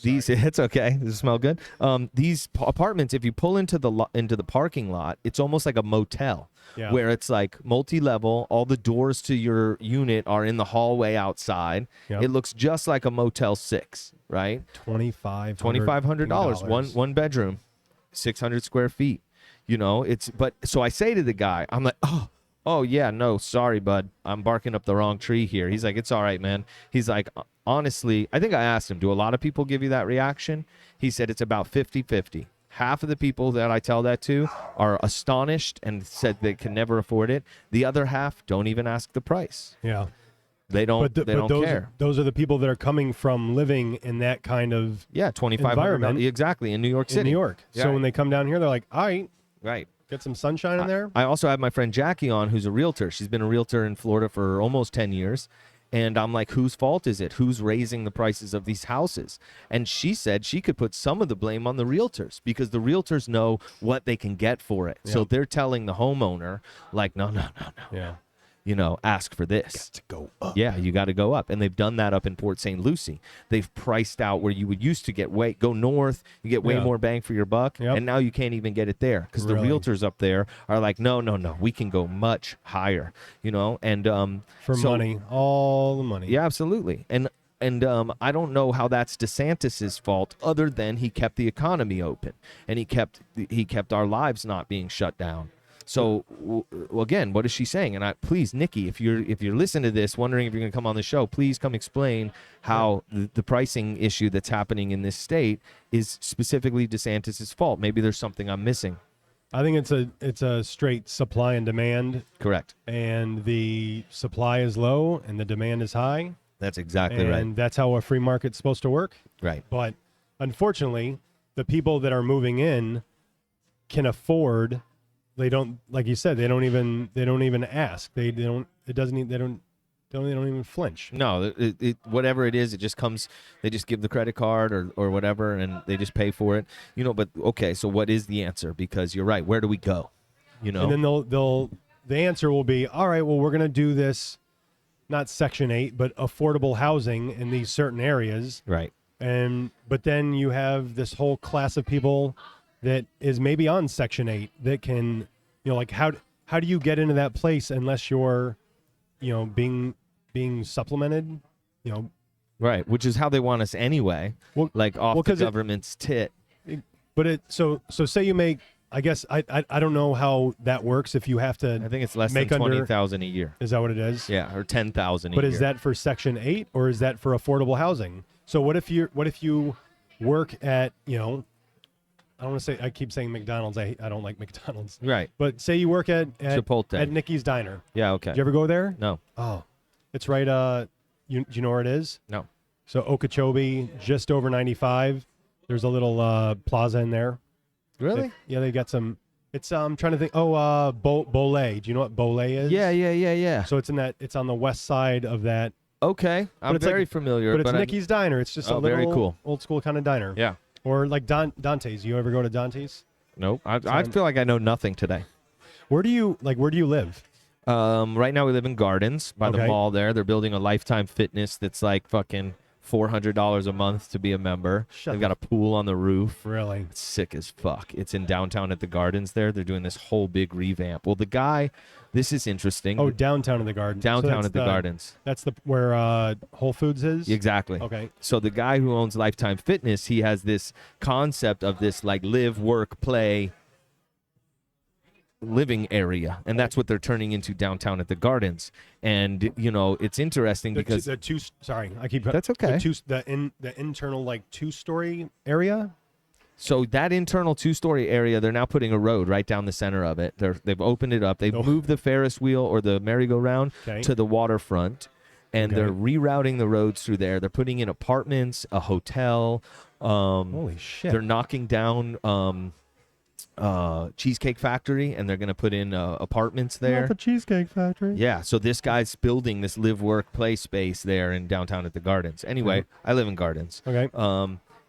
It's okay. Does it smell good? These apartments, if you pull into the parking lot, it's almost like a motel, where it's like multi-level. All the doors to your unit are in the hallway outside. Yep. It looks just like a Motel 6, right? $2,500. One bedroom, 600 square feet. So I say to the guy, I'm like, oh yeah, no, sorry, bud, I'm barking up the wrong tree here. He's like, it's all right, man. He's like, honestly, I think I asked him, do a lot of people give you that reaction? He said it's about 50-50. Half of the people that I tell that to are astonished and said they can never afford it. The other half don't even ask the price.
Yeah.
They don't. They don't care.
Those are the people that are coming from living in that kind of
2,500
environment.
exactly in New York City.
In New York.
Yeah.
So when they come down here, they're like, all right,
Right.
get some sunshine in there.
I also have my friend Jackie on, who's a realtor. She's been a realtor in Florida for almost 10 years. And I'm like, whose fault is it? Who's raising the prices of these houses? And she said she could put some of the blame on the realtors because the realtors know what they can get for it. So they're telling the homeowner, like, no.
Yeah.
You know, ask for this.
To go up.
Yeah, you got to go up. And they've done that up in Port St. Lucie. They've priced out where you would used to get go north, you get way more bang for your buck.
Yep.
And now you can't even get it there because the realtors up there are like, no, we can go much higher, you know? And
For money, all the money.
Yeah, absolutely. And I don't know how that's DeSantis's fault other than he kept the economy open and he kept our lives not being shut down. So again, what is she saying? And please, Nikki, if you're listening to this, wondering if you're going to come on the show, please come explain how the pricing issue that's happening in this state is specifically DeSantis's fault. Maybe there's something I'm missing.
I think it's a straight supply and demand.
Correct.
And the supply is low and the demand is high.
That's exactly right.
And that's how a free market's supposed to work.
Right.
But unfortunately, the people that are moving in can afford. They don't, like you said, they don't even ask. They don't even flinch.
No, whatever it is, it just comes. They just give the credit card or whatever, and they just pay for it. You know, but okay, so what is the answer? Because you're right. Where do we go? You know,
And then the answer will be, all right, well, we're gonna do this, not Section 8, but affordable housing in these certain areas.
right.
But then you have this whole class of people that is maybe on Section 8 that can, you know, like how do you get into that place unless you're, you know, being supplemented, you know?
Right, which is how they want us anyway, like off the government's tit.
But so say you make, I guess I don't know how that works if you have to.
I think it's less
make
than
under-
20,000 a year.
Is that what it is?
Yeah, or 10,000 a
But
year.
is that for Section 8 or is that for affordable housing? So what if you work at, you know, I don't want to say, I keep saying McDonald's. I don't like McDonald's.
Right.
But say you work at
Chipotle.
at Nikki's Diner.
Yeah. Okay.
Did you ever go there?
No.
Oh, it's right. Do you know where it is?
No.
So Okeechobee, just over 95. There's a little plaza in there.
Really?
They got some. It's I'm trying to think. Oh, Bolé. Do you know what Bolé is?
Yeah.
So it's on the west side of that.
Okay. I'm
it's
very
like-
familiar.
But it's Nikki's Diner. It's just a little
very cool.
old school kind of diner.
Yeah.
Or like Dante's. You ever go to Dante's?
Nope. I feel like I know nothing today.
Where do you live?
Right now we live in Gardens by the
Okay.
mall there. They're building a Lifetime Fitness that's like fucking $400 a month to be a member.
Shut
They've got a pool on the roof.
Really?
It's sick as fuck. It's in downtown at the Gardens there. They're doing this whole big revamp. Well, the guy, this is interesting.
Oh, downtown at the Gardens.
Downtown
that's
at the Gardens.
That's where Whole Foods is.
Exactly.
Okay.
So the guy who owns Lifetime Fitness, he has this concept of this like live, work, play living area, and that's what they're turning into downtown at the Gardens. And you know, it's interesting because
the two. Sorry, I keep.
That's okay.
The internal like 2-story area.
so that internal 2-story area, they're now putting a road right down the center of it. They've opened it up. They've moved the Ferris wheel or the merry-go-round
Okay.
to the waterfront, and
Okay.
they're rerouting the roads through there. They're putting in apartments, a hotel.
Holy shit!
They're knocking down Cheesecake Factory, and they're going to put in apartments there.
Not the Cheesecake Factory.
Yeah, so this guy's building this live, work, play space there in downtown at the Gardens. Anyway, I live in Gardens.
Okay.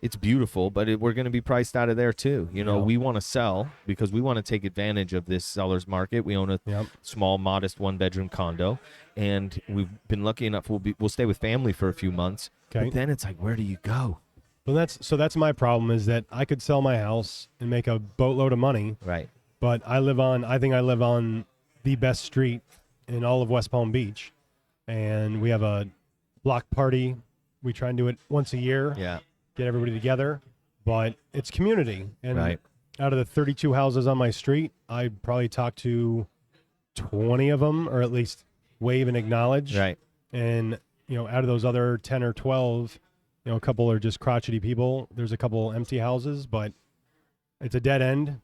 It's beautiful, but we're going to be priced out of there too. You know,
Yeah.
we want to sell because we want to take advantage of this seller's market. We own a
Yep.
small, modest 1-bedroom condo, and we've been lucky enough we'll stay with family for a few months.
Okay.
But then it's like, where do you go?
Well, that's my problem is that I could sell my house and make a boatload of money,
Right.
but I think I live on the best street in all of West Palm Beach, and we have a block party. We try and do it once a year.
Yeah.
Get everybody together, but it's community. And
Right.
out of the 32 houses on my street, I probably talk to 20 of them, or at least wave and acknowledge.
Right.
And, out of those other 10 or 12, a couple are just crotchety people. There's a couple empty houses, but it's a dead end.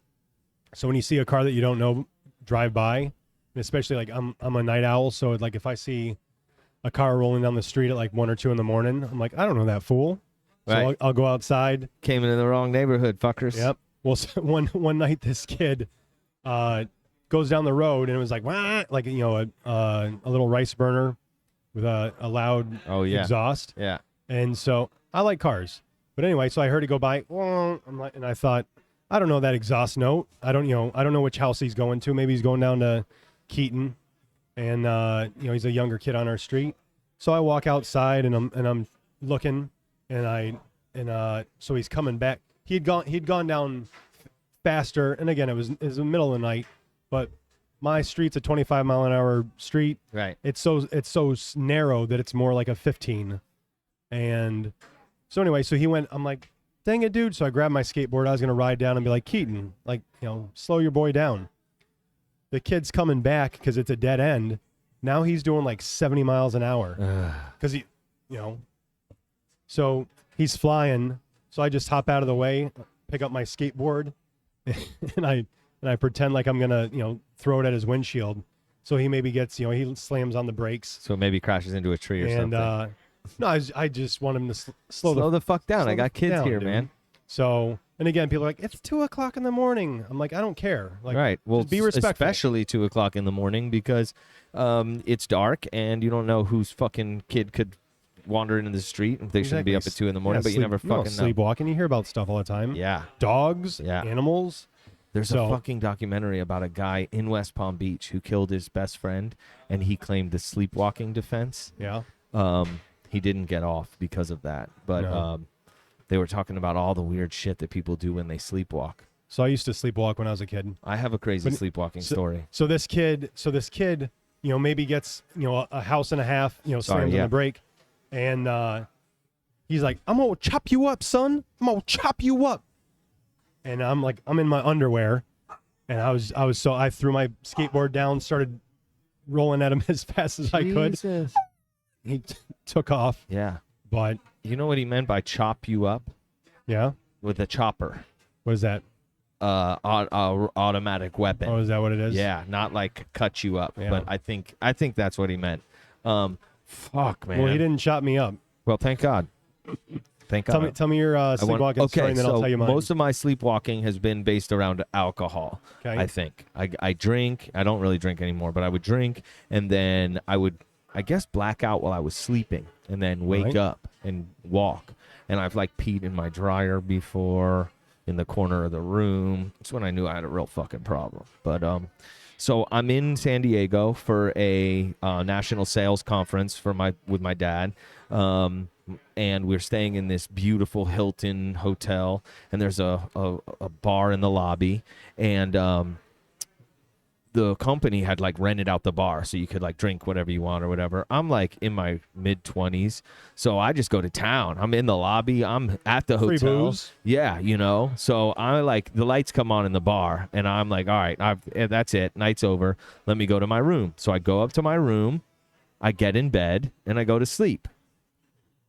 So when you see a car that you don't know drive by, and especially like I'm a night owl, so like if I see a car rolling down the street at like 1 or 2 in the morning, I'm like, I don't know that fool. So
Right.
I'll go outside.
Came into the wrong neighborhood, fuckers.
Yep. Well, so one night this kid goes down the road and it was like, wah, like a little rice burner with a loud exhaust.
Yeah.
And so I like cars, but anyway, so I heard it go by. And I thought, I don't know that exhaust note. I don't know which house he's going to. Maybe he's going down to Keaton, and he's a younger kid on our street. So I walk outside and I'm looking, and so he's coming back. He'd gone down faster, and again, it was the middle of the night, but my street's a 25-mile-an-hour street.
Right.
It's so narrow that it's more like a 15. And so anyway, so he went. I'm like, dang it, dude. So I grabbed my skateboard. I was gonna ride down and be like, Keaton, like, slow your boy down. The kid's coming back because it's a dead end. Now he's doing like 70 miles an hour because he, so he's flying. So I just hop out of the way, pick up my skateboard, and I pretend like I'm gonna, throw it at his windshield. So he maybe gets, he slams on the brakes.
So maybe crashes into a tree or something.
No, I just want him to
slow the fuck down. I got kids
down,
here,
dude.
man.
So, and again, people are like, it's 2:00 in the morning. I'm like, I don't care. Like,
Right. Well,
just be respectful.
especially 2:00 in the morning because it's dark and you don't know whose fucking kid could wander into the street. They shouldn't be up at 2 in the morning, but you never fucking know.
Sleepwalking. You hear about stuff all the time.
Yeah.
Dogs.
Yeah.
Animals.
There's a fucking documentary about a guy in West Palm Beach who killed his best friend, and he claimed the sleepwalking defense.
Yeah.
He didn't get off because of that, but
No.
they were talking about all the weird shit that people do when they sleepwalk.
So I used to sleepwalk when I was a kid.
I have a crazy sleepwalking story.
So this kid, maybe gets, a house and a half, slams on the brake, and he's like, I'm gonna chop you up, son. I'm gonna chop you up. And I'm like, I'm in my underwear, and I threw my skateboard down, started rolling at him as fast as I could. He took off.
Yeah.
But
you know what he meant by chop you up?
Yeah.
With a chopper.
What is that?
Automatic weapon.
Oh, is that what it is?
Yeah, not like cut you up,
Yeah.
but I think that's what he meant. Fuck, man.
Well, he didn't chop me up.
Well, thank God. Thank God.
Tell me your sleepwalking story, and then I'll tell you mine.
Most of my sleepwalking has been based around alcohol.
Okay.
I think I drink. I don't really drink anymore, but I would drink, and then I would, I guess, black out while I was sleeping, and then wake up and walk. And I've like peed in my dryer before, in the corner of the room. It's when I knew I had a real fucking problem. But so I'm in San Diego for a national sales conference with my dad. And we're staying in this beautiful Hilton hotel, and there's a bar in the lobby, and the company had like rented out the bar so you could like drink whatever you want or whatever. I'm like in my mid-20s, so I just go to town. I'm in the lobby. I'm at the
Free
hotel.
booze?
Yeah, So I like the lights come on in the bar, and I'm like, all right, that's it. Night's over. Let me go to my room. So I go up to my room, I get in bed, and I go to sleep.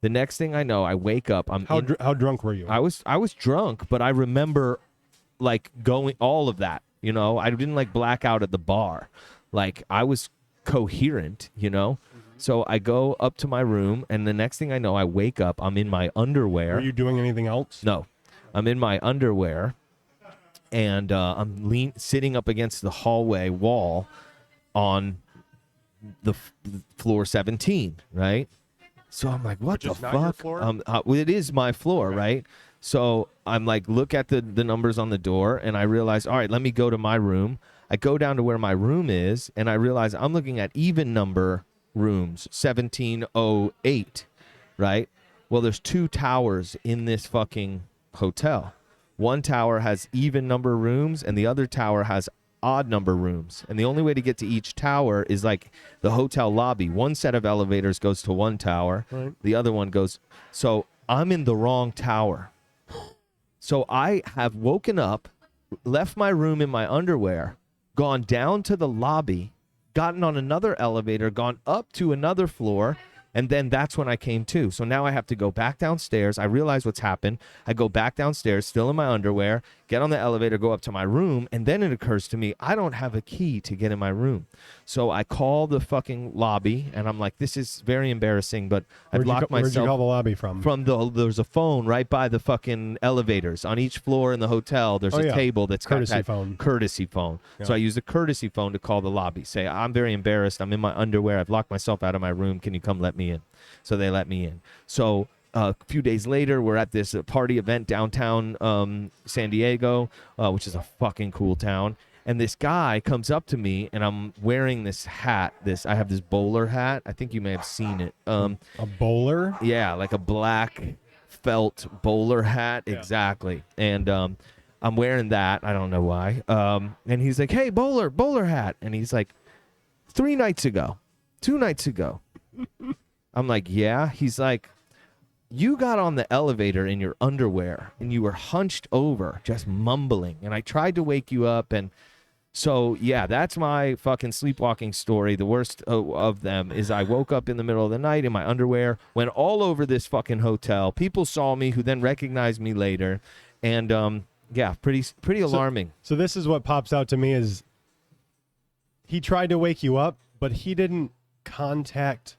The next thing I know, I wake up.
How drunk were you?
I was drunk, but I remember like going all of that. I didn't like black out at the bar. Like I was coherent. So I go up to my room, and the next thing I know, I wake up. I'm in my underwear.
Were you doing anything else?
No, I'm in my underwear, and I'm sitting up against the hallway wall on the floor 17, right? So I'm like, what the
not your
fuck?
floor?
Well, it is my floor, right? So I'm like, look at the numbers on the door, and I realize, all right, let me go to my room. I go down to where my room is, and I realize I'm looking at even number rooms, 1708, right? Well, there's 2 towers in this fucking hotel. One tower has even number rooms, and the other tower has odd number rooms, and the only way to get to each tower is like the hotel lobby. One set of elevators goes to one tower,
right.
The other one goes. So I'm in the wrong tower. So I have woken up, left my room in my underwear, gone down to the lobby, gotten on another elevator, gone up to another floor, and then that's when I came to. So now I have to go back downstairs. I realize what's happened. I go back downstairs, still in my underwear, get on the elevator, go up to my room, and then it occurs to me, I don't have a key to get in my room. So I call the fucking lobby, and I'm like, this is very embarrassing, but I've locked myself.
Where'd you call the lobby from?
There's a phone right by the fucking elevators. On each floor in the hotel, there's a table that's
courtesy
got that
phone.
Courtesy phone.
Yeah.
So I use the courtesy phone to call the lobby. Say, I'm very embarrassed. I'm in my underwear. I've locked myself out of my room. Can you come let me in? So they let me in. So a few days later, we're at this party event downtown San Diego, which is a fucking cool town. And this guy comes up to me, and I'm wearing this hat. I have this bowler hat. I think you may have seen it.
A bowler?
Yeah, like a black felt bowler hat.
Yeah.
Exactly. And I'm wearing that. I don't know why. And he's like, hey, bowler hat. And he's like, 2 nights ago. I'm like, yeah. He's like, you got on the elevator in your underwear, and you were hunched over, just mumbling. And I tried to wake you up, and so, yeah, that's my fucking sleepwalking story. The worst of them is I woke up in the middle of the night in my underwear, went all over this fucking hotel. People saw me who then recognized me later. And, yeah, pretty alarming.
So this is what pops out to me is he tried to wake you up, but he didn't contact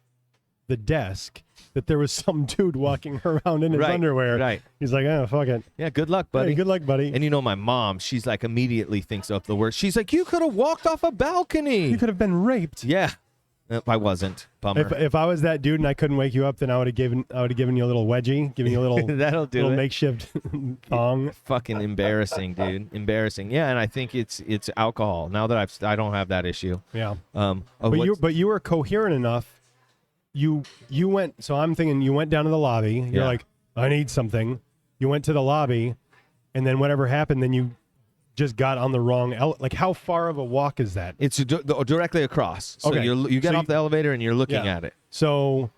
the desk that there was some dude walking around in his underwear.
Right.
He's like, oh, fuck it.
Yeah, good luck, buddy.
Hey, good luck, buddy.
And you know my mom, she's like immediately thinks of the worst. She's like, you could have walked off a balcony.
You could have been raped.
Yeah. I wasn't. Bummer.
If I was that dude and I couldn't wake you up, then I would have given you a little wedgie, giving you a little
That'll do
little
it.
makeshift thong.
Fucking embarrassing, dude. Embarrassing. Yeah, and I think it's alcohol. Now that I don't have that issue.
Yeah.
Of
But you were coherent enough. You went. So I'm thinking you went down to the lobby. You're
Yeah.
like, I need something. You went to the lobby, and then whatever happened, then you just got on the wrong. Like, how far of a walk is that?
It's directly across. So
Okay.
you get
So
off the elevator and you're looking
Yeah.
at it.
So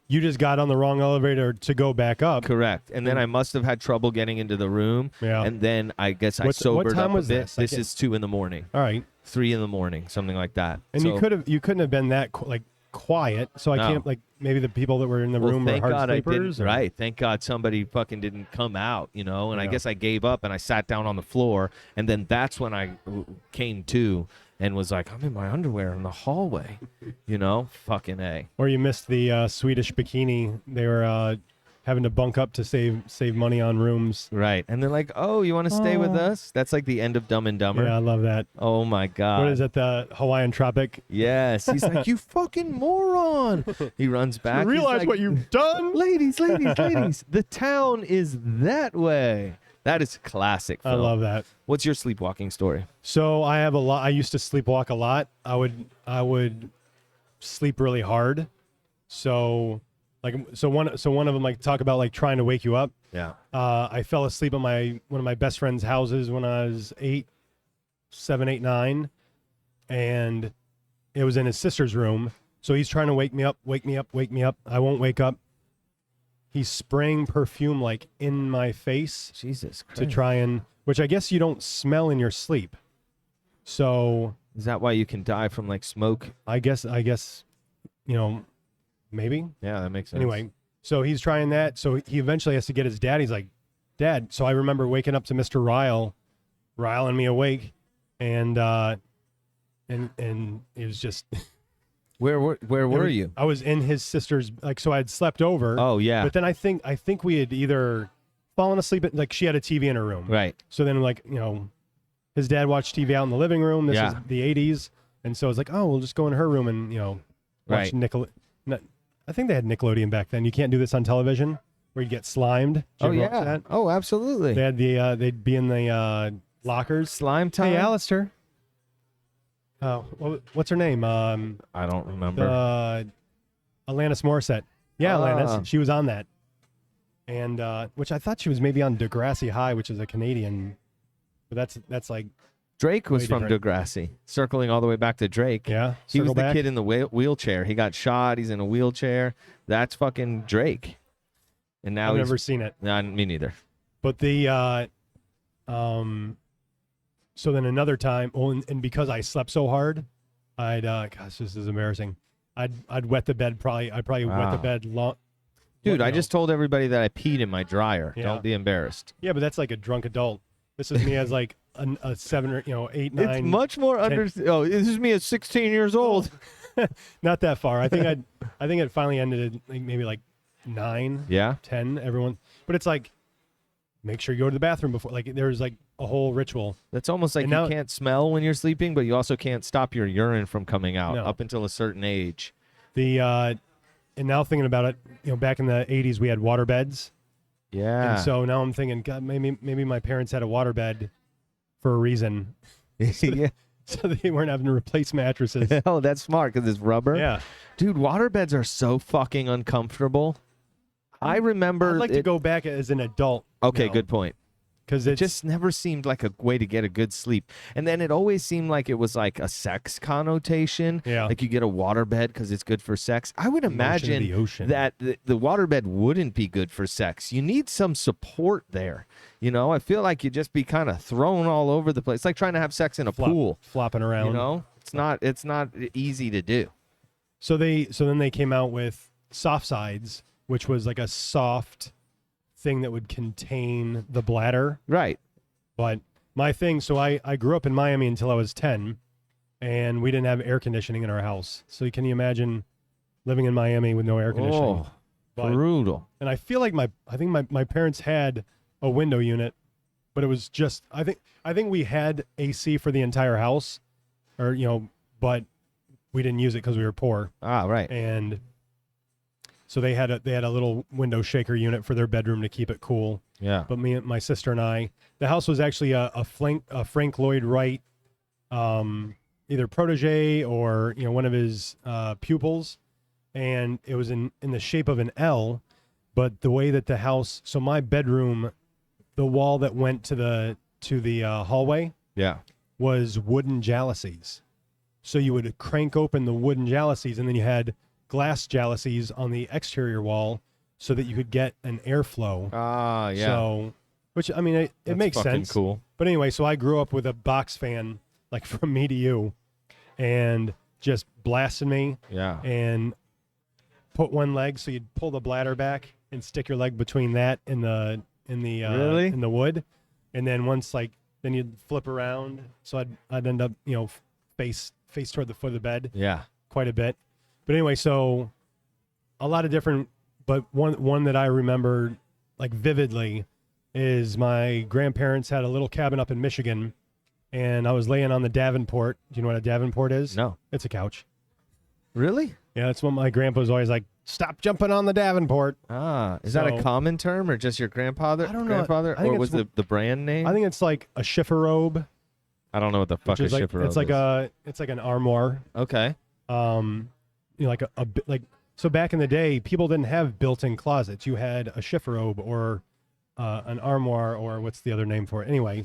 you just got on the wrong elevator to go back up.
Correct. And then I must have had trouble getting into the room.
Yeah.
And then I guess I
What
sobered
time
up
was
a bit.
this? I
This
can't-
is 2 a.m.
All right.
3 a.m, something like that.
And
So-
you couldn't have been that quiet. So I
No.
can't, like, maybe the people that were in the
Well,
room were
thank
hard
God I
sleepers.
didn't. Right. Thank God somebody fucking didn't come out, And I
Yeah.
guess I gave up and I sat down on the floor. And then that's when I came to and was like, I'm in my underwear in the hallway, Fucking A.
Or you missed the Swedish bikini. They were having to bunk up to save money on rooms.
Right. And they're like, oh, you want to stay with us? That's like the end of Dumb and Dumber.
Yeah, I love that.
Oh, my God.
What is it? The Hawaiian Tropic?
Yes. He's like, you fucking moron. He runs back. He's
Realize
like,
what you've done?
Ladies. The town is that way. That is classic
I
film.
love that.
What's your sleepwalking story?
So I have a lot. I used to sleepwalk a lot. I would sleep really hard. So one of them, like, talk about, like, trying to wake you up.
Yeah.
I fell asleep at one of my best friend's houses when I was 7, 8, 9, and it was in his sister's room. So he's trying to wake me up. I won't wake up. He's spraying perfume, like, in my face
Jesus Christ.
to try and, which I guess you don't smell in your sleep. So
Is that why you can die from, like, smoke?
I guess, maybe.
Yeah, that makes sense.
Anyway, so he's trying that. So he eventually has to get his dad. He's like, Dad. So I remember waking up to Mr. riling me awake, and it was just.
Where were you?
I was in his sister's, like, so I had slept over.
Oh, yeah.
But then I think we had either fallen asleep like, she had a TV in her room.
Right.
So then, like, his dad watched TV out in the living room. This is the 80s, and so I was like, oh, we'll just go in her room and watch
Right.
I think they had Nickelodeon back then. You can't do this on television where you get slimed. Did you
Oh,
ever watch
yeah.
that?
Oh, absolutely.
They had they'd be in the lockers.
Slime time?
Hey, Alistair. Oh, what's her name?
I don't remember.
Alanis Morissette. Yeah,
Ah.
Alanis. She was on that. And which I thought she was maybe on Degrassi High, which is a Canadian. But that's like,
Drake was
way
from
different.
Degrassi. Circling all the way back to Drake.
yeah.
He was
circle
the
back.
kid in the wheelchair. He got shot. He's in a wheelchair. That's fucking Drake. And now
I've
he's...
never seen it.
Nah, me neither.
But so then another time, and because I slept so hard, Gosh, this is embarrassing. I'd wet the bed I'd probably wet the
Wow.
bed long.
Dude,
you
I
know.
just told everybody that I peed in my dryer.
Yeah.
Don't be embarrassed.
Yeah, but that's like a drunk adult. This is me as like a 7 or 8, 9.
It's much more Oh, this is me at 16 years old.
Not that far. I think it finally ended at maybe like 9,
Yeah.
10. Everyone, but it's like make sure you go to the bathroom before. Like there's like a whole ritual.
That's almost like
And
you
now-
can't smell when you're sleeping, but you also can't stop your urine from coming out
No.
up until a certain age.
And now thinking about it, back in the 80s we had water beds.
Yeah.
And so now I'm thinking, God, maybe my parents had a waterbed for a reason,
yeah.
so they weren't having to replace mattresses.
Oh, that's smart because it's rubber.
Yeah,
Dude, waterbeds are so fucking uncomfortable. I remember.
I'd like to go back as an adult.
Okay, good point.
Because
It
it's
just never seemed like a way to get a good sleep. And then it always seemed like it was like a sex connotation.
Yeah.
Like you get a waterbed because it's good for sex. I would
Motion of
imagine
the ocean.
that the waterbed wouldn't be good for sex. You need some support there. I feel like you'd just be kind of thrown all over the place. It's like trying to have sex in a pool.
flopping around.
It's not easy to do.
So then they came out with soft sides, which was like a soft thing that would contain the bladder.
Right.
But my thing, so I grew up in Miami until I was 10, and we didn't have air conditioning in our house. So can you imagine living in Miami with no air conditioning?
Oh,
But-
brutal.
And I feel like I think my parents had a window unit, but it was just I think we had AC for the entire house, or but we didn't use it because we were poor.
Ah, right.
And so they had a little window shaker unit for their bedroom to keep it cool.
Yeah.
But me and my sister and I, the house was actually a Frank Lloyd Wright, either protege or one of his pupils, and it was in the shape of an L. But the way that the house, so my bedroom, the wall that went to the hallway
Yeah.
was wooden jalousies. So you would crank open the wooden jalousies, and then you had glass jalousies on the exterior wall, so that you could get an airflow.
Ah, yeah.
So, which I mean, it
That's
makes
fucking
sense.
cool.
But anyway, so I grew up with a box fan, like from me to you, and just blasted me.
Yeah.
And put one leg, so you'd pull the bladder back and stick your leg between that and the
Really?
in the wood, and then then you'd flip around. So I'd end up face toward the foot of the bed
Yeah.
quite a bit. But anyway, so a lot of different, but one that I remember like vividly is my grandparents had a little cabin up in Michigan, and I was laying on the Davenport. Do you know what a Davenport is?
No.
It's a couch.
Really?
Yeah, that's what my grandpa was always like, stop jumping on the Davenport.
Ah, is that a
So-
common term or just your grandfather?
I don't know.
Grandfather,
I think
or was
it's-
the brand name?
I think it's like a schiffer robe.
I don't know what the fuck
Which
a
is like,
shipper
it's like it's like an armoire.
Okay.
Like a bit like, so back in the day, people didn't have built-in closets. You had a schiffer robe or an armoire, or what's the other name for it? Anyway,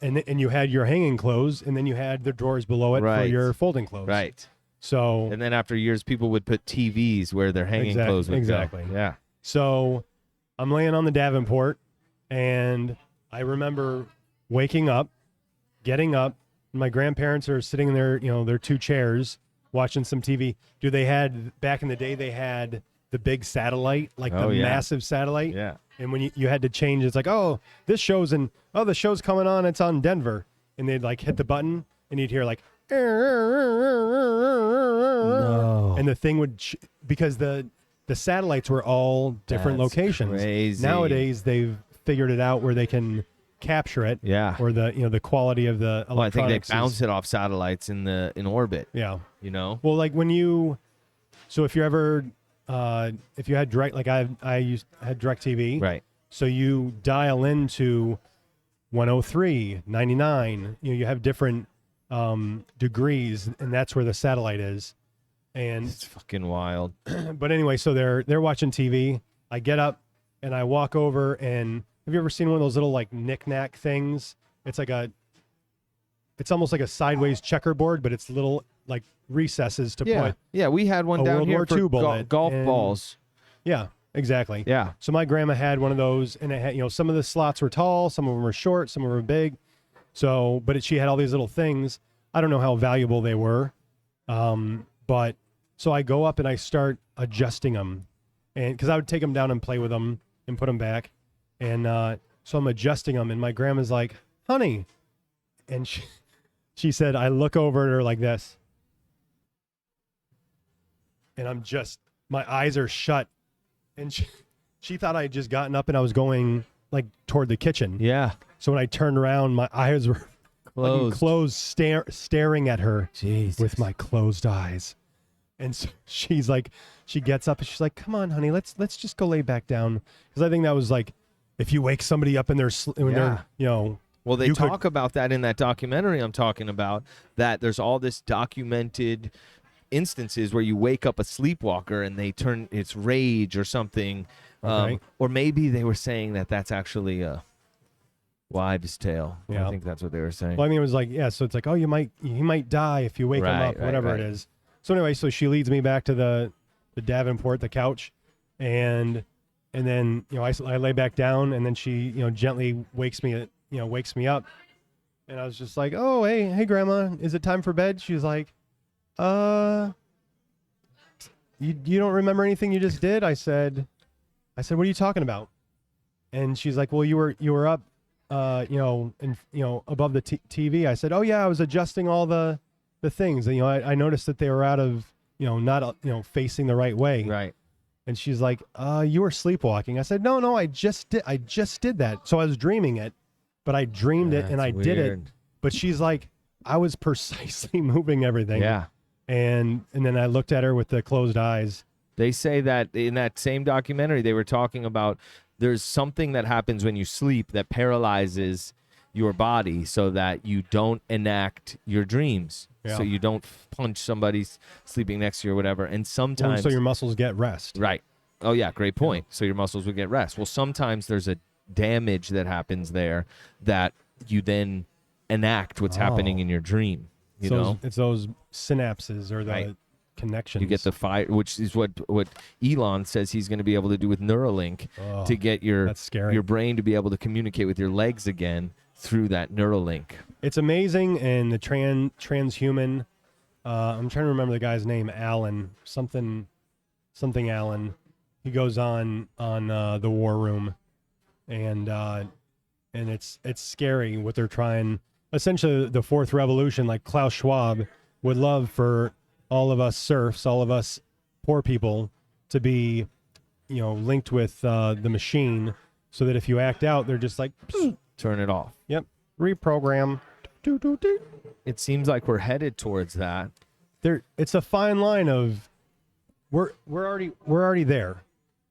and you had your hanging clothes, and then you had the drawers below it for
Right.
your folding clothes.
Right.
So
And then after years, people would put TVs where their hanging clothes would
exactly.
go. Yeah.
So I'm laying on the Davenport, and I remember waking up, getting up. And my grandparents are sitting in their two chairs watching some TV. Back in the day, they had the big satellite, like
Oh,
the
yeah.
massive satellite.
Yeah.
And when you had to change, it's like, oh, the show's coming on. It's on Denver. And they'd like hit the button, and you'd hear like,
No.
and the thing would, because the satellites were all different
That's
locations.
crazy.
Nowadays, they've figured it out where they can capture it.
Yeah.
Or the quality of the
Well, I think they
electronics.
bounce it off satellites in orbit.
Yeah.
Well,
like so if you ever, if you had direct, like I had DirecTV.
right.
So you dial into 103, 99. You have different degrees, and that's where the satellite is. And
It's fucking wild.
but anyway, so they're watching TV. I get up and I walk over, and have you ever seen one of those little like knick-knack things? It's almost like a sideways checkerboard, but it's little like recesses to
Yeah.
put.
Yeah, we had one
a
down
World
here
War
for
II bullet,
golf
and-
balls.
Yeah, exactly.
Yeah.
So my grandma had one of those, and it had, some of the slots were tall, some of them were short, some of them were big. So, but she had all these little things. I don't know how valuable they were. But so I go up and I start adjusting them, and because I would take them down and play with them and put them back. And so I'm adjusting them, and my grandma's like, honey. And she said, I look over at her like this. And I'm just, my eyes are shut. And she thought I had just gotten up and I was going like toward the kitchen.
Yeah.
So when I turned around, my eyes were closed, staring at her with my closed eyes. And so she's like, she gets up and she's like, come on, honey, let's just go lay back down. Because I think that was like, if you wake somebody up in their, when they're, you know.
Well, they talk about that in that documentary I'm talking about, that there's all this documented instances where you wake up a sleepwalker and they turn, it's rage or something.
Okay.
Or maybe they were saying that that's actually a wives' tale.
Yeah.
I think that's what they were saying.
Well, I mean, it was like, yeah, so it's like, oh, he might die if you wake him up, whatever it is. So anyway, so she leads me back to the Davenport, the couch, and then, you know, I lay back down, and then she, you know, gently wakes me up, and I was just like, oh, hey, Grandma, is it time for bed? She's like, you don't remember anything you just did? I said, what are you talking about? And she's like, well, you were up, you know, and you know, above the TV. I said, oh yeah, I was adjusting all the things, and you know, I noticed that they were out of, you know, not you know, facing the right way.
Right.
And she's like, you were sleepwalking. I said, no, I just did that. So I was dreaming it, but I dreamed it and I did it. But she's like, I was precisely moving everything.
Yeah.
And then I looked at her with the closed eyes.
They say that in that same documentary, they were talking about there's something that happens when you sleep that paralyzes your body so that you don't enact your dreams.
Yeah.
So you don't punch somebody sleeping next to you or whatever. And sometimes...
So your muscles get rest.
Right. Oh, yeah, great point. Yeah. So your muscles would get rest. Well, sometimes there's a damage that happens there that you then enact what's happening in your dream. You know?
It's those synapses or the connections.
You get the fire, which is what Elon says he's going to be able to do with Neuralink to get your brain to be able to communicate with your legs again through that Neuralink.
It's amazing, and the transhuman. I'm trying to remember the guy's name, Allen, something Allen. He goes on the War Room, and it's scary what they're trying. Essentially, the fourth revolution, like Klaus Schwab would love for all of us serfs, all of us poor people, to be, you know, linked with the machine, so that if you act out, they're just like,
turn it off.
Yep, reprogram.
It seems like we're headed towards that.
It's a fine line of we're already there.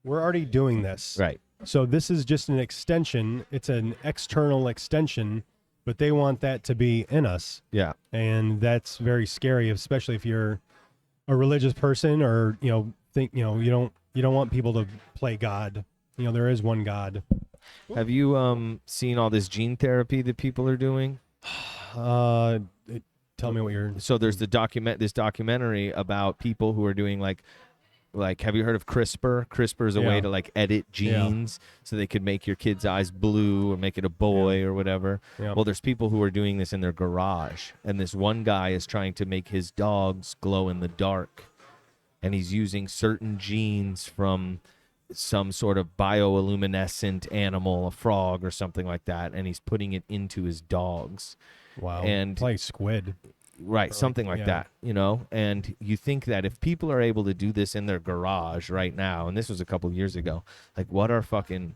We're already doing this.
Right.
So this is just an extension. It's an external extension, but they want that to be in us.
Yeah.
And that's very scary, especially if you're a religious person, or, you know, think, you know, you don't want people to play God. You know, there is one God.
Have you seen all this gene therapy that people are doing?
Tell me what you're...
So there's this documentary about people who are doing like have you heard of CRISPR? CRISPR is a way to like edit genes so they could make your kid's eyes blue or make it a boy or whatever.
Yeah.
Well, there's people who are doing this in their garage, and this one guy is trying to make his dogs glow in the dark, and he's using certain genes from some sort of bioluminescent animal, a frog or something like that, and he's putting it into his dogs.
Wow.
And
play squid.
Right, something like that, you know? And you think that if people are able to do this in their garage right now, and this was a couple of years ago, like, what are fucking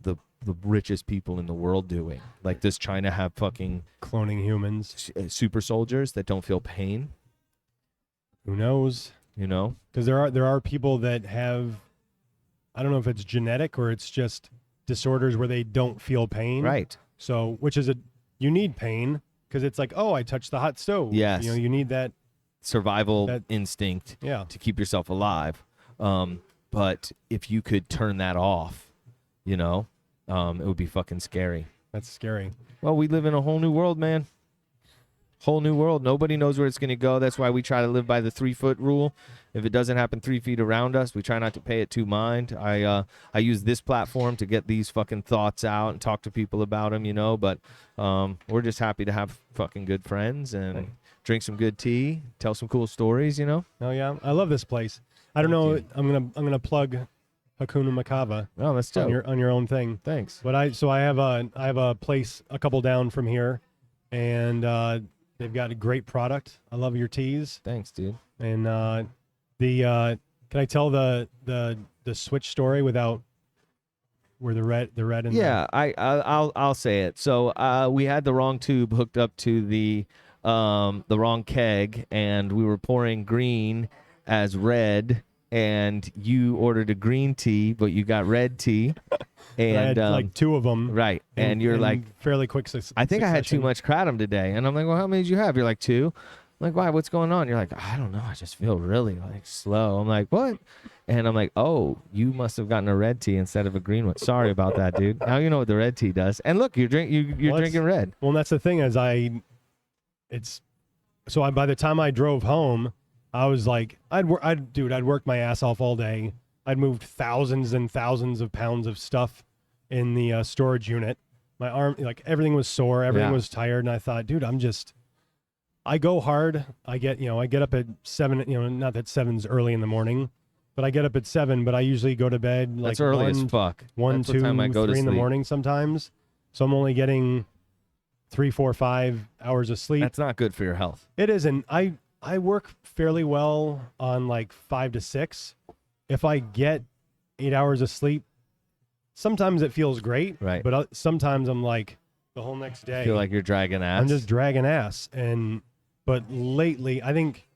the richest people in the world doing? Like, does China have fucking...
cloning humans?
Super soldiers that don't feel pain?
Who knows?
You know?
Because there are people that have... I don't know if it's genetic or it's just disorders where they don't feel pain.
Right.
So, which is you need pain, because it's like, oh, I touched the hot stove.
Yes.
You know, you need that
survival instinct to keep yourself alive. But if you could turn that off, you know, it would be fucking scary.
That's scary.
Well, we live in a whole new world, man. Whole new world. Nobody knows where it's going to go. That's why we try to live by the 3-foot rule. If it doesn't happen 3 feet around us, we try not to pay it too mind. I use this platform to get these fucking thoughts out and talk to people about them, you know. But we're just happy to have fucking good friends, and drink some good tea, tell some cool stories. You know.
Oh yeah, I love this place. I don't know. I'm gonna plug Hakuna Makava
Oh, that's dope.
on your own thing.
Thanks.
But I have a place a couple down from here, and they've got a great product. I love your teas.
Thanks, dude.
And can I tell the switch story without where the red and
Yeah, I'll say it. So we had the wrong tube hooked up to the wrong keg, and we were pouring green as red, and you ordered a green tea, but you got red tea, and
I had like two of them.
right, and you're
in
like,
fairly quick.
I think I had too
succession.
much kratom today, and I'm like, well, how many did you have? You're like 2. I'm like, why? What's going on? You're like, I don't know. I just feel really like slow. I'm like, what? And I'm like, oh, you must have gotten a red tea instead of a green one. Sorry about that, dude. Now you know what the red tea does. And look, you're drinking red.
Well, that's the thing is by the time I drove home, I was like, I'd worked my ass off all day. I'd moved thousands and thousands of pounds of stuff in the storage unit. My arm, like everything was sore, everything was tired, and I thought, dude, I go hard. I get up at 7. Not that 7's early in the morning, but I get up at 7. But I usually go to bed like
That's early as fuck.
1,
That's
2,
what time I go to
3 in the
sleep.
morning sometimes. So I'm only getting 3, 4, 5 hours of sleep.
That's not good for your health.
It isn't. I work fairly well on like 5 to 6. If I get 8 hours of sleep, sometimes it feels great.
Right.
But sometimes I'm like the whole next day.
I feel like you're dragging ass.
I'm just dragging ass. But lately, I think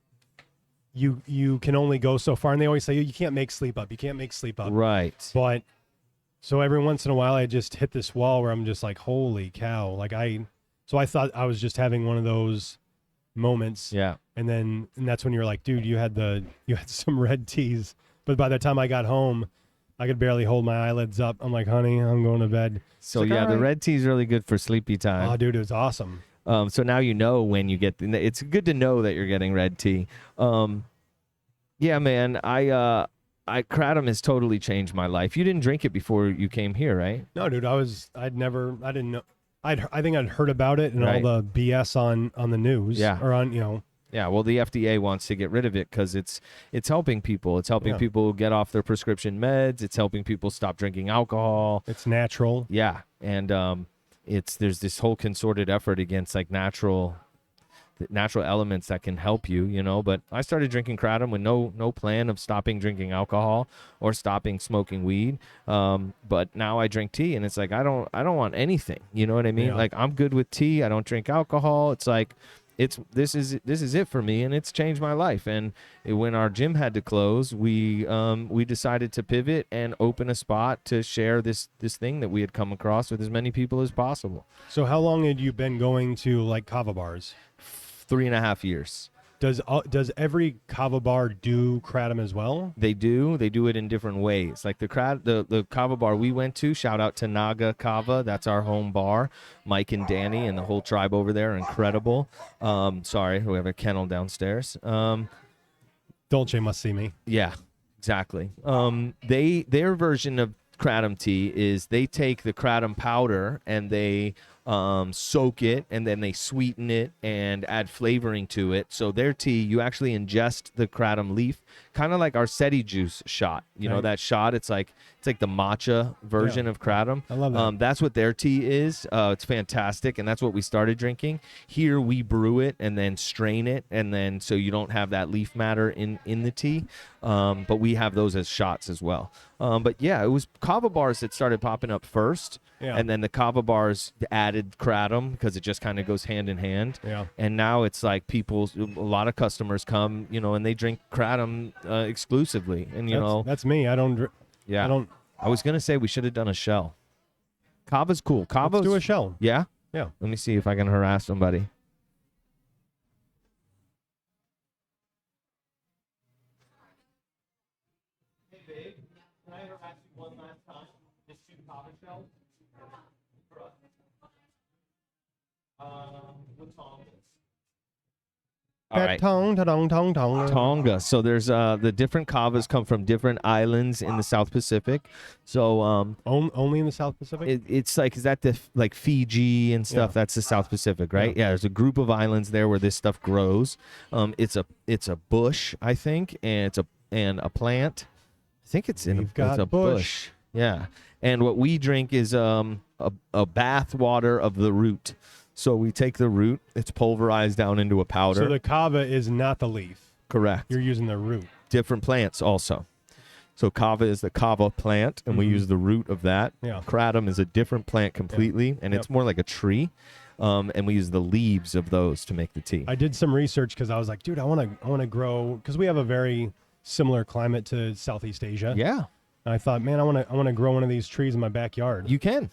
you can only go so far, and they always say you can't make sleep up. You can't make sleep up.
right.
But so every once in a while, I just hit this wall where I'm just like, holy cow! So I thought I was just having one of those moments.
Yeah.
And that's when you're like, dude, you had some red teas. But by the time I got home, I could barely hold my eyelids up. I'm like, honey, I'm going to bed.
So
It's like,
yeah,
all
the
right.
red tea is really good for sleepy time.
Oh, dude, it was awesome.
So now you know when you get. It's good to know that you're getting red tea. Yeah, man. I kratom has totally changed my life. You didn't drink it before you came here, right?
No, dude, I didn't know. I think I'd heard about it and
Right.
all the BS on the news.
Yeah.
Or on,
Yeah, well, the FDA wants to get rid of it because it's helping people. It's helping
Yeah.
people get off their prescription meds. It's helping people stop drinking alcohol.
it's natural.
Yeah, and there's this whole concerted effort against like natural elements that can help you. But I started drinking kratom with no plan of stopping drinking alcohol or stopping smoking weed. But now I drink tea, and it's like I don't want anything. You know what I mean?
Yeah.
Like I'm good with tea. I don't drink alcohol. It's like this is it for me, and it's changed my life. And when our gym had to close, we decided to pivot and open a spot to share this thing that we had come across with as many people as possible.
So how long had you been going to like kava bars?
3.5 years.
Does every kava bar do kratom as well?
They do it in different ways. Like the kava bar we went to, shout out to Naga Kava, that's our home bar. Mike and Danny and the whole tribe over there are incredible. Sorry, we have a kennel downstairs.
Dolce must see me.
Yeah, exactly. Their version of kratom tea is they take the kratom powder and they soak it, and then they sweeten it and add flavoring to it. So their tea, you actually ingest the kratom leaf, kind of like our seti juice shot. You know
Right.
that shot? It's like the matcha version of kratom.
I love that.
That's what their tea is. It's fantastic, and that's what we started drinking. Here we brew it and then strain it, and then so you don't have that leaf matter in the tea. But we have those as shots as well. But yeah, it was kava bars that started popping up first.
Yeah.
And then the kava bars added kratom because it just kind of goes hand in hand.
Yeah.
And now it's like a lot of customers come, and they drink kratom exclusively. And,
That's me. I don't.
yeah.
I don't.
I was going to say we should have done a shell. Kava's cool. Kava's.
Let's do a shell.
Yeah?
Yeah.
Let me see if I can harass somebody. Hey, babe. Can I harass you one last time? Just 2 kava shells? For us. With tongs. All
That
right.
tong, ta-dong, tong, tong.
Tonga. So there's the different kavas come from different islands in the South Pacific. So
Only in the South Pacific?
it's like, is that the like Fiji and stuff?
Yeah.
That's the South Pacific, right? Yeah. There's a group of islands there where this stuff grows. It's a bush, I think, and it's a plant. I think it's in
We've got
it's a bush. Yeah. And what we drink is a bath water of the root. So we take the root, it's pulverized down into a powder.
So the kava is not the leaf.
Correct.
You're using the root.
Different plants also. So kava is the kava plant, and we use the root of that.
Yeah.
Kratom is a different plant completely, and it's more like a tree. And we use the leaves of those to make the tea.
I did some research because I was like, dude, I want to grow, because we have a very similar climate to Southeast Asia.
Yeah,
And I thought, man, I want to grow one of these trees in my backyard.
you can.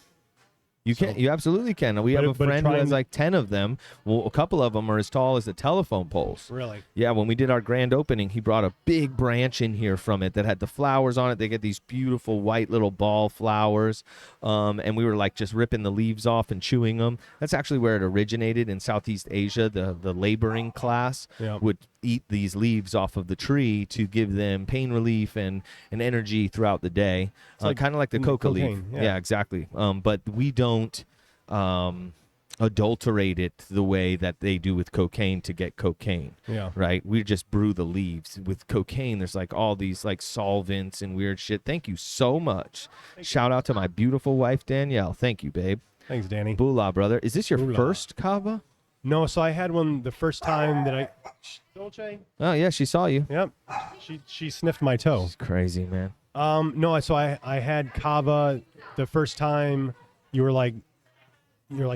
You can. You absolutely can. We
But
have
it-
a
but
friend who
try
has
and-
like 10 of them. Well, a couple of them are as tall as the telephone poles.
Really?
Yeah, when we did our grand opening, he brought a big branch in here from it that had the flowers on it. They get these beautiful white little ball flowers. And we were like just ripping the leaves off and chewing them. That's actually where it originated in Southeast Asia. The laboring class
Yeah.
would eat these leaves off of the tree to give them pain relief and energy throughout the day.
like
Kind of like the coca leaf.
cocaine, yeah.
Yeah, exactly. But we don't adulterate it the way that they do with cocaine to get cocaine.
Yeah.
Right? We just brew the leaves. With cocaine, there's like all these like solvents and weird shit. Thank you so much. Shout out to my beautiful wife, Danielle. Thank you, babe.
Thanks, Danny.
Bula, brother. Is this your
Bula.
first kava?
No, so I had one the first time that I. Dolce?
Oh, yeah, she saw you.
Yep. She sniffed my toe.
It's crazy, man.
No, so I had kava the first time. You're like,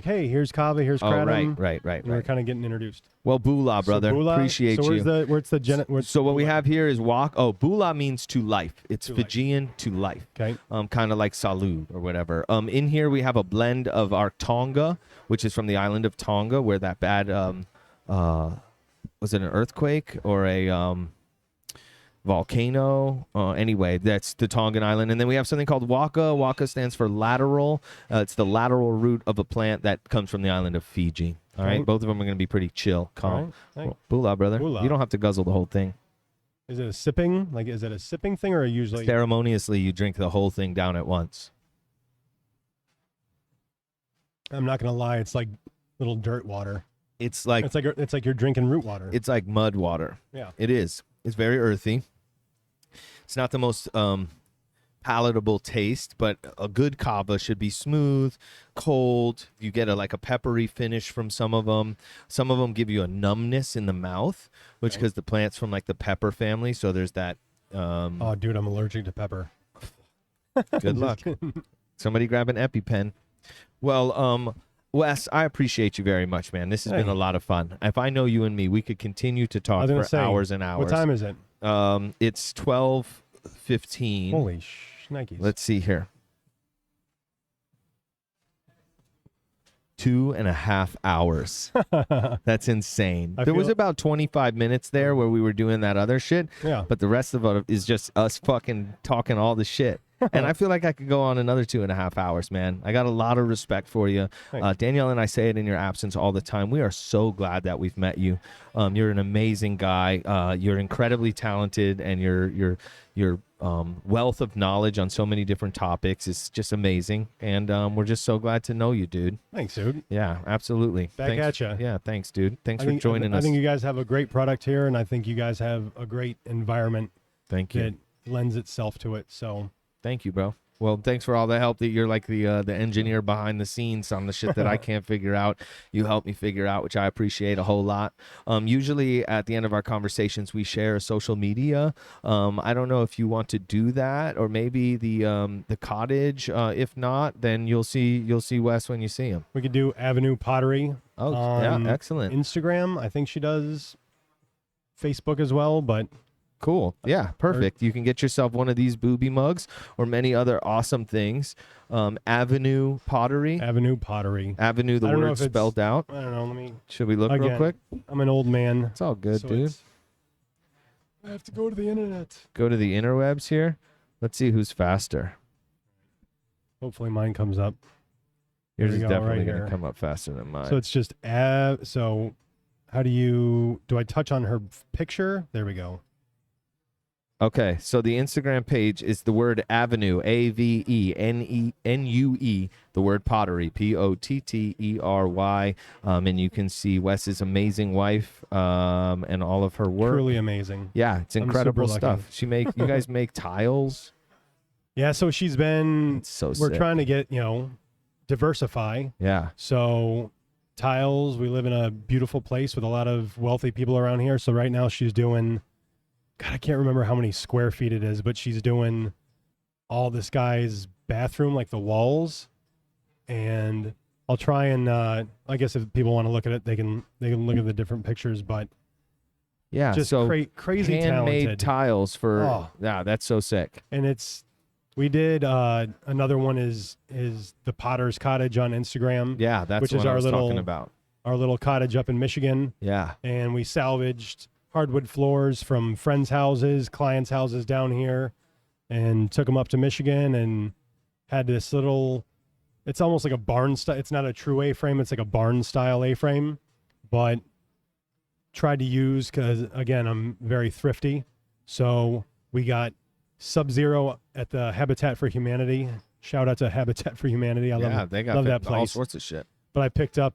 hey, here's kava, here's
Oh,
kratom.
right.
We were kind of getting introduced.
Well, Bula, brother.
So Bula,
Appreciate
so where's
you.
where's the
So what we have here is walk. Oh, Bula means to life. It's
To life.
Fijian to life.
Okay.
Kind of like salud or whatever. In here we have a blend of our Tonga, which is from the island of Tonga, where that bad was it an earthquake or a volcano? Anyway, that's the Tongan island. And then we have something called waka. Waka stands for lateral. It's the lateral root of a plant that comes from the island of Fiji. All right,
Okay.
both of them are going to be pretty chill, calm.
All right. Hey.
Well, Bula, brother.
Bula.
You don't have to guzzle the whole thing.
Is it a sipping? Like, is it a sipping thing or usually?
Ceremoniously, you drink the whole thing down at once.
I'm not gonna lie, it's like little dirt water.
It's like
It's like you're drinking root water.
it's like mud water.
Yeah.
It is. It's very earthy. It's not the most palatable taste, but a good kava should be smooth, cold. You get like a peppery finish from some of them. Some of them give you a numbness in the mouth, which because the plant's from like the pepper family, so there's that.
Oh, dude, I'm allergic to pepper.
Good luck. Somebody grab an EpiPen. Well, Wes, I appreciate you very much, man. This has been
Hey.
a lot of fun. If I know you and me, we could continue to
I
talk
was
for
gonna say,
hours and hours.
What time is it?
It's 12:15.
Holy shnikes.
Let's see here. 2.5 hours. That's insane.
I
There was
feel-
about 25 minutes there where we were doing that other shit,
Yeah.
but the rest of it is just us fucking talking all the shit. And I feel like I could go on another 2.5 hours, man. I got a lot of respect for you.
Thanks.
Danielle and I say it in your absence all the time. We are so glad that we've met you. You're an amazing guy. You're incredibly talented, and your wealth of knowledge on so many different topics is just amazing. And we're just so glad to know you, dude.
Thanks, dude.
Yeah, absolutely.
Back
Thanks.
at ya.
Yeah, thanks, dude. Thanks
I
for
think,
joining
I
us.
think you guys have a great product here, and I think you guys have a great environment
Thank you.
that lends itself to it. So
Thank you, bro. Well, thanks for all the help. That you're like the engineer behind the scenes on the shit that I can't figure out. You help me figure out, which I appreciate a whole lot. Usually at the end of our conversations, we share social media. I don't know if you want to do that, or maybe the cottage. If not, then you'll see Wes when you see him.
we could do Avenue Pottery.
Oh,
on
yeah, excellent.
Instagram. I think she does Facebook as well, but
Cool. Yeah, perfect. You can get yourself one of these booby mugs or many other awesome things. Avenue Pottery.
Avenue Pottery.
Avenue, the
I don't know
word
if it's-
spelled out.
I don't know. Let me.
Should we look real
Again,
quick?
I'm an old man.
It's all good,
so
dude.
it's- I have to go to the internet.
Go to the interwebs here. Let's see who's faster.
Hopefully mine comes up.
Yours
we
is
go,
definitely
right
going to
here.
come up faster than mine.
So it's just so do I touch on her picture? There we go.
Okay, so the Instagram page is the word Avenue, AVENUE, the word pottery, POTTERY, and you can see Wes's amazing wife and all of her work.
Truly amazing.
Yeah, it's incredible
super
stuff.
lucky.
You guys make tiles.
Yeah, so she's been.
It's so
we're
sick.
trying to get diversify.
Yeah,
So tiles. We live in a beautiful place with a lot of wealthy people around here. So right now she's doing. God, I can't remember how many square feet it is, but she's doing all this guy's bathroom, like the walls. And I'll try and I guess if people want to look at it, they can look at the different pictures. But
yeah.
just
so
crazy
handmade
talented.
tiles for.
Oh.
Yeah, that's so sick.
And we did another one is the Potter's Cottage on Instagram.
Yeah, that's
which
what
is
I
our
was
little
talking about.
Our little cottage up in Michigan.
Yeah.
And we salvaged hardwood floors from friends' houses, clients' houses down here, and took them up to Michigan and had this little, it's almost like a barn style. It's not a true A-frame. It's like a barn style A-frame, but tried to use, because again, I'm very thrifty. So we got Sub-Zero at the Habitat for Humanity. Shout out to Habitat for Humanity. I love
they got
love that place.
all sorts of shit.
But I picked up,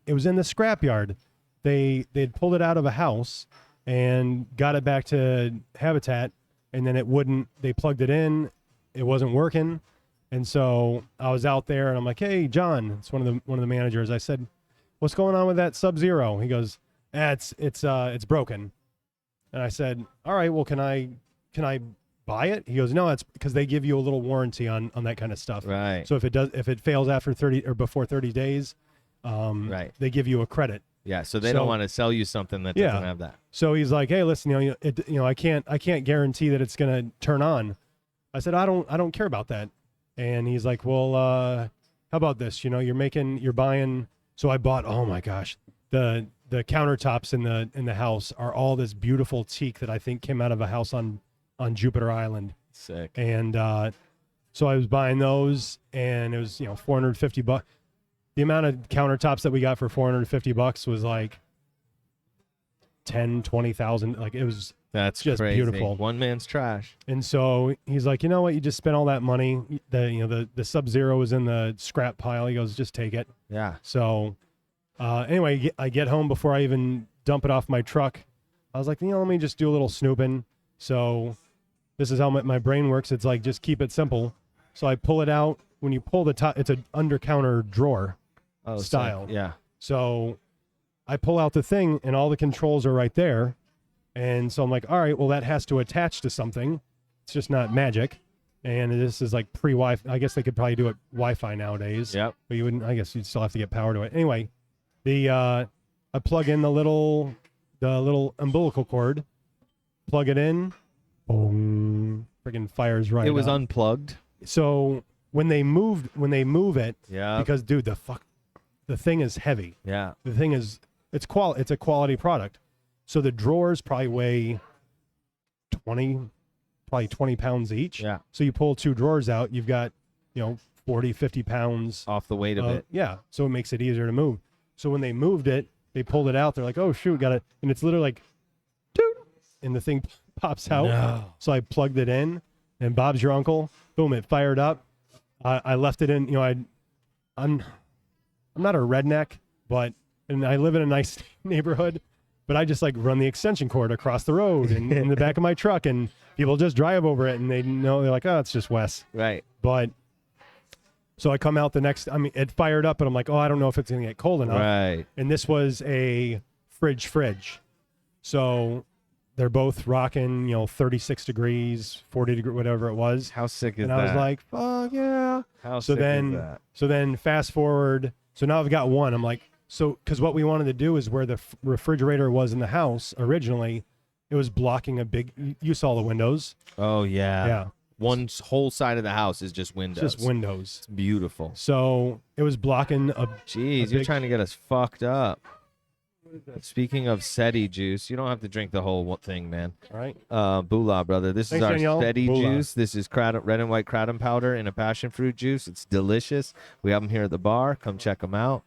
it was in the scrapyard. They'd pulled it out of a house and got it back to Habitat, and then they plugged it in, it wasn't working. And so I was out there and I'm like, "Hey, John," it's one of the managers. I said, "What's going on with that Sub-Zero?" He goes, it's broken." And I said, "All right, well, can I buy it?" He goes, "No, it's because they give you a little warranty on that kind of stuff."
Right.
So if it fails after 30 or before 30 days,
right,
they give you a credit.
Yeah, so they don't want to sell you something that doesn't have that.
So he's like, "Hey, listen, I can't guarantee that it's gonna turn on." I said, "I don't care about that." And he's like, "Well, how about this? You're buying." So I bought. Oh my gosh, the countertops in the house are all this beautiful teak that I think came out of a house on Jupiter Island.
Sick.
And so I was buying those, and it was $450. The amount of countertops that we got for $450 was like 10, 20,000. Like
That's
just
crazy.
beautiful.
One man's trash.
And so he's like, "You know what? You just spent all that money. The Sub-Zero was in the scrap pile." He goes, "Just take it."
Yeah.
So anyway, I get home before I even dump it off my truck. I was like, let me just do a little snooping. So this is how my brain works. It's like, just keep it simple. So I pull it out. When you pull the top, it's an under counter drawer style.
Sick. Yeah.
So I pull out the thing and all the controls are right there. And so I'm like, all right, well, that has to attach to something. It's just not magic. And this is like pre-Wi-Fi. I guess they could probably do it Wi-Fi nowadays.
Yep.
But you wouldn't, I guess you'd still have to get power to it. Anyway, I plug in the little umbilical cord, plug it in, boom, friggin' fires right
It was
up.
unplugged.
So when they move it,
Yeah.
because dude, the thing is heavy.
Yeah.
The thing is, it's a quality product. So the drawers probably weigh 20 pounds each.
Yeah.
So you pull two drawers out, you've got, 40, 50 pounds
Off the weight of it.
Yeah. So it makes it easier to move. So when they moved it, they pulled it out. They're like, "Oh shoot, got it." And it's literally like, doot, and the thing pops out.
No.
So I plugged it in, and Bob's your uncle. Boom, it fired up. I left it in. I'm not a redneck, and I live in a nice neighborhood, but I just like run the extension cord across the road and in the back of my truck, and people just drive over it, and they're like, "Oh, it's just Wes."
Right.
But so I come out it fired up, and I'm like, "Oh, I don't know if it's gonna get cold enough."
Right.
And this was a fridge. So they're both rocking, 36 degrees, 40 degrees, whatever it was.
How sick is
and
that?
I was like, "Fuck yeah."
How
So
sick is that?
then fast forward. So now I've got one. I'm like, because what we wanted to do is where the refrigerator was in the house originally, it was blocking a big, you saw the windows.
Oh, yeah.
Yeah.
One whole side of the house is just windows.
Just windows.
It's beautiful.
So it was blocking
Jeez, you're trying to get us fucked up. Speaking of SETI juice, you don't have to drink the whole thing, man.
All right.
Bula, brother. This
Thanks,
is our
Danielle.
SETI
Bula.
juice. This is red and white kratom powder in a passion fruit juice. It's delicious. We have them here at the bar. Come check them out.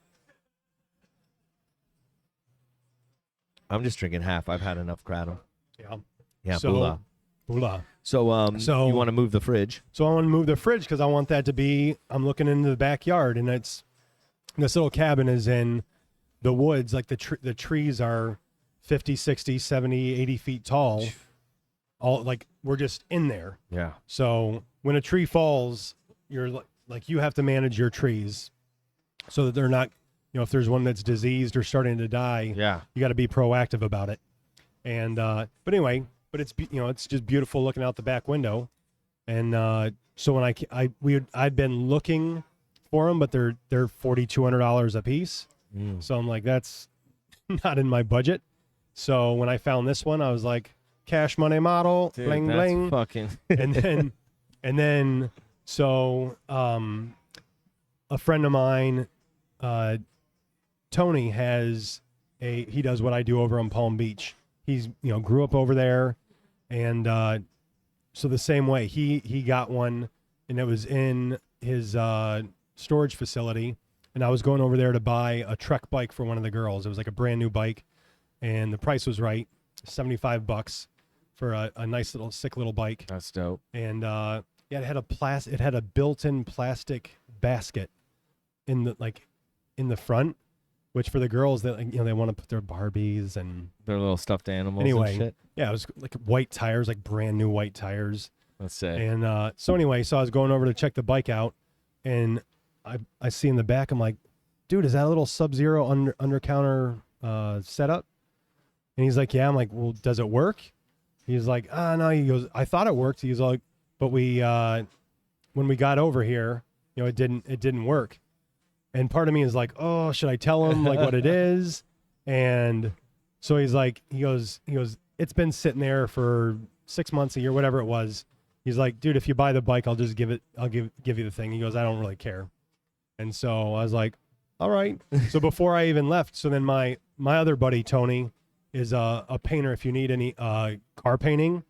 I'm just drinking half. I've had enough kratom.
Yeah.
Yeah,
So,
bula.
Bula.
So you want to move the fridge?
So I want to move the fridge because I want that to be. I'm looking into the backyard, and it's this little cabin is in the woods. Like the trees are 50, 60, 70, 80 feet tall. All like we're just in there.
Yeah.
So when a tree falls, you're like you have to manage your trees so that they're not, if there's one that's diseased or starting to die,
Yeah.
you got to be proactive about it. And but anyway, it's it's just beautiful looking out the back window. And so when I'd been looking for them, but they're $4,200 a piece. So I'm like, that's not in my budget. So when I found this one, I was like, cash money model,
Dude,
bling
that's
bling.
fucking.
and then so a friend of mine, Tony, he does what I do over on Palm Beach. He's grew up over there, and so the same way he got one, and it was in his storage facility, and I was going over there to buy a Trek bike for one of the girls. It was like a brand new bike, and the price was right, $75 for a nice little sick little bike.
That's dope.
And it had a built-in plastic basket in the front, which for the girls that they want to put their Barbies and
Their little stuffed animals
anyway.
and shit.
Yeah, it was like white tires, like brand new white tires.
Let's say.
And so I was going over to check the bike out, and I see in the back, I'm like, dude, is that a little Sub-Zero under counter setup? And he's like, yeah. I'm like, well, does it work? He's like, no. He goes, I thought it worked. He's like, but when we got over here, it didn't work. And part of me is like, oh, should I tell him like what it is? And so he goes, it's been sitting there for 6 months, a year, whatever it was. He's like, dude, if you buy the bike, I'll give you the thing. He goes, I don't really care. And so I was like, all right. So before I even left, so then my other buddy, Tony, is a painter. If you need any car painting,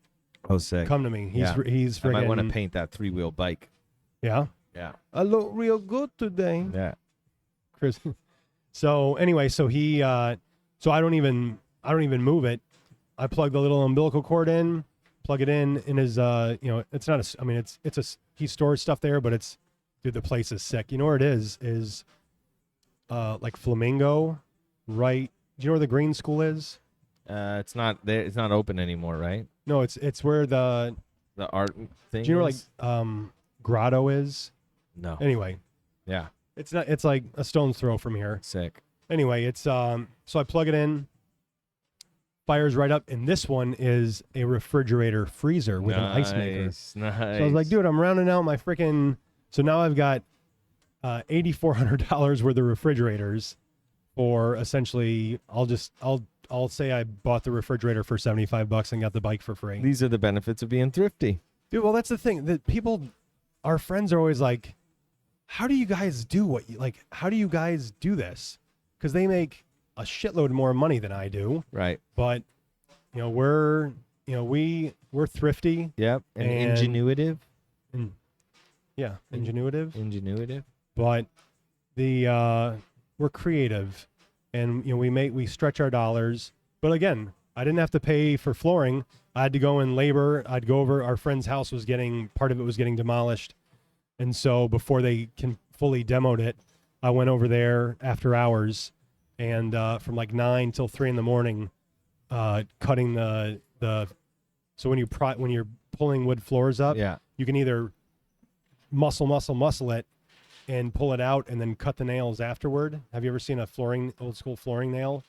Oh, sick.
come to me. He's
I might want to
friggin'
paint that 3-wheel bike.
Yeah.
Yeah.
I look real good today.
Yeah.
Chris. So anyway, so he so I don't even move it. I plug the little umbilical cord in, plug it in his it's not he stores stuff there, but dude, the place is sick. You know where it is like Flamingo, right? Do you know where the green school is?
It's not there. It's not open anymore, right?
No, it's where the
art thing.
do you know where
is?
like Grotto is?
No.
Anyway,
Yeah.
it's like a stone's throw from here.
Sick.
Anyway, it's so I plug it in, fires right up, and this one is a refrigerator freezer with an ice maker.
Nice.
So I was like, dude, I'm rounding out my freaking. So now I've got $8,400 worth of refrigerators, for essentially, I'll say I bought the refrigerator for $75 and got the bike for free.
These are the benefits of being thrifty.
Dude, well, that's the thing that our friends are always like, how do you guys do how do you guys do this? Because they make a shitload more money than I do.
Right.
But, we're thrifty.
Yep. And ingenuitive.
Yeah, ingenuitive.
Ingenuitive.
But we're creative, and we stretch our dollars. But again, I didn't have to pay for flooring. I had to go in labor. I'd go over. Our friend's house part of it was getting demolished, and so before they fully demoed it, I went over there after hours, and from like 9 till 3 in the morning, cutting the. So when you're pulling wood floors up,
Yeah.
you can either muscle it and pull it out and then cut the nails afterward. Have you ever seen old school flooring nail?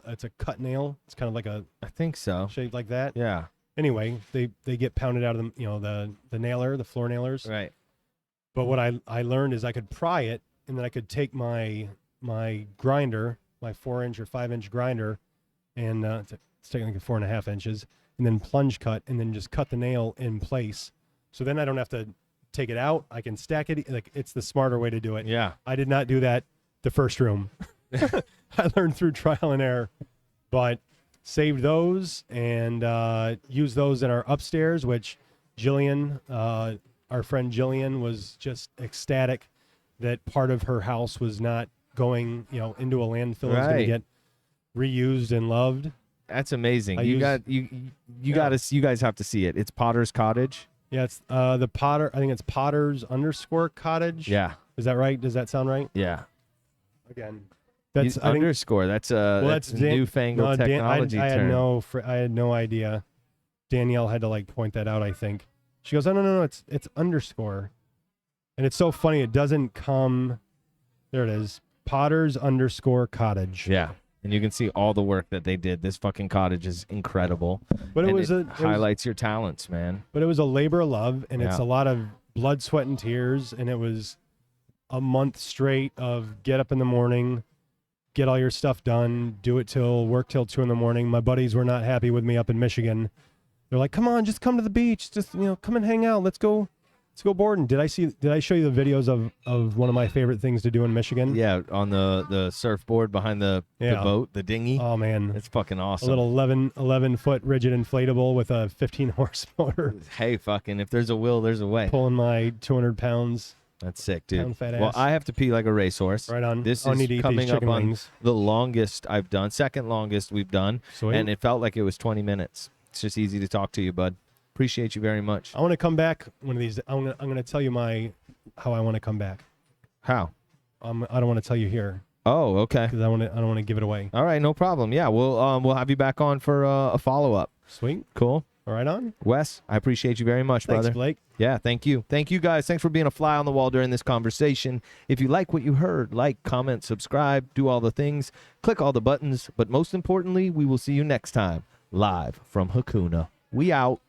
It's a cut nail. It's kind of like a
I think so.
shaped like that.
Yeah.
Anyway, they get pounded out of the nailer, the floor nailers.
Right.
But what I learned is I could pry it, and then I could take my grinder, my 4-inch or 5-inch grinder, and it's taking like 4.5 inches, and then plunge cut, and then just cut the nail in place. So then I don't have to take it out. I can stack it. Like, it's the smarter way to do it.
Yeah.
I did not do that the first room. I learned through trial and error, but saved those and used those in our upstairs, which Jillian, our friend Jillian, was just ecstatic that part of her house was not going, into a landfill. It's going to
Right.
get reused and loved.
That's amazing.
I
You
use-
you guys have to see it. It's Potter's Cottage.
Yeah, it's the Potter. I think it's Potters_Cottage.
Yeah.
Is that right? Does that sound right?
Yeah.
Again, that's I think,
underscore. That's a newfangled technology
I
term.
I had no idea. Danielle had to like point that out. I think she goes, "Oh no, it's underscore," and it's so funny. It doesn't come. There it is. Potters_Cottage.
Yeah. And you can see all the work that they did. This fucking cottage is incredible.
But it
highlights your talents, man.
But it was a labor of love, and it's
Yeah.
a lot of blood, sweat, and tears. And it was a month straight of get up in the morning, get all your stuff done, work till 2 a.m. My buddies were not happy with me up in Michigan. They're like, "Come on, just come to the beach. Just come and hang out. Let's go boarding." Did I show you the videos of one of my favorite things to do in Michigan?
Yeah, on the surfboard behind the boat, the dinghy.
Oh man,
It's fucking awesome.
a little 11 foot rigid inflatable with a 15 horse motor
Hey, fucking, if there's a will, there's a way.
pulling my 200 pounds.
That's sick, dude.
Pound fat
Well,
ass.
I have to pee like a racehorse.
Right on.
This
I'll need to
is
eat
coming
these
up
chicken
on
wings.
the longest I've done, second longest we've done,
Sweet.
and it felt like it was 20 minutes. It's just easy to talk to you, bud. Appreciate you very much.
I want to come back one of these. I'm gonna tell you how I want to come back.
How?
I don't want to tell you here
Oh, okay.
because I don't want to give it away.
All right, no problem. Yeah, we'll have you back on for a follow up.
Sweet.
Cool.
All right, on.
Wes, I appreciate you very much,
Thanks,
brother.
Blake.
Yeah, thank you. Thank you, guys. Thanks for being a fly on the wall during this conversation. If you like what you heard, like, comment, subscribe, do all the things, click all the buttons. But most importantly, we will see you next time, live from Hakuna. We out.